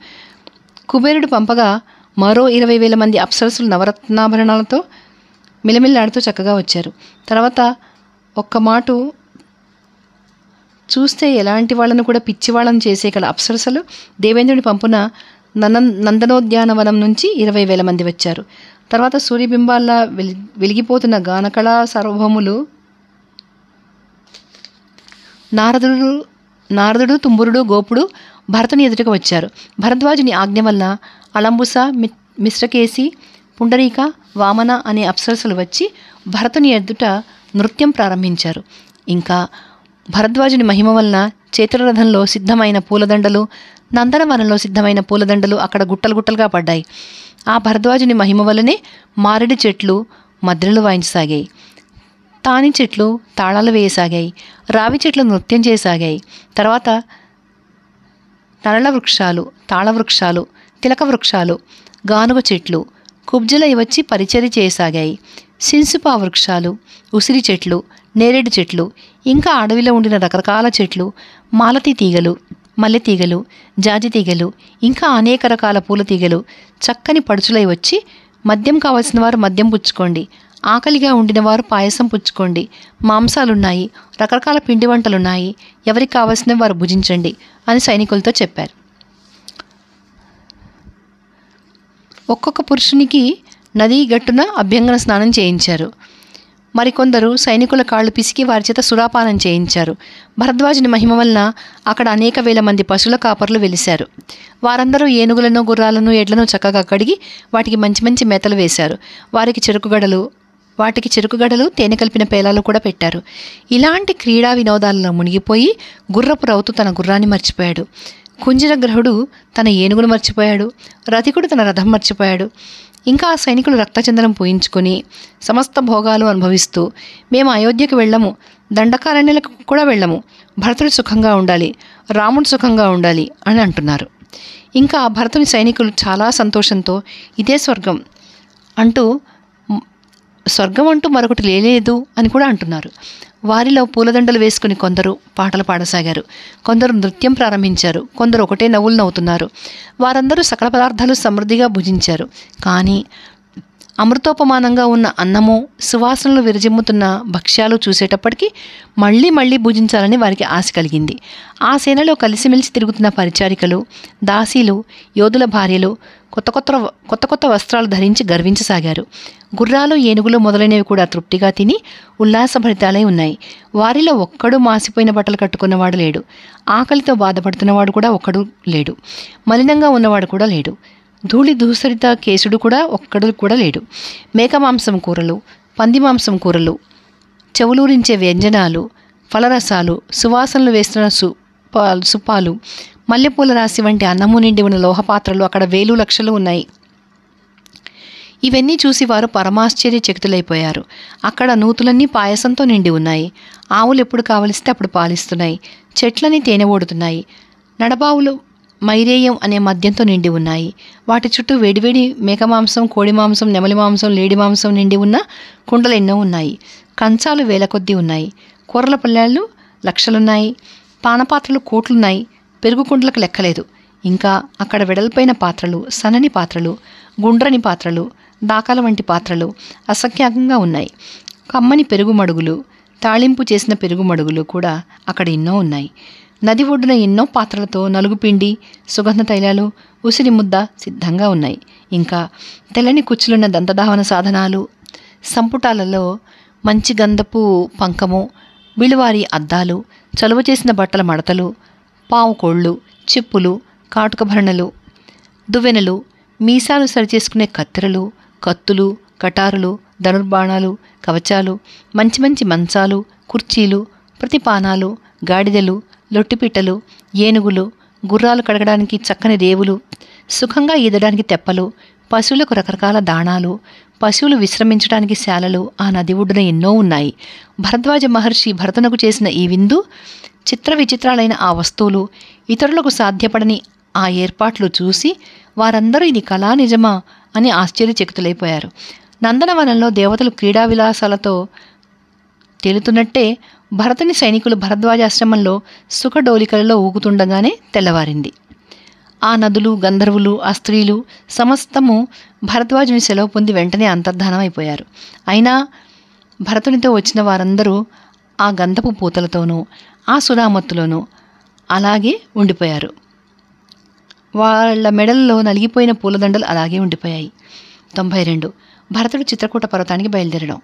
కుబేరుడు పంపగా మరో 20,000 మంది అప్సరసులు నవరత్నాభరణాలతో మిలమిల్లాడుతూ చక్కగా వచ్చారు. తర్వాత ఒక్క మాటు చూస్తే ఎలాంటి వాళ్ళను కూడా పిచ్చివాళ్ళను చేసే గల అప్సరసలు దేవేంద్రుని పంపున నందనోద్యానవనం నుంచి 20,000 మంది వచ్చారు. తర్వాత సూర్యబింబాల్లా వెలిగిపోతున్న గానకళా సార్వభౌములు నారదుడు, తుంబురుడు, గోపుడు భరతుని ఎదుటకు వచ్చారు. భరద్వాజుని ఆజ్ఞ వల్ల అలంబుస, మిశ్రకేసి, పుండరీక, వామన అనే అప్సరసులు వచ్చి భరతుని ఎదుట నృత్యం ప్రారంభించారు. ఇంకా భరద్వాజుని మహిమ వలన చైత్రరథంలో సిద్ధమైన పూలదండలు, నందనవనంలో సిద్ధమైన పూలదండలు అక్కడ గుట్టలు గుట్టలుగా పడ్డాయి. ఆ భరద్వాజుని మహిమ వల్లనే మారేడు చెట్లు మద్రలు వాయించసాగాయి. తాని చెట్లు తాళాలు వేయసాగాయి. రావి చెట్లు నృత్యం చేయసాగాయి. తర్వాత నరళ వృక్షాలు, తాళవృక్షాలు, తిలక వృక్షాలు, గానుగ చెట్లు కుబ్జలై వచ్చి పరిచర్య చేయసాగాయి. సిన్సుపా వృక్షాలు, ఉసిరి చెట్లు, నేరేడు చెట్లు, ఇంకా అడవిలో ఉండిన రకరకాల చెట్లు, మాలతీ తీగలు, మల్లె తీగలు, జాజి తీగలు, ఇంకా అనేక రకాల పూల తీగలు చక్కని పడుచులై వచ్చి మద్యం కావలసిన వారు మద్యం పుచ్చుకోండి, ఆకలిగా ఉండిన వారు పాయసం పుచ్చుకోండి, మాంసాలున్నాయి, రకరకాల పిండి వంటలున్నాయి, ఎవరికి కావలసిన వారు భుజించండి అని సైనికులతో చెప్పారు. ఒక్కొక్క పురుషునికి నదీ గట్టున అభ్యంగన స్నానం చేయించారు. మరికొందరు సైనికుల కాళ్ళు పిసికి వారి చేత సురాపానం చేయించారు. భరద్వాజుని మహిమ వలన అక్కడ అనేక వేల మంది పశువుల కాపరులు వెలిశారు. వారందరూ ఏనుగులను, గుర్రాలను, ఎడ్లను చక్కగా కడిగి వాటికి మంచి మంచి మేతలు వేశారు. వాటికి చెరుకుగడలు, తేనె కలిపిన పేలాలు కూడా పెట్టారు. ఇలాంటి క్రీడా వినోదాలలో మునిగిపోయి గుర్రపు రౌతు తన గుర్రాన్ని మర్చిపోయాడు. కుంజరగ్రహుడు తన ఏనుగును మర్చిపోయాడు. రథికుడు తన రథం మర్చిపోయాడు. ఇంకా ఆ సైనికులు రక్తచందనం పూయించుకొని సమస్త భోగాలు అనుభవిస్తూ, మేము అయోధ్యకు వెళ్ళము, దండకారణ్యాలకు కూడా వెళ్ళము, భరతుడు సుఖంగా ఉండాలి, రాముడు సుఖంగా ఉండాలి అని అంటున్నారు. ఇంకా భరతుని సైనికులు చాలా సంతోషంతో ఇదే స్వర్గం అంటూ మరొకటి లేదు అని కూడా అంటున్నారు. వారిలో పూలదండలు వేసుకుని కొందరు పాటలు పాడసాగారు, కొందరు నృత్యం ప్రారంభించారు, కొందరు ఒకటే నవ్వులు నవ్వుతున్నారు. వారందరూ సకల పదార్థాలు సమృద్ధిగా భుజించారు. కానీ అమృతోపమానంగా ఉన్న అన్నము, సువాసనలు విరజిమ్ముతున్న భక్ష్యాలు చూసేటప్పటికీ మళ్ళీ మళ్ళీ భుజించాలని వారికి ఆశ కలిగింది. ఆ సేనలో కలిసిమెలిసి తిరుగుతున్న పరిచారికలు, దాసీలు, యోధుల భార్యలు కొత్త వస్త్రాలు ధరించి గర్వించసాగారు. గుర్రాలు, ఏనుగులు మొదలైనవి కూడా తృప్తిగా తిని ఉల్లాసభరితాలై ఉన్నాయి. వారిలో ఒక్కడు మాసిపోయిన బట్టలు కట్టుకున్నవాడు లేడు. ఆకలితో బాధపడుతున్నవాడు కూడా ఒక్కడు లేడు. మలినంగా ఉన్నవాడు కూడా లేడు. ధూళి దూసరిత కేసుడు కూడా ఒక్కడు కూడా లేడు. మేక మాంసం కూరలు, పంది మాంసం కూరలు, చెవులూరించే వ్యంజనాలు, ఫలరసాలు, సువాసనలు వేస్తున్న సుపాలు, మల్లెపూల రాశి వంటి అన్నము నిండి ఉన్న లోహపాత్రలు అక్కడ వేలు లక్షలు ఉన్నాయి. ఇవన్నీ చూసి వారు పరమాశ్చర్యచకితులైపోయారు. అక్కడ నూతులన్నీ పాయసంతో నిండి ఉన్నాయి. ఆవులు ఎప్పుడు కావలిస్తే అప్పుడు పాలిస్తున్నాయి. చెట్లని తేనె ఓడుతున్నాయి. నడబావులు మైరేయం అనే మద్యంతో నిండి ఉన్నాయి. వాటి చుట్టూ వేడివేడి మేక మాంసం, కోడి మాంసం, నెమలి మాంసం, లేడి మాంసం నిండి ఉన్న కుండలు ఎన్నో ఉన్నాయి. కంచాలు వేల కొద్దీ ఉన్నాయి. కూరల పళ్ళాళ్ళు లక్షలున్నాయి. పానపాత్రలు కోట్లున్నాయి. పెరుగు కుండలకు లెక్కలేదు. ఇంకా అక్కడ వెడల్పైన పాత్రలు, సన్నని పాత్రలు, గుండ్రని పాత్రలు, దాకాల వంటి పాత్రలు అసంఖ్యాకంగా ఉన్నాయి. కమ్మని పెరుగు మడుగులు, తాళింపు చేసిన పెరుగు మడుగులు కూడా అక్కడ ఎన్నో ఉన్నాయి. నది ఒడ్డున ఎన్నో పాత్రలతో నలుగుపిండి, సుగంధ తైలాలు, ఉసిరి ముద్ద సిద్ధంగా ఉన్నాయి. ఇంకా తెల్లని కుచ్చులున్న దంతధావన సాధనాలు, సంపుటాలలో మంచి గంధపు పంకము, బిలువారి అద్దాలు, చలువ చేసిన బట్టల మడతలు, పావు కోళ్ళు, చెప్పులు, కాటుక భరణలు, దువ్వెనలు, మీసాలు సరిచేసుకునే కత్తెరలు, కత్తులు, కటారులు, ధనుర్బాణాలు, కవచాలు, మంచి మంచి మంచాలు, కుర్చీలు, ప్రతిపానాలు, గాడిదలు, లొట్టిపిట్టలు, ఏనుగులు, గుర్రాలు కడగడానికి చక్కని రేవులు, సుఖంగా ఈదడానికి తెప్పలు, పశువులకు రకరకాల దాణాలు, పశువులు విశ్రమించడానికి శాలలు ఆ నది ఒడ్డున ఎన్నో ఉన్నాయి. భరద్వాజ మహర్షి భరతునకు చేసిన ఈ విందు, చిత్ర విచిత్రాలైన ఆ వస్తువులు, ఇతరులకు సాధ్యపడని ఆ ఏర్పాట్లు చూసి వారందరూ ఇది కళా నిజమా అని ఆశ్చర్యచకితులైపోయారు. నందనవనంలో దేవతలు క్రీడా విలాసాలతో తేలుతున్నట్టే భరతుని సైనికులు భరద్వాజాశ్రమంలో సుఖడోలికలలో ఊగుతుండగానే తెల్లవారింది. ఆ నదులు, గంధర్వులు, ఆ స్త్రీలు సమస్తము భరద్వాజుని సెలవు పొంది వెంటనే అంతర్ధానమైపోయారు. అయినా భరతునితో వచ్చిన వారందరూ ఆ గంధపు పూతలతోనూ ఆ సురామత్తులోనూ అలాగే ఉండిపోయారు. వాళ్ళ మెడల్లో నలిగిపోయిన పూలదండలు అలాగే ఉండిపోయాయి. 92. భరతుడు చిత్రకూట పర్వతానికి బయలుదేరడం.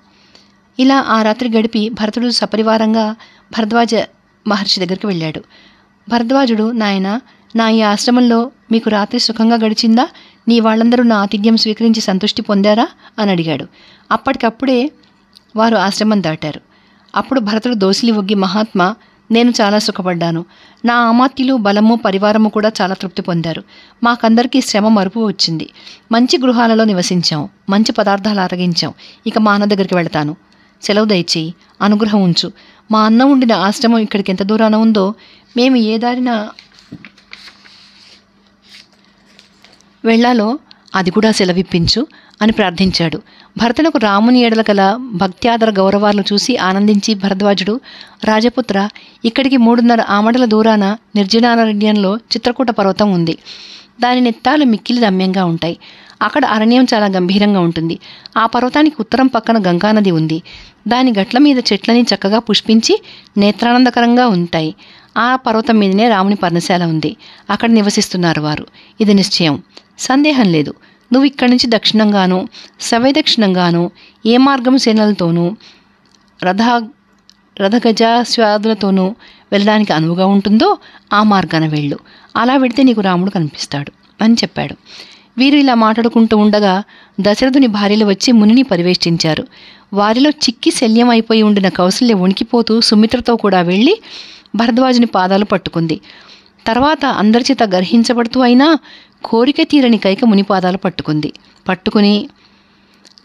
ఇలా ఆ రాత్రి గడిపి భరతుడు సపరివారంగా భరద్వాజ మహర్షి దగ్గరికి వెళ్ళాడు. భరద్వాజుడు, నాయనా, నా ఈ ఆశ్రమంలో మీకు రాత్రి సుఖంగా గడిచిందా? నీ వాళ్ళందరూ నా ఆతిథ్యం స్వీకరించి సంతృష్టి పొందారా అని అడిగాడు. అప్పటికప్పుడే వారు ఆశ్రమం దాటారు. అప్పుడు భరతుడు దోసిలి ఒగ్గి, మహాత్మా, నేను చాలా సుఖపడ్డాను. నా అమాత్యులు, బలము, పరివారము కూడా చాలా తృప్తి పొందారు. మాకందరికీ శ్రమ మరుపు వచ్చింది. మంచి గృహాలలో నివసించాం, మంచి పదార్థాలు ఆరగించాం. ఇక మా అన్న దగ్గరికి వెళతాను. సెలవు దయచేయి, అనుగ్రహం ఉంచు. మా అన్న ఉండిన ఆశ్రమం ఇక్కడికి ఎంత దూరాన ఉందో మేము ఏ దారిన వెళ్లాలో అది కూడా సెలవిప్పించు అని ప్రార్థించాడు. భరతునకు రాముని ఎడల గల భక్త్యాదర గౌరవాలను చూసి ఆనందించి భరద్వాజుడు, రాజపుత్ర, ఇక్కడికి 3.5 ఆమడల దూరాన నిర్జనారణ్యంలో చిత్రకూట పర్వతం ఉంది. దాని నెత్తాలు మిక్కిలి రమ్యంగా ఉంటాయి. అక్కడ అరణ్యం చాలా గంభీరంగా ఉంటుంది. ఆ పర్వతానికి ఉత్తరం పక్కన గంగానది ఉంది. దాని గట్ల మీద చెట్లని చక్కగా పుష్పించి నేత్రానందకరంగా ఉంటాయి. ఆ పర్వతం మీదనే రాముని పర్ణశాల ఉంది. అక్కడ నివసిస్తున్నారు వారు. ఇది నిశ్చయం, సందేహం లేదు. నువ్వు ఇక్కడి నుంచి దక్షిణంగాను సవైదక్షిణంగాను ఏ మార్గం సేనలతోనూ రథగజాస్వాదులతోనూ వెళ్ళడానికి అనువుగా ఉంటుందో ఆ మార్గాన వెళ్ళు. అలా వెళితే నీకు రాముడు కనిపిస్తాడు అని చెప్పాడు. వీరు ఇలా మాట్లాడుకుంటూ ఉండగా దశరథుని భార్యలు వచ్చి మునిని పరివేష్టించారు. వారిలో చిక్కి శల్యం అయిపోయి ఉండిన కౌసల్య వణికిపోతూ సుమిత్రతో కూడా వెళ్ళి భరద్వాజుని పాదాలు పట్టుకుంది. తర్వాత అందరిచేత గర్హించబడుతూ అయినా కోరిక తీరని కైక ముని పాదాలు పట్టుకుని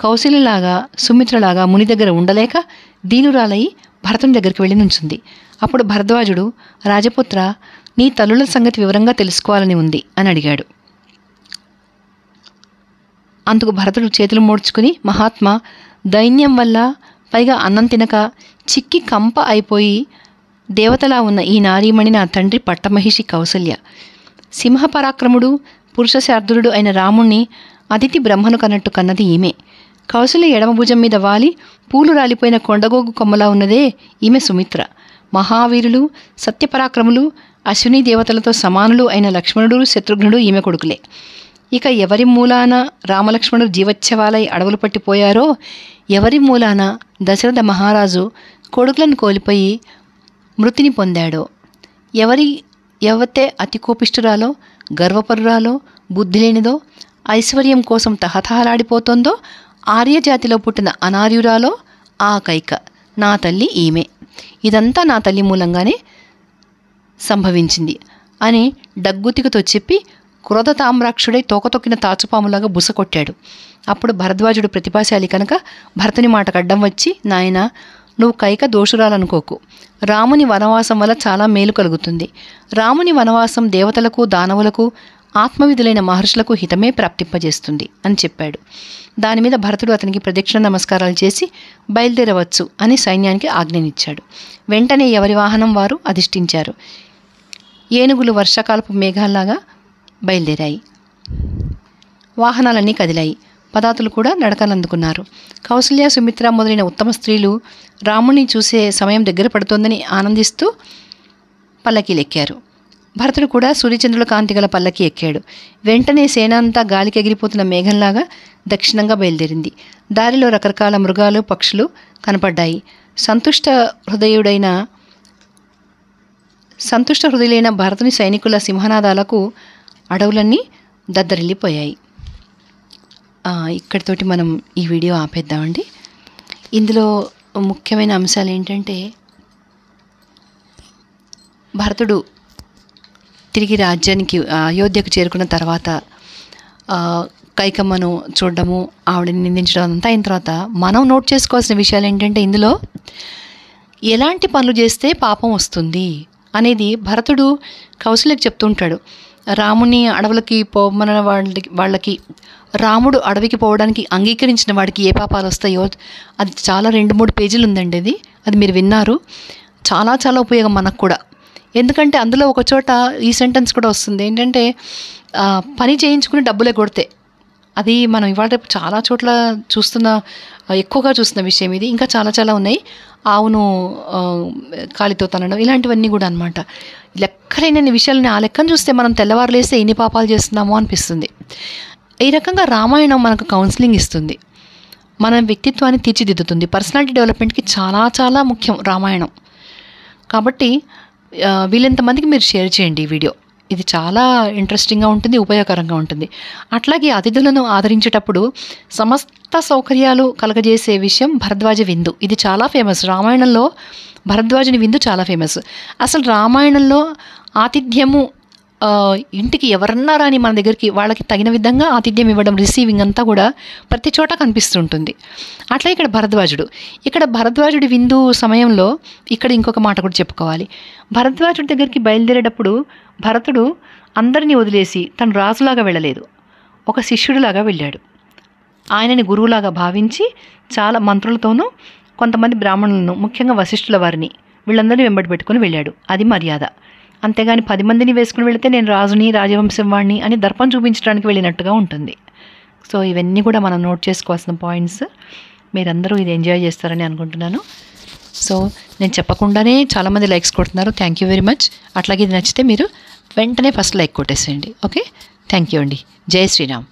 కౌశల్యలాగా సుమిత్రలాగా ముని దగ్గర ఉండలేక దీనురాలై భరతుని దగ్గరికి వెళ్ళి నుంచుంది. అప్పుడు భరద్వాజుడు, రాజపుత్ర, నీ తల్లుల సంగతి వివరంగా తెలుసుకోవాలని ఉంది అని అడిగాడు. అందుకు భరతుడు చేతులు మోడ్చుకుని, మహాత్మా, దైన్యం వల్ల పైగా అన్నం తినక చిక్కి కంప అయిపోయి దేవతలా ఉన్న ఈ నారీమణి నా తండ్రి పట్టమహిషి కౌసల్య. సింహపరాక్రముడు పురుషశార్దులుడు అయిన రాముణ్ణి అతిథి బ్రహ్మను కన్నట్టు కన్నది ఈమె. కౌసల్య ఎడమ భుజం మీద వాలి పూలు రాలిపోయిన కొండగోగు కొమ్మలా ఉన్నదే ఈమె సుమిత్ర. మహావీరులు సత్యపరాక్రములు అశ్విని దేవతలతో సమానులు అయిన లక్ష్మణుడు శత్రుఘ్నుడు ఈమె కొడుకులే. ఇక ఎవరి మూలాన రామలక్ష్మణుడు జీవోత్సవాలై అడవులు పట్టిపోయారో, ఎవరి మూలాన దశరథ మహారాజు కొడుకులను కోల్పోయి మృతిని పొందాడో, ఎవతే అతి కోపిష్ఠురాలో, గర్వపరురాలో, బుద్ధి లేనిదో, ఐశ్వర్యం కోసం తహతహలాడిపోతుందో, ఆర్యజాతిలో పుట్టిన అనార్యురాలో ఆ కైక, నా తల్లి ఈమె. ఇదంతా నా తల్లి మూలంగానే సంభవించింది అని డగ్గుతికతో చెప్పి క్రోధ తామ్రాక్షుడై తోకతొక్కిన తాచుపాములాగా బుసకొట్టాడు. అప్పుడు భరద్వాజుడు ప్రతిభాశాలి కనుక భరతుని మాటకు అడ్డం వచ్చి, నాయనా, నువ్వు కైక దోషురాలనుకోకు. రాముని వనవాసం వల్ల చాలా మేలు కలుగుతుంది. రాముని వనవాసం దేవతలకు, దానవులకు, ఆత్మవిధులైన మహర్షులకు హితమే ప్రాప్తింపజేస్తుంది అని చెప్పాడు. దాని మీద భరతుడు అతనికి ప్రదక్షిణ నమస్కారాలు చేసి బయలుదేరవచ్చు అని సైన్యానికి ఆజ్ఞనిచ్చాడు. వెంటనే ఎవరి వాహనం వారు అధిష్ఠించారు. ఏనుగులు వర్షాకాలపు మేఘాల్లాగా బయలుదేరాయి. వాహనాలన్నీ కదిలాయి. పదాతులు కూడా నడకలందుకున్నారు. కౌసల్య, సుమిత్ర మొదలైన ఉత్తమ స్త్రీలు రాముణ్ణి చూసే సమయం దగ్గర పడుతోందని ఆనందిస్తూ పల్లకీలెక్కారు. భరతుడు కూడా సూర్యచంద్రుల కాంతి గల పల్లకి ఎక్కాడు. వెంటనే సేన అంతా గాలికి ఎగిరిపోతున్న మేఘంలాగా దక్షిణంగా బయలుదేరింది. దారిలో రకరకాల మృగాలు, పక్షులు కనపడ్డాయి. సంతుష్ట హృదయులైన భరతుని సైనికుల సింహనాదాలకు అడవులన్నీ దద్దరిల్లిపోయాయి. ఇక్కడితోటి మనం ఈ వీడియో ఆపేద్దామండి. ఇందులో ముఖ్యమైన అంశాలు ఏంటంటే, భరతుడు తిరిగి రాజ్యానికి అయోధ్యకు చేరుకున్న తర్వాత కైకమ్మను చూడడము, ఆవిడని నిందించడం అంతా అయిన తర్వాత మనం నోట్ చేసుకోవాల్సిన విషయాలు ఏంటంటే, ఇందులో ఎలాంటి పనులు చేస్తే పాపం వస్తుంది అనేది భరతుడు కౌశల్యకు చెప్తుంటాడు. రాముని అడవులకి పోమన్న వాళ్ళకి రాముడు అడవికి పోవడానికి అంగీకరించిన వాడికి ఏ పాపాలు వస్తాయో అది చాలా 2-3 పేజీలు ఉందండి. అది మీరు విన్నారు. చాలా చాలా ఉపయోగం మనకు కూడా. ఎందుకంటే అందులో ఒక చోట ఈ సెంటెన్స్ కూడా వస్తుంది ఏంటంటే, పని చేయించుకుని డబ్బులే కొడితే. అది మనం ఇవాళ చాలా చోట్ల ఎక్కువగా చూస్తున్న విషయం ఇది. ఇంకా చాలా చాలా ఉన్నాయి. ఆవును కాలితో తనడం, ఇలాంటివన్నీ కూడా అనమాట. లెక్కలేని విషయాలని ఆ లెక్కను చూస్తే మనం తెల్లవారులేస్తే ఎన్ని పాపాలు చేస్తున్నామో అనిపిస్తుంది. ఈ రకంగా రామాయణం మనకు కౌన్సిలింగ్ ఇస్తుంది, మన వ్యక్తిత్వాన్ని తీర్చిదిద్దుతుంది. పర్సనాలిటీ డెవలప్మెంట్కి చాలా చాలా ముఖ్యం రామాయణం. కాబట్టి వీళ్ళంతమందికి మీరు షేర్ చేయండి ఈ వీడియో. ఇది చాలా ఇంట్రెస్టింగ్గా ఉంటుంది, ఉపయోగకరంగా ఉంటుంది. అట్లాగే అతిథులను ఆదరించేటప్పుడు సమస్త సౌకర్యాలు కలగజేసే విషయం భరద్వాజ విందు. ఇది చాలా ఫేమస్. రామాయణంలో భరద్వాజుని విందు చాలా ఫేమస్. అసలు రామాయణంలో ఆతిథ్యము, ఇంటికి ఎవరన్నా రాని మన దగ్గరికి వాళ్ళకి తగిన విధంగా ఆతిథ్యం ఇవ్వడం, రిసీవింగ్ అంతా కూడా ప్రతి చోట కనిపిస్తుంటుంది. అట్లా ఇక్కడ భరద్వాజుడి విందు సమయంలో ఇక్కడ ఇంకొక మాట కూడా చెప్పుకోవాలి. భరద్వాజుడి దగ్గరికి బయలుదేరేటప్పుడు భరతుడు అందరినీ వదిలేసి తను రాజులాగా వెళ్ళలేదు, ఒక శిష్యుడిలాగా వెళ్ళాడు. ఆయనని గురువులాగా భావించి చాలా మంత్రులతోనూ కొంతమంది బ్రాహ్మణులను, ముఖ్యంగా వశిష్ఠుల వారిని, వీళ్ళందరినీ వెంబడి పెట్టుకుని వెళ్ళాడు. అది మర్యాద. అంతేగాని 10 మందిని వేసుకుని వెళితే నేను రాజుని, రాజవంశం వాడిని అని దర్పం చూపించడానికి వెళ్ళినట్టుగా ఉంటుంది. సో ఇవన్నీ కూడా మనం నోట్ చేసుకోవాల్సిన పాయింట్స్. మీరందరూ ఇది ఎంజాయ్ చేస్తారని అనుకుంటున్నాను. సో నేను చెప్పకుండానే చాలామంది లైక్స్ కొడుతున్నారు. Thank you very much. అట్లాగే ఇది నచ్చితే మీరు వెంటనే ఫస్ట్ లైక్ కొట్టేసేయండి. ఓకే, థ్యాంక్ యూ అండి. జై శ్రీరామ్.